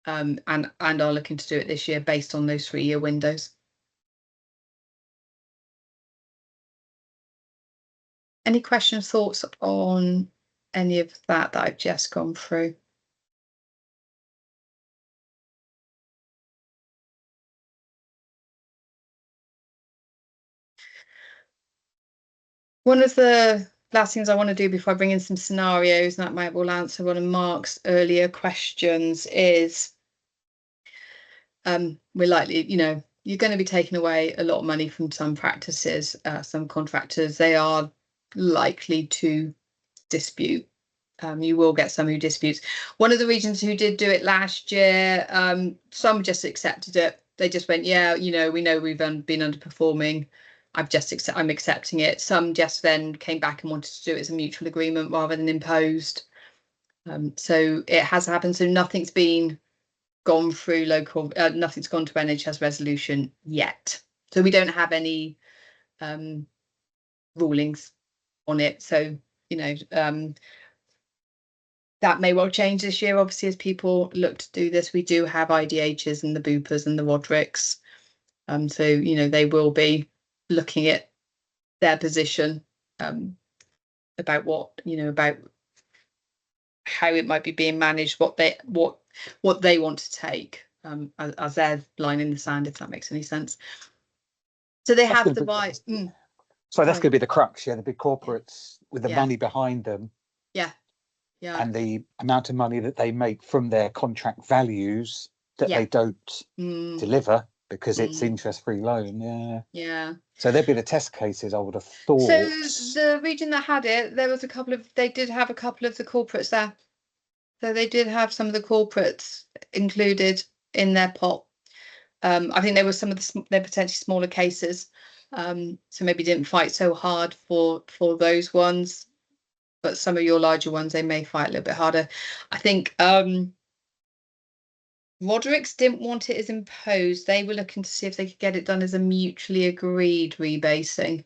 [SPEAKER 1] And are looking to do it this year based on those 3-year windows. Any questions, thoughts on any of that I've just gone through? One of the last things I want to do before I bring in some scenarios, and that might will answer one of Mark's earlier questions, is we're likely, you know, you're going to be taking away a lot of money from some practices, some contractors. They are likely to dispute. You will get some who disputes. One of the regions who did do it last year, some just accepted it. They just went, yeah, you know, we know we've been underperforming. I'm accepting it. Some just then came back and wanted to do it as a mutual agreement rather than imposed. So it has happened. So nothing's been gone through local, nothing's gone to NHS resolution yet. So we don't have any rulings on it. So, you know, that may well change this year, obviously, as people look to do this. We do have IDHs and the Boopers and the Rodricks. So, you know, they will be looking at their position about what, you know, about how it might be being managed, what they want to take as their line in the sand, if that makes any sense. So they have the right.
[SPEAKER 3] So that's going to be the crux, yeah, the big corporates with the money behind them.
[SPEAKER 1] Yeah. Yeah.
[SPEAKER 3] And the amount of money that they make from their contract values that they don't deliver because it's interest-free loan. Yeah.
[SPEAKER 1] Yeah.
[SPEAKER 3] So there'd be the test cases, I would have thought.
[SPEAKER 1] So the region that had it, there was they did have a couple of the corporates there. So they did have some of the corporates included in their pot. I think there were some of their potentially smaller cases. So maybe didn't fight so hard for those ones. But some of your larger ones, they may fight a little bit harder. I think Roderick's didn't want it as imposed. They were looking to see if they could get it done as a mutually agreed rebasing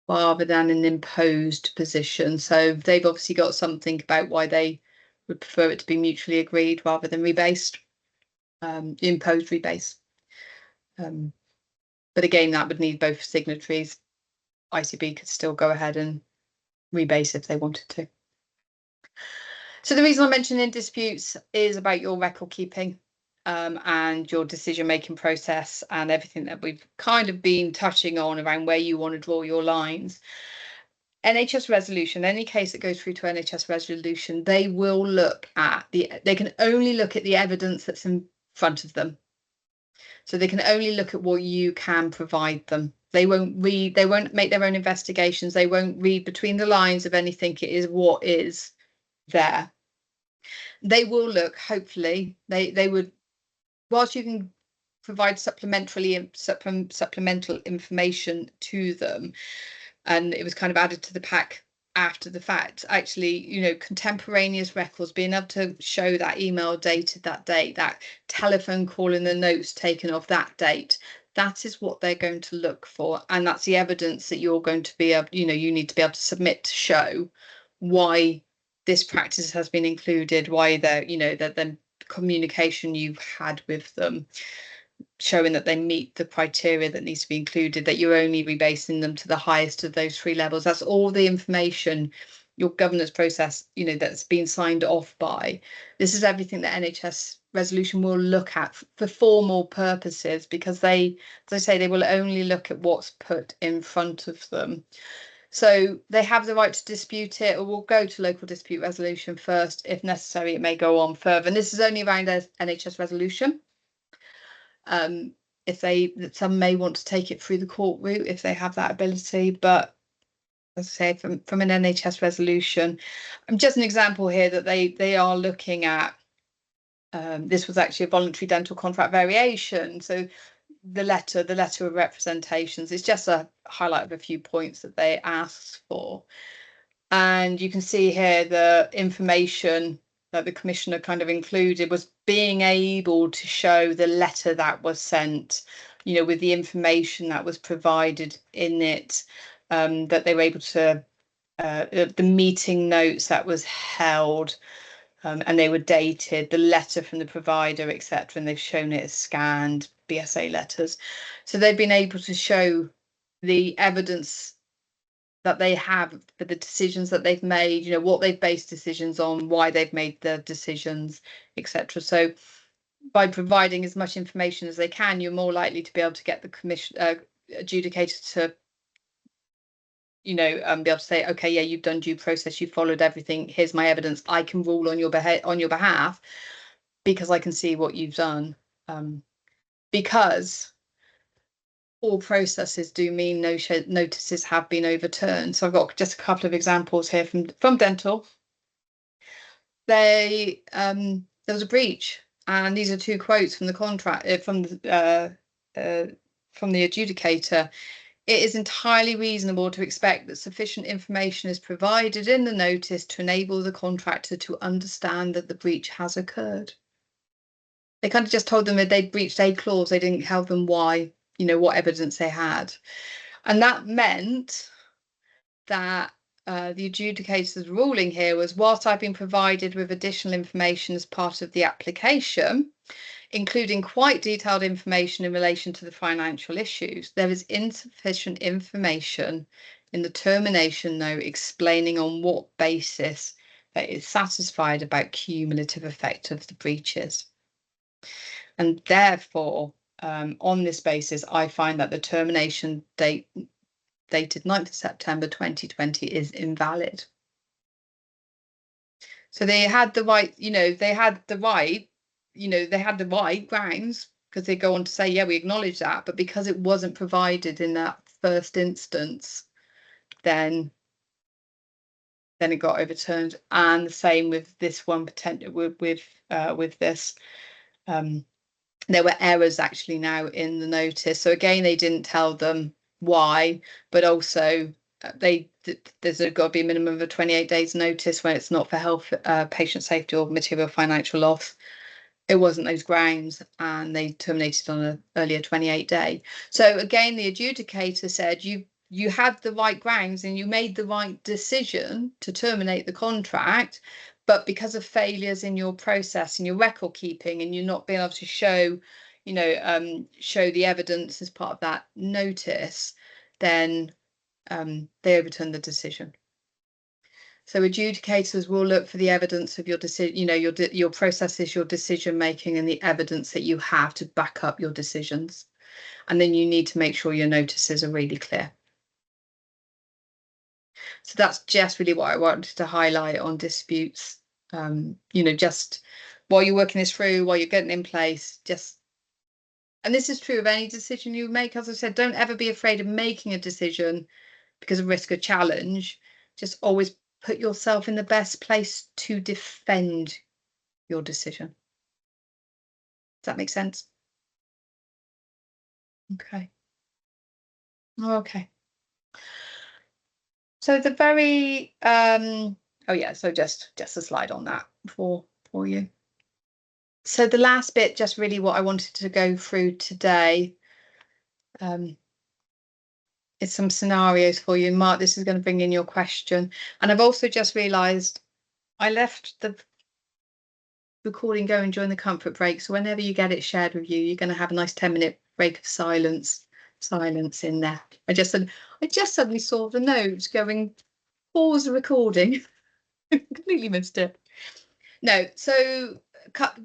[SPEAKER 1] rather than an imposed position. So they've obviously got something about why they would prefer it to be mutually agreed rather than rebased, imposed rebase. But again, that would need both signatories. ICB could still go ahead and rebase if they wanted to. So the reason I mentioned in disputes is about your record keeping. and your decision-making process and everything that we've kind of been touching on around where you want to draw your lines. NHS resolution, any case that goes through to NHS resolution, they will look at they can only look at the evidence that's in front of them. So they can only look at what you can provide them. They won't read, they won't make their own investigations. They won't read between the lines of anything. It is what is there. They will look, hopefully, they would, whilst you can provide supplemental information to them, and it was kind of added to the pack after the fact, actually, you know, contemporaneous records, being able to show that email dated that date, that telephone call in the notes taken of that date, that is what they're going to look for. And that's the evidence that you're going to be able, you know, you need to be able to submit to show why this practice has been included, why they're, you know, that the communication you've had with them, showing that they meet the criteria that needs to be included, that you're only rebasing them to the highest of those 3 levels. That's all the information, your governance process, you know, that's been signed off by. This is everything that NHS resolution will look at for formal purposes, because they, as I say, they will only look at what's put in front of them. So they have the right to dispute it, or will go to local dispute resolution first. If necessary, it may go on further. And this is only around NHS resolution. If some may want to take it through the court route if they have that ability, but as I say, from an NHS resolution, just an example here that they are looking at. This was actually a voluntary dental contract variation, so the letter of representations is just a highlight of a few points that they asked for, and you can see here the information that the commissioner kind of included was being able to show the letter that was sent, you know, with the information that was provided in it, that they were able to, the meeting notes that was held, and they were dated, the letter from the provider, etc., and they've shown it as scanned BSA letters. So they've been able to show the evidence that they have for the decisions that they've made, you know, what they've based decisions on, why they've made the decisions, etc. So by providing as much information as they can, you're more likely to be able to get the commission adjudicator to, you know, be able to say, okay, yeah, you've done due process, you followed everything, here's my evidence, I can rule on your behalf because I can see what you've done. Because all processes do mean notices have been overturned. So I've got just a couple of examples here from dental. There was a breach, and these are 2 quotes from the contract from the adjudicator. It is entirely reasonable to expect that sufficient information is provided in the notice to enable the contractor to understand that the breach has occurred. They kind of just told them that they'd breached a clause. They didn't tell them why, you know, what evidence they had. And that meant that the adjudicator's ruling here was, whilst I've been provided with additional information as part of the application, including quite detailed information in relation to the financial issues, there is insufficient information in the termination note explaining on what basis that is satisfied about cumulative effect of the breaches. And therefore, on this basis, I find that the termination date dated 9th of September 2020 is invalid. So they had the right, you know, they had the right grounds, because they go on to say, yeah, we acknowledge that, but because it wasn't provided in that first instance, then it got overturned. And the same with this one, potentially with this. There were errors actually now in the notice. So again, they didn't tell them why, but also there's got to be a minimum of a 28 days notice when it's not for health, patient safety or material financial loss. It wasn't those grounds, and they terminated on an earlier 28 day. So again, the adjudicator said you had the right grounds and you made the right decision to terminate the contract, but because of failures in your process and your record keeping, and you're not being able to show, you know, show the evidence as part of that notice, then they overturned the decision. So adjudicators will look for the evidence of your decision, you know, your processes, your decision making, and the evidence that you have to back up your decisions. And then you need to make sure your notices are really clear. So that's just really what I wanted to highlight on disputes. You know, just while you're working this through, while you're getting in place, just, and this is true of any decision you make, as I said, don't ever be afraid of making a decision because of risk or challenge. Just always put yourself in the best place to defend your decision. Does that make sense? Okay. Okay. So the very oh yeah, so just a slide on that for you. So the last bit, just really what I wanted to go through today, is some scenarios for you. Mark, this is going to bring in your question. And I've also just realised I left the recording going during the comfort break. So whenever you get it shared with you, you're going to have a nice 10-minute break of silence in there. I just suddenly saw the notes going, pause the recording. Completely missed it. No, so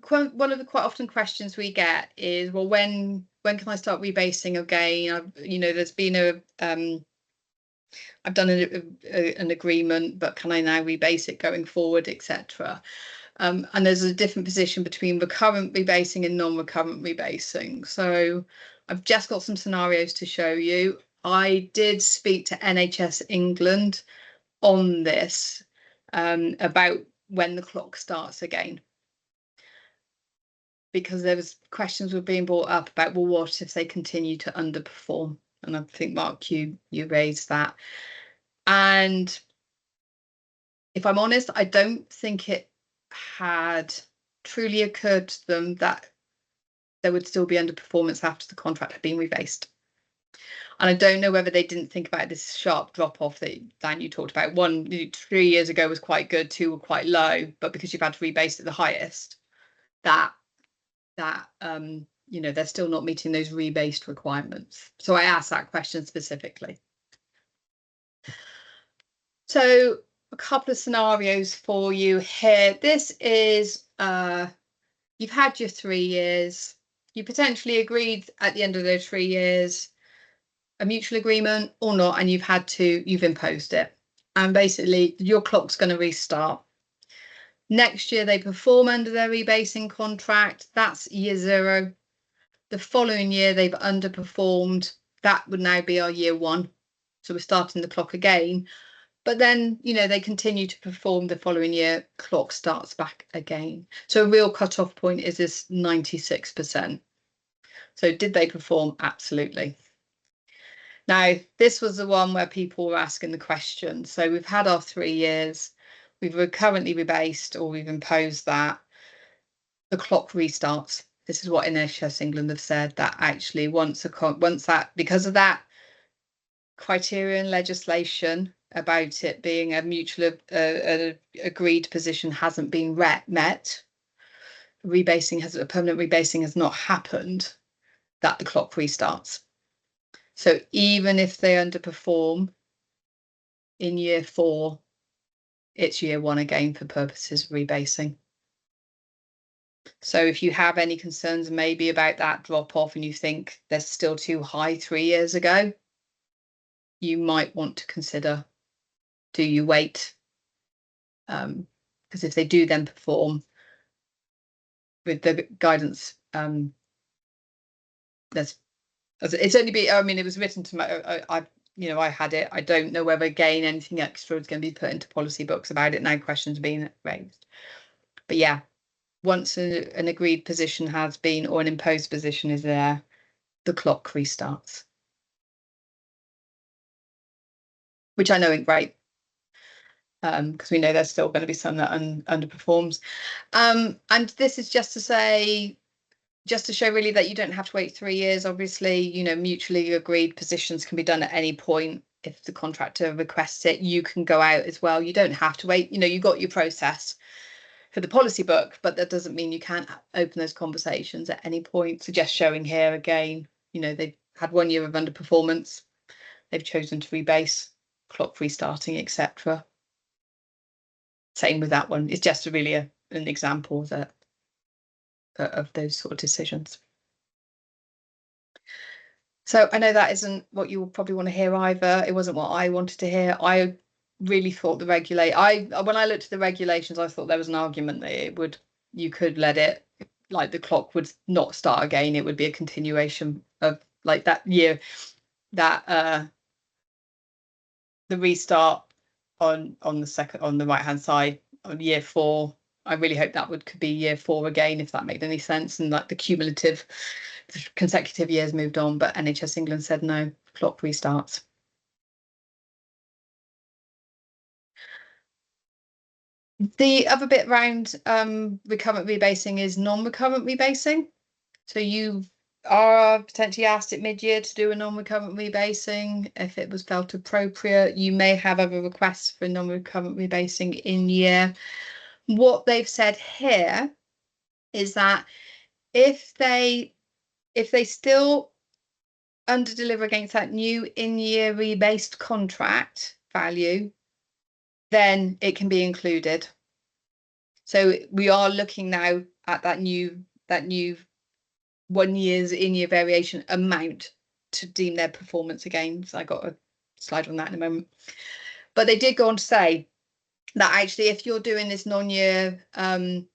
[SPEAKER 1] one of the quite often questions we get is, well, when can I start rebasing again? You know, there's been I've done an agreement, but can I now rebase it going forward, etc. And there's a different position between recurrent rebasing and non-recurrent rebasing. So I've just got some scenarios to show you. I did speak to NHS England on this about when the clock starts again, because there was questions were being brought up about, well, what if they continue to underperform? And I think, Mark, you raised that. And if I'm honest, I don't think it had truly occurred to them that there would still be underperformance after the contract had been rebased. And I don't know whether they didn't think about this sharp drop off that Dan, you talked about. 3 years ago was quite good, 2 were quite low, but because you've had to rebase at the highest, that you know, they're still not meeting those rebased requirements. So I asked that question specifically. So a couple of scenarios for you here. This is you've had your 3 years, you potentially agreed at the end of those 3 years a mutual agreement or not, and you've imposed it, and basically your clock's going to restart. Next year they perform under their rebasing contract, that's year 0. The following year they've underperformed, that would now be our year 1. So we're starting the clock again. But then, you know, they continue to perform the following year, clock starts back again. So a real cut-off point is this 96%. So did they perform? Absolutely. Now, this was the one where people were asking the question. So we've had our 3 years, we've currently rebased or we've imposed that. The clock restarts. This is what NHS England have said, that actually once that, because of that criteria and legislation about it being a mutual agreed position hasn't been met, a permanent rebasing has not happened, that the clock restarts. So even if they underperform in year 4, it's year 1 again for purposes of rebasing. So if you have any concerns maybe about that drop off and you think they're still too high 3 years ago, you might want to consider, do you wait? Because if they do then perform with the guidance, it's only been, I mean, it was written to my, I had it. I don't know whether again anything extra is going to be put into policy books about it. No questions being raised. But yeah, once an agreed position has been, or an imposed position is there, the clock restarts. Which I know ain't great, because we know there's still going to be some that underperforms. And this is just to say, just to show really that you don't have to wait 3 years. Obviously, you know, mutually agreed positions can be done at any point. If the contractor requests it, you can go out as well. You don't have to wait. You know, you got your process for the policy book, but that doesn't mean you can't open those conversations at any point. So just showing here again, you know, they've had 1 year of underperformance. They've chosen to rebase, clock restarting, etc. same with that one. It's just really an example of those sort of decisions. So I know that isn't what you probably want to hear either. It wasn't what I wanted to hear. I really thought when I looked at the regulations, I thought there was an argument that you could let it, like the clock would not start again. It would be a continuation of like that year, that the restart on the right hand side on year 4. I really hope that could be year 4 again, if that made any sense, and like the cumulative consecutive years moved on. But NHS England said no, clock restarts. The other bit around recurrent rebasing is non-recurrent rebasing. So you are potentially asked at mid-year to do a non-recurrent rebasing if it was felt appropriate. You may have other requests for non-recurrent rebasing in year. What they've said here is that if they still under-deliver against that new in-year rebased contract value, then it can be included. So we are looking now at that new 1 year's in-year variation amount to deem their performance again. So I got a slide on that in a moment. But they did go on to say that actually, if you're doing this non-recurrent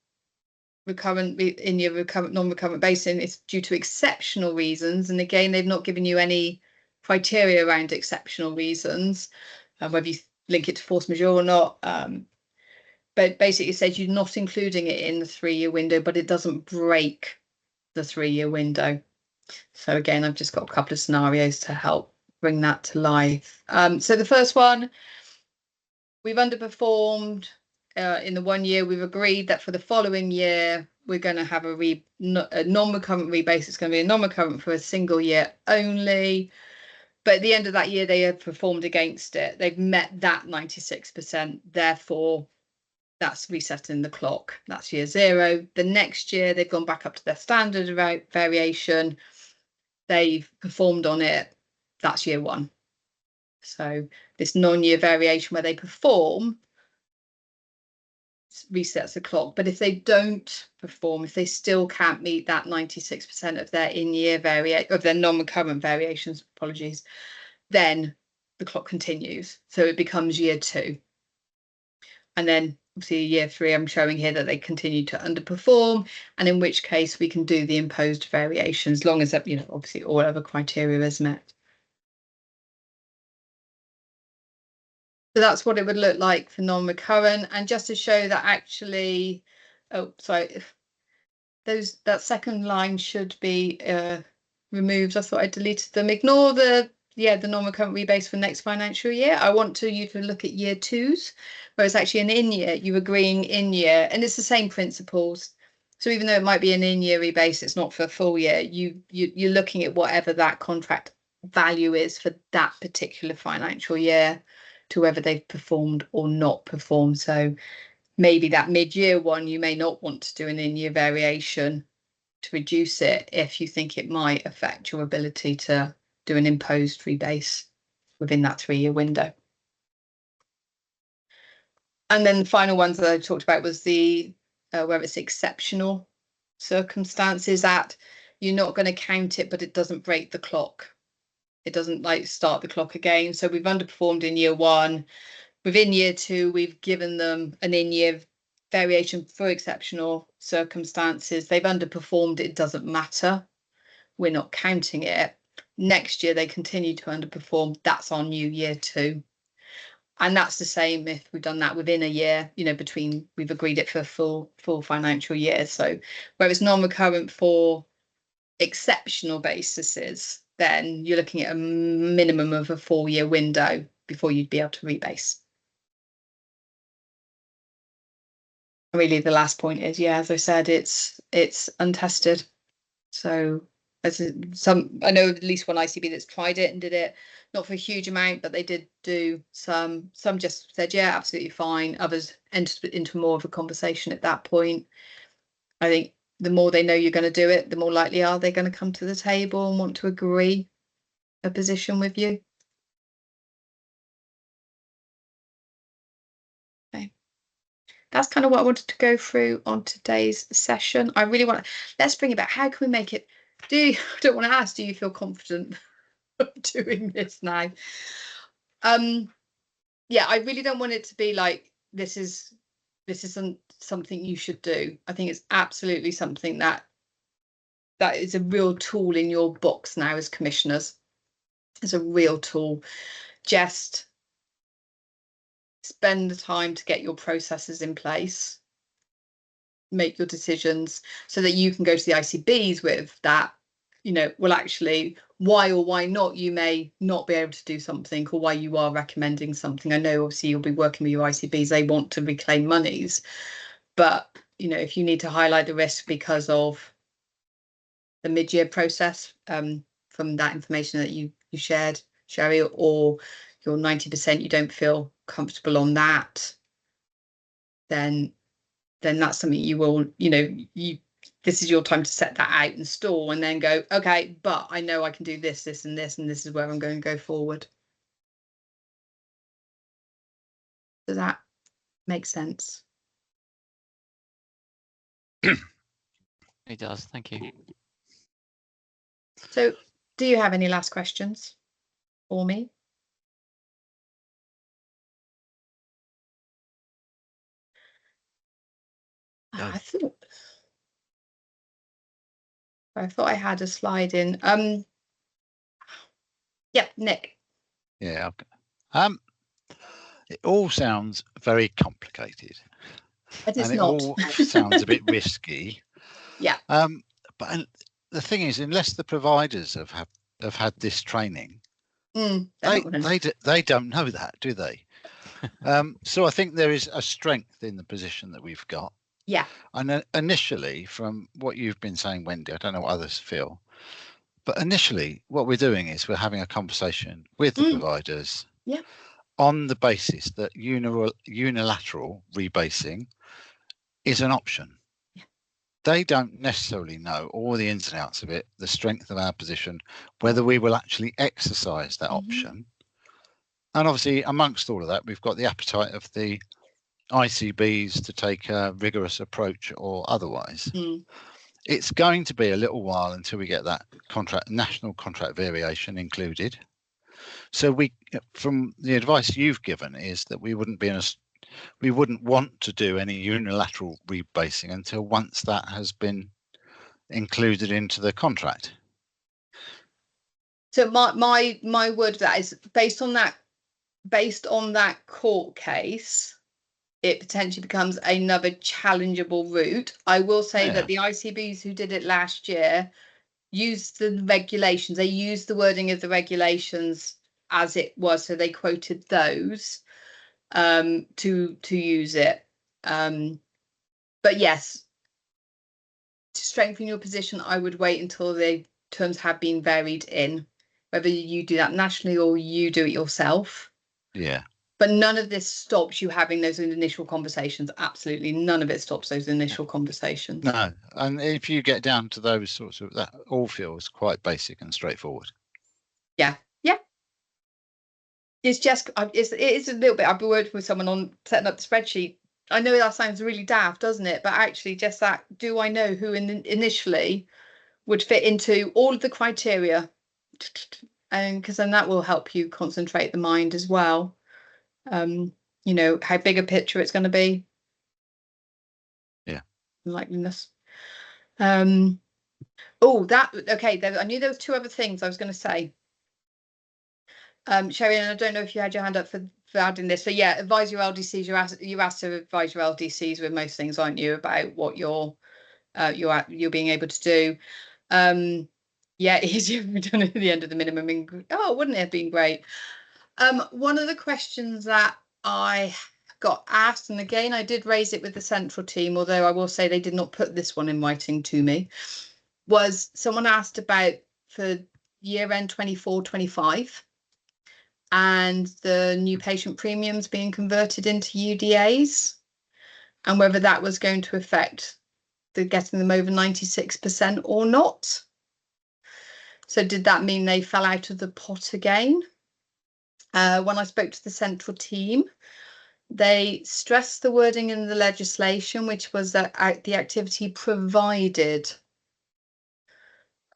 [SPEAKER 1] non-recurrent basing, it's due to exceptional reasons. And again, they've not given you any criteria around exceptional reasons, whether you link it to force majeure or not. But basically, it says you're not including it in the 3-year window, but it doesn't break the 3-year window. So again, I've just got a couple of scenarios to help bring that to life. So the first one, we've underperformed in the 1 year. We've agreed that for the following year, we're going to have a non-recurrent rebase. It's going to be a non-recurrent for a single year only. But at the end of that year, they have performed against it. They've met that 96%. Therefore, that's resetting the clock. That's year 0. The next year, they've gone back up to their standard variation. They've performed on it. That's year 1. So this non-year variation where they perform resets the clock. But if they don't perform, if they still can't meet that 96% of their in-year of their non-recurrent variations, apologies, then the clock continues. So it becomes year 2. And then obviously year 3, I'm showing here that they continue to underperform, and in which case we can do the imposed variations, as long as that, obviously all other criteria is met. So that's what it would look like for non-recurrent. And just to show that actually, oh, sorry, that second line should be removed. I thought I deleted them. Ignore the non-recurrent rebase for next financial year. I want you to look at year 2s, where it's actually an in-year. You're agreeing in-year, and it's the same principles. So even though it might be an in-year rebase, it's not for a full year. You're looking at whatever that contract value is for that particular financial year, to whether they've performed or not performed. So maybe that mid-year one, you may not want to do an in-year variation to reduce it if you think it might affect your ability to do an imposed rebase within that 3-year window. And then the final ones that I talked about was the where it's exceptional circumstances, that you're not going to count it, but it doesn't break the clock. It doesn't start the clock again. So we've underperformed in year 1. Within year 2, we've given them an in-year variation for exceptional circumstances. They've underperformed. It doesn't matter. We're not counting it. Next year, they continue to underperform. That's our new year 2. And that's the same if we've done that within a year, we've agreed it for a full financial year. So where it's non-recurrent for exceptional bases, then you're looking at a minimum of a 4-year window before you'd be able to rebase. Really, the last point is, as I said, it's untested. So I know at least one ICB that's tried it and did it, not for a huge amount, but they did do some just said, yeah, absolutely fine. Others entered into more of a conversation at that point. I think the more they know you're going to do it, the more likely are they going to come to the table and want to agree a position with you. Okay. that's kind of what I wanted to go through on today's session. I really want to, let's bring it back. How can we make it, I don't want to ask, do you feel confident doing this now? Yeah, I really don't want it to be like, this isn't something you should do. I think it's absolutely something that is a real tool in your box now as commissioners. It's a real tool. Just spend the time to get your processes in place, make your decisions so that you can go to the ICBs with that, you know, well, actually, why or why not you may not be able to do something, or why you are recommending something. I know obviously you'll be working with your ICBs, they want to reclaim monies, but you know, if you need to highlight the risk because of the mid-year process, from that information that you shared, Sherry, or your 90% you don't feel comfortable on that, then that's something you will, you know, this is your time to set that out and store, and then go, okay, but I know I can do this, this and this, and this is where I'm going to go forward. Does that make sense?
[SPEAKER 4] It does, thank you.
[SPEAKER 1] So do you have any last questions for me?
[SPEAKER 2] No.
[SPEAKER 1] I thought I had a slide in. Yeah, Nick.
[SPEAKER 2] Yeah. It all sounds very complicated.
[SPEAKER 1] It is
[SPEAKER 2] and it
[SPEAKER 1] not.
[SPEAKER 2] all sounds a bit risky.
[SPEAKER 1] Yeah.
[SPEAKER 2] But the thing is, unless the providers have had this training, they don't know that, do they? So I think there is a strength in the position that we've got.
[SPEAKER 1] Yeah.
[SPEAKER 2] And initially, from what you've been saying, Wendy, I don't know what others feel, but initially what we're doing is we're having a conversation with the providers,
[SPEAKER 1] yeah,
[SPEAKER 2] on the basis that unilateral rebasing is an option.
[SPEAKER 1] Yeah.
[SPEAKER 2] They don't necessarily know all the ins and outs of it, the strength of our position, whether we will actually exercise that option. And obviously, amongst all of that, we've got the appetite of the ICBs to take a rigorous approach or otherwise. It's going to be a little while until we get that national contract variation included. So from the advice you've given, is that we wouldn't want to do any unilateral rebasing until once that has been included into the contract.
[SPEAKER 1] So my word of that is based on that court case, it potentially becomes another challengeable route. I will say that the ICBs who did it last year used the regulations. They used the wording of the regulations as it was, so they quoted those to use it. But yes, to strengthen your position, I would wait until the terms have been varied in, whether you do that nationally or you do it yourself.
[SPEAKER 2] Yeah.
[SPEAKER 1] But none of this stops you having those initial conversations. Absolutely none of it stops those initial conversations.
[SPEAKER 2] No, and if you get down to those sorts of, that all feels quite basic and straightforward.
[SPEAKER 1] Yeah, yeah. It's just, it is a little bit, I've been working with someone on setting up the spreadsheet. I know that sounds really daft, doesn't it? But actually just that, do I know who initially would fit into all of the criteria? And because then that will help you concentrate the mind as well. You know, how big a picture it's going to be.
[SPEAKER 2] Yeah.
[SPEAKER 1] Likeliness. I knew there was two other things I was going to say. Sherry, and I don't know if you had your hand up for adding this. So yeah, advise your LDCs. You're asked to advise your LDCs with most things, aren't you, about what you're being able to do. Yeah, easier if we done it at the end of the minimum. Oh, wouldn't it have been great? One of the questions that I got asked, and again, I did raise it with the central team, although I will say they did not put this one in writing to me, was someone asked about for year end 24-25 and the new patient premiums being converted into UDAs, and whether that was going to affect the getting them over 96% or not. So did that mean they fell out of the pot again? When I spoke to the central team, they stressed the wording in the legislation, which was that the activity provided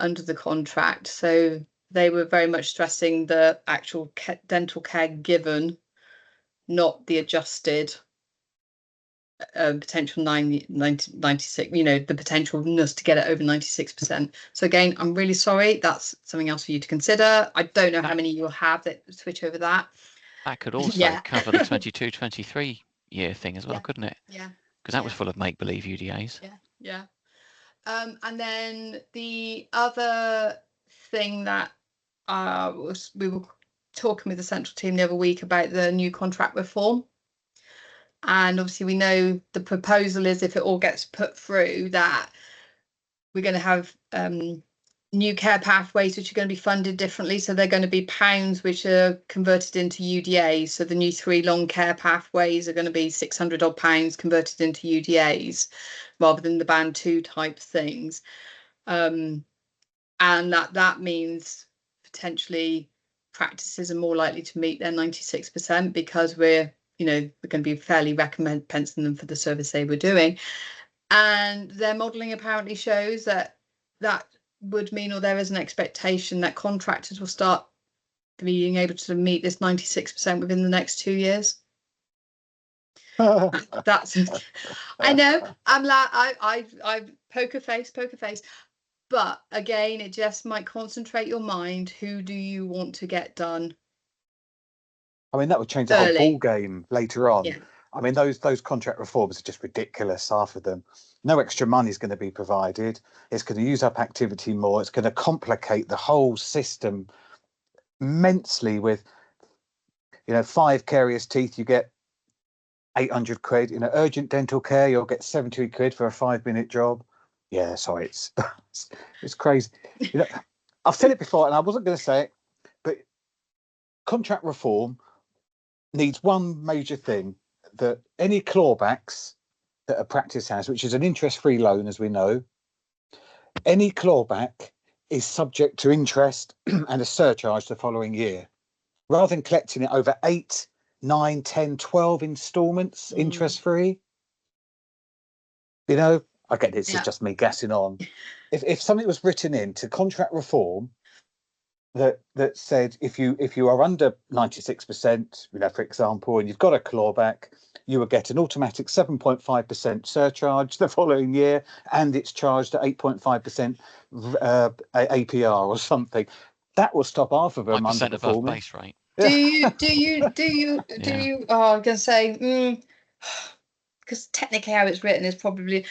[SPEAKER 1] under the contract. So they were very much stressing the actual dental care given, not the adjusted potential 96, you know, the potentialness to get it over 96%. So again, I'm really sorry, that's something else for you to consider. I don't know how many you'll have that switch over that.
[SPEAKER 4] That could also cover the 22-23 year thing as well, couldn't it?
[SPEAKER 1] Yeah.
[SPEAKER 4] Because that was full of make-believe UDAs.
[SPEAKER 1] Yeah. And then the other thing that we were talking with the central team the other week about the new contract reform. And obviously we know the proposal is, if it all gets put through, that we're going to have new care pathways which are going to be funded differently. So they're going to be pounds which are converted into UDAs. So the new 3 long care pathways are going to be 600 odd pounds converted into UDAs rather than the band 2 type things. And that means potentially practices are more likely to meet their 96% because we're going to be fairly recompensing them for the service they were doing. And their modelling apparently shows that would mean, or there is an expectation that contractors will start being able to meet this 96% within the next 2 years. That's, I know, I'm like, I poker face. But again, it just might concentrate your mind. Who do you want to get done?
[SPEAKER 3] I mean, that would change the whole ball game later on. Yeah. I mean, those contract reforms are just ridiculous, half of them. No extra money is going to be provided. It's going to use up activity more. It's going to complicate the whole system immensely with, 5 carious teeth, you get 800 quid. Urgent dental care, you'll get 70 quid for a 5-minute job. Yeah, sorry, it's crazy. I've said it before and I wasn't going to say it, but contract reform needs one major thing, that any clawbacks that a practice has, which is an interest-free loan, as we know, any clawback is subject to interest and a surcharge the following year, rather than collecting it over 8, 9, 10, 12 installments, interest-free. I get this is just me guessing on. If something was written into contract reform that said if you are under 96%, for example, and you've got a clawback, you will get an automatic 7.5% surcharge the following year, and it's charged at 8.5% APR or something. That will stop half of them underperforming.
[SPEAKER 4] Above base rate.
[SPEAKER 1] Do you? Oh, I'm gonna say, because technically how it's written is probably.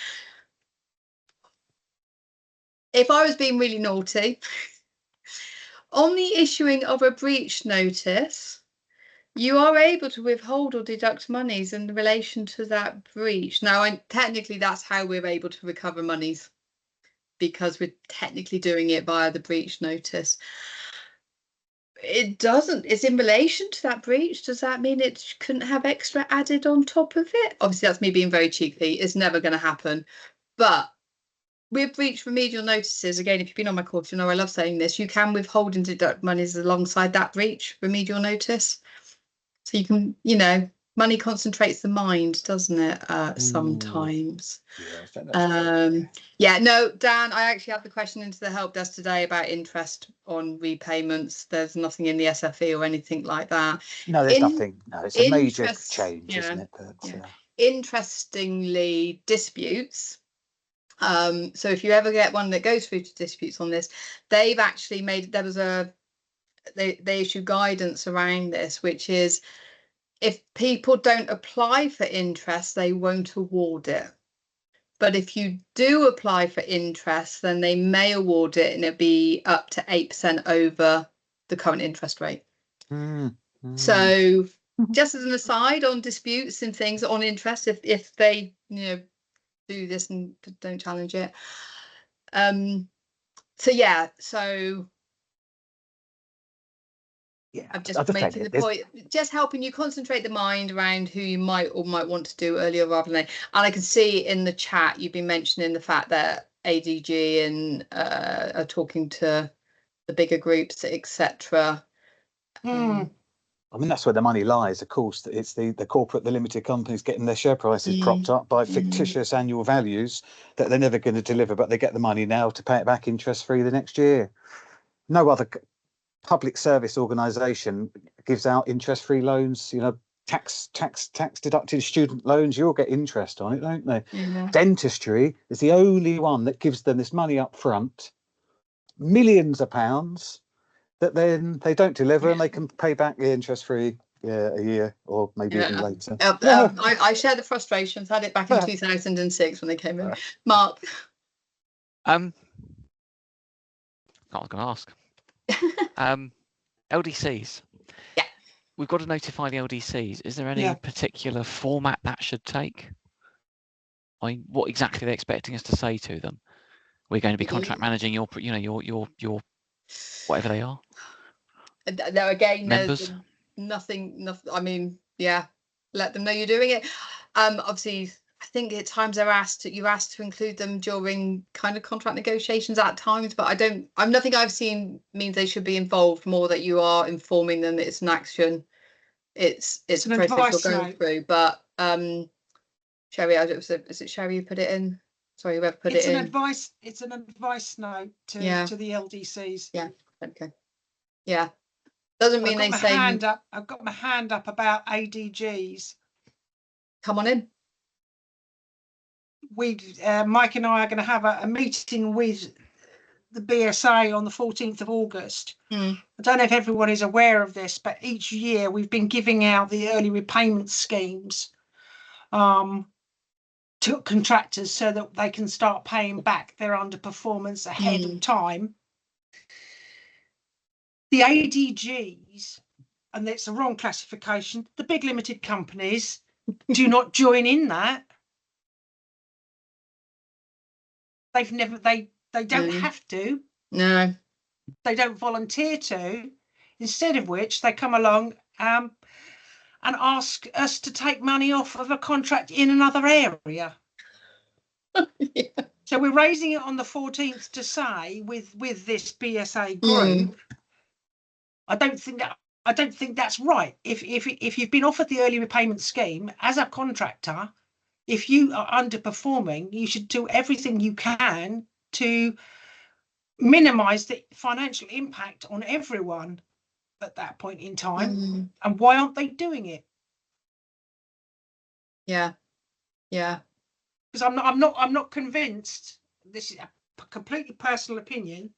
[SPEAKER 1] If I was being really naughty, on the issuing of a breach notice, you are able to withhold or deduct monies in relation to that breach. Now, technically, that's how we're able to recover monies, because we're technically doing it via the breach notice. It doesn't. It's in relation to that breach. Does that mean it couldn't have extra added on top of it? Obviously, that's me being very cheeky. It's never going to happen. But with breach remedial notices, again, if you've been on my course, I love saying this, you can withhold and deduct monies alongside that breach remedial notice. So you can, money concentrates the mind, doesn't it? Sometimes. No, Dan, I actually had the question into the help desk today about interest on repayments. There's nothing in the SFE or anything like that.
[SPEAKER 3] No, there's nothing. No, it's a major change, isn't it? But,
[SPEAKER 1] Interestingly, disputes. So if you ever get one that goes through to disputes on this, they've actually they issue guidance around this, which is if people don't apply for interest, they won't award it. But if you do apply for interest, then they may award it, and it'll be up to 8% over the current interest rate. So just as an aside on disputes and things on interest, if they do this and don't challenge it. I'm just making the point, just helping you concentrate the mind around who you might want to do earlier rather than later. And I can see in the chat you've been mentioning the fact that ADG and are talking to the bigger groups, etc.
[SPEAKER 3] I mean, that's where the money lies. Of course, it's the corporate, the limited companies getting their share prices propped up by fictitious annual values that they're never going to deliver, but they get the money now to pay it back interest free the next year. No other public service organisation gives out interest free loans. You know, tax deducted student loans. You'll get interest on it, don't they? Dentistry is the only one that gives them this money up front, millions of pounds, that then they don't deliver and they can pay back the interest free a year or maybe even later.
[SPEAKER 1] I share the frustrations. Had it back in 2006 when they came in. Mark.
[SPEAKER 4] I was going to ask. LDCs.
[SPEAKER 1] Yeah.
[SPEAKER 4] We've got to notify the LDCs. Is there any particular format that should take? I mean, what exactly are they expecting us to say to them? We're going to be contract managing your, you know, your whatever they are.
[SPEAKER 1] No, again,
[SPEAKER 4] members.
[SPEAKER 1] Nothing. I mean, yeah, let them know you're doing it. Obviously, I think at times you're asked to include them during kind of contract negotiations at times, but nothing I've seen means they should be involved. More that you are informing them it's an action, it's a process you're going through. But Sherry, is it Sherry who put it in? Sorry, whoever put it in.
[SPEAKER 5] It's an advice note to the LDCs.
[SPEAKER 1] Yeah. Okay. Yeah. Doesn't mean they say.
[SPEAKER 5] I've got my hand up about ADGs.
[SPEAKER 1] Come on in.
[SPEAKER 5] Mike and I are going to have a meeting with the BSA on the 14th of August. I don't know if everyone is aware of this, but each year we've been giving out the early repayment schemes to contractors so that they can start paying back their underperformance ahead of time. The ADGs, and it's a wrong classification, the big limited companies do not join in that. They don't have to.
[SPEAKER 1] No.
[SPEAKER 5] They don't volunteer to. Instead of which they come along and ask us to take money off of a contract in another area. So we're raising it on the 14th to say with this BSA group. I don't think that's right. If you've been offered the early repayment scheme as a contractor, if you are underperforming, you should do everything you can to minimize the financial impact on everyone at that point in time. And why aren't they doing it?
[SPEAKER 1] Yeah.
[SPEAKER 5] Because I'm not convinced, this is a completely personal opinion,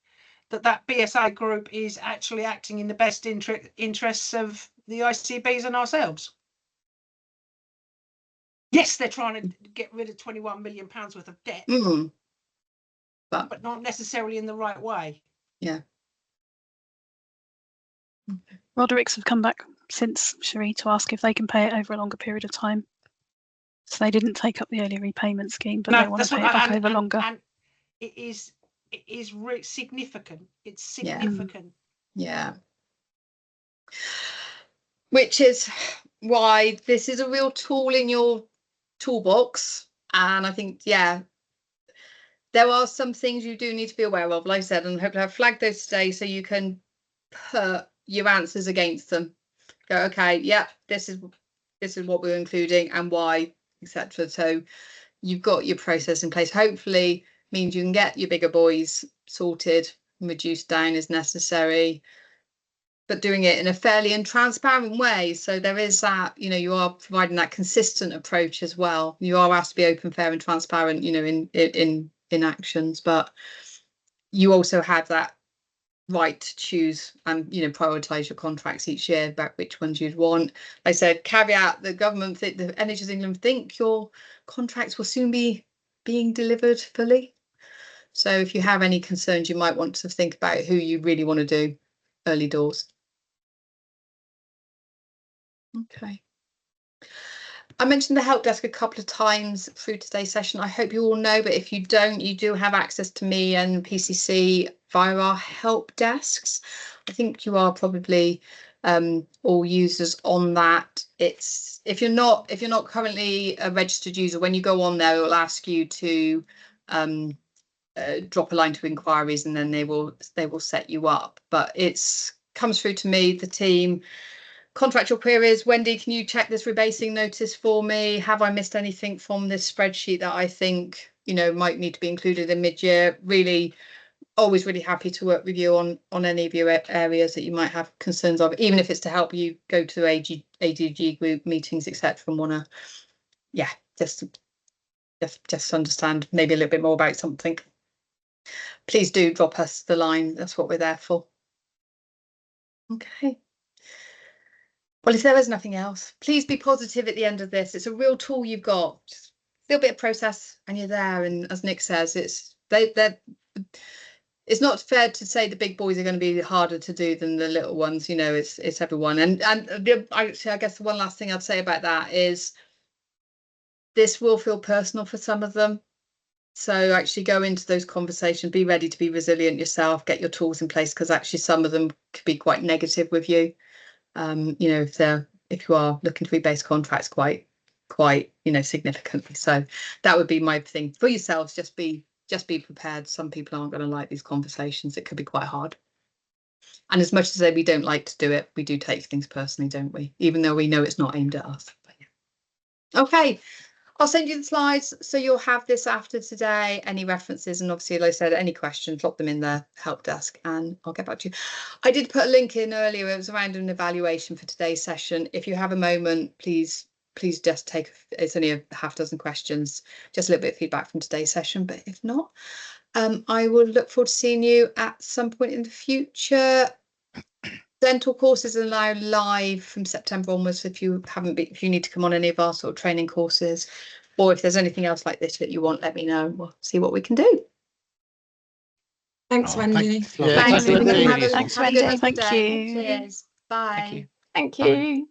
[SPEAKER 5] that BSA group is actually acting in the best interests of the ICBs and ourselves. Yes, they're trying to get rid of £21 million worth of debt, but not necessarily in the right way.
[SPEAKER 1] Yeah.
[SPEAKER 7] Rodericks have come back since, Cherie, to ask if they can pay it over a longer period of time. So they didn't take up the early repayment scheme, but they want to pay it back over longer.
[SPEAKER 5] And it is significant. It's significant.
[SPEAKER 1] Yeah. Which is why this is a real tool in your toolbox. And I think, there are some things you do need to be aware of, like I said, and hopefully I've flagged those today so you can put your answers against them. Go, okay, this is what we're including and why, etc. So you've got your process in place. Hopefully means you can get your bigger boys sorted and reduced down as necessary, but doing it in a fairly and transparent way. So there is that, you are providing that consistent approach as well. You are asked to be open, fair and transparent, in actions, but you also have that right to choose and prioritize your contracts each year about which ones you'd want. I said, caveat, the government, the NHS England think your contracts will soon be being delivered fully. So if you have any concerns, you might want to think about who you really want to do early doors. Okay. I mentioned the help desk a couple of times through today's session. I hope you all know, but if you don't, you do have access to me and PCC via our help desks. I think you are probably all users on that. It's if you're not currently a registered user, when you go on there, it will ask you to drop a line to inquiries, and then they will set you up. But it's comes through to me, the team. Contractual queries. Wendy, can you check this rebasing notice for me? Have I missed anything from this spreadsheet that I think, you know, might need to be included in mid-year? Really, always really happy to work with you on any of your areas that you might have concerns of, even if it's to help you go to ADG group meetings, etc. and want to, yeah, just understand maybe a little bit more about something. Please do drop us the line. That's what we're there for. Okay. Well, if there is nothing else, please be positive at the end of this. It's a real tool you've got. Just a little bit of process and you're there. And as Nick says, it's not fair to say the big boys are going to be harder to do than the little ones. You know, it's everyone. And I guess the one last thing I'd say about that is this will feel personal for some of them. So actually go into those conversations, be ready to be resilient yourself, get your tools in place, because actually some of them could be quite negative with you. You know, if you are looking to rebase contracts quite, you know, significantly. So that would be my thing for yourselves. Just be prepared. Some people aren't going to like these conversations. It could be quite hard. And as much as we don't like to do it, we do take things personally, don't we? Even though we know it's not aimed at us. But yeah. Okay. I'll send you the slides, so you'll have this after today, any references, and obviously, like I said, any questions, drop them in the help desk and I'll get back to you. I did put a link in earlier. It was around an evaluation for today's session. If you have a moment, please just take, it's only a half dozen questions, just a little bit of feedback from today's session. But if not, I will look forward to seeing you at some point in the future. Dental courses are now live from September onwards. If you need to come on any of our sort of training courses, or if there's anything else like this that you want, let me know. We'll see what we can do.
[SPEAKER 6] Thanks, Wendy.
[SPEAKER 1] Thanks,
[SPEAKER 7] Wendy.
[SPEAKER 1] Have a good
[SPEAKER 7] Thank
[SPEAKER 1] day.
[SPEAKER 7] you.
[SPEAKER 1] Cheers. Bye.
[SPEAKER 4] Thank you.
[SPEAKER 7] Thank you.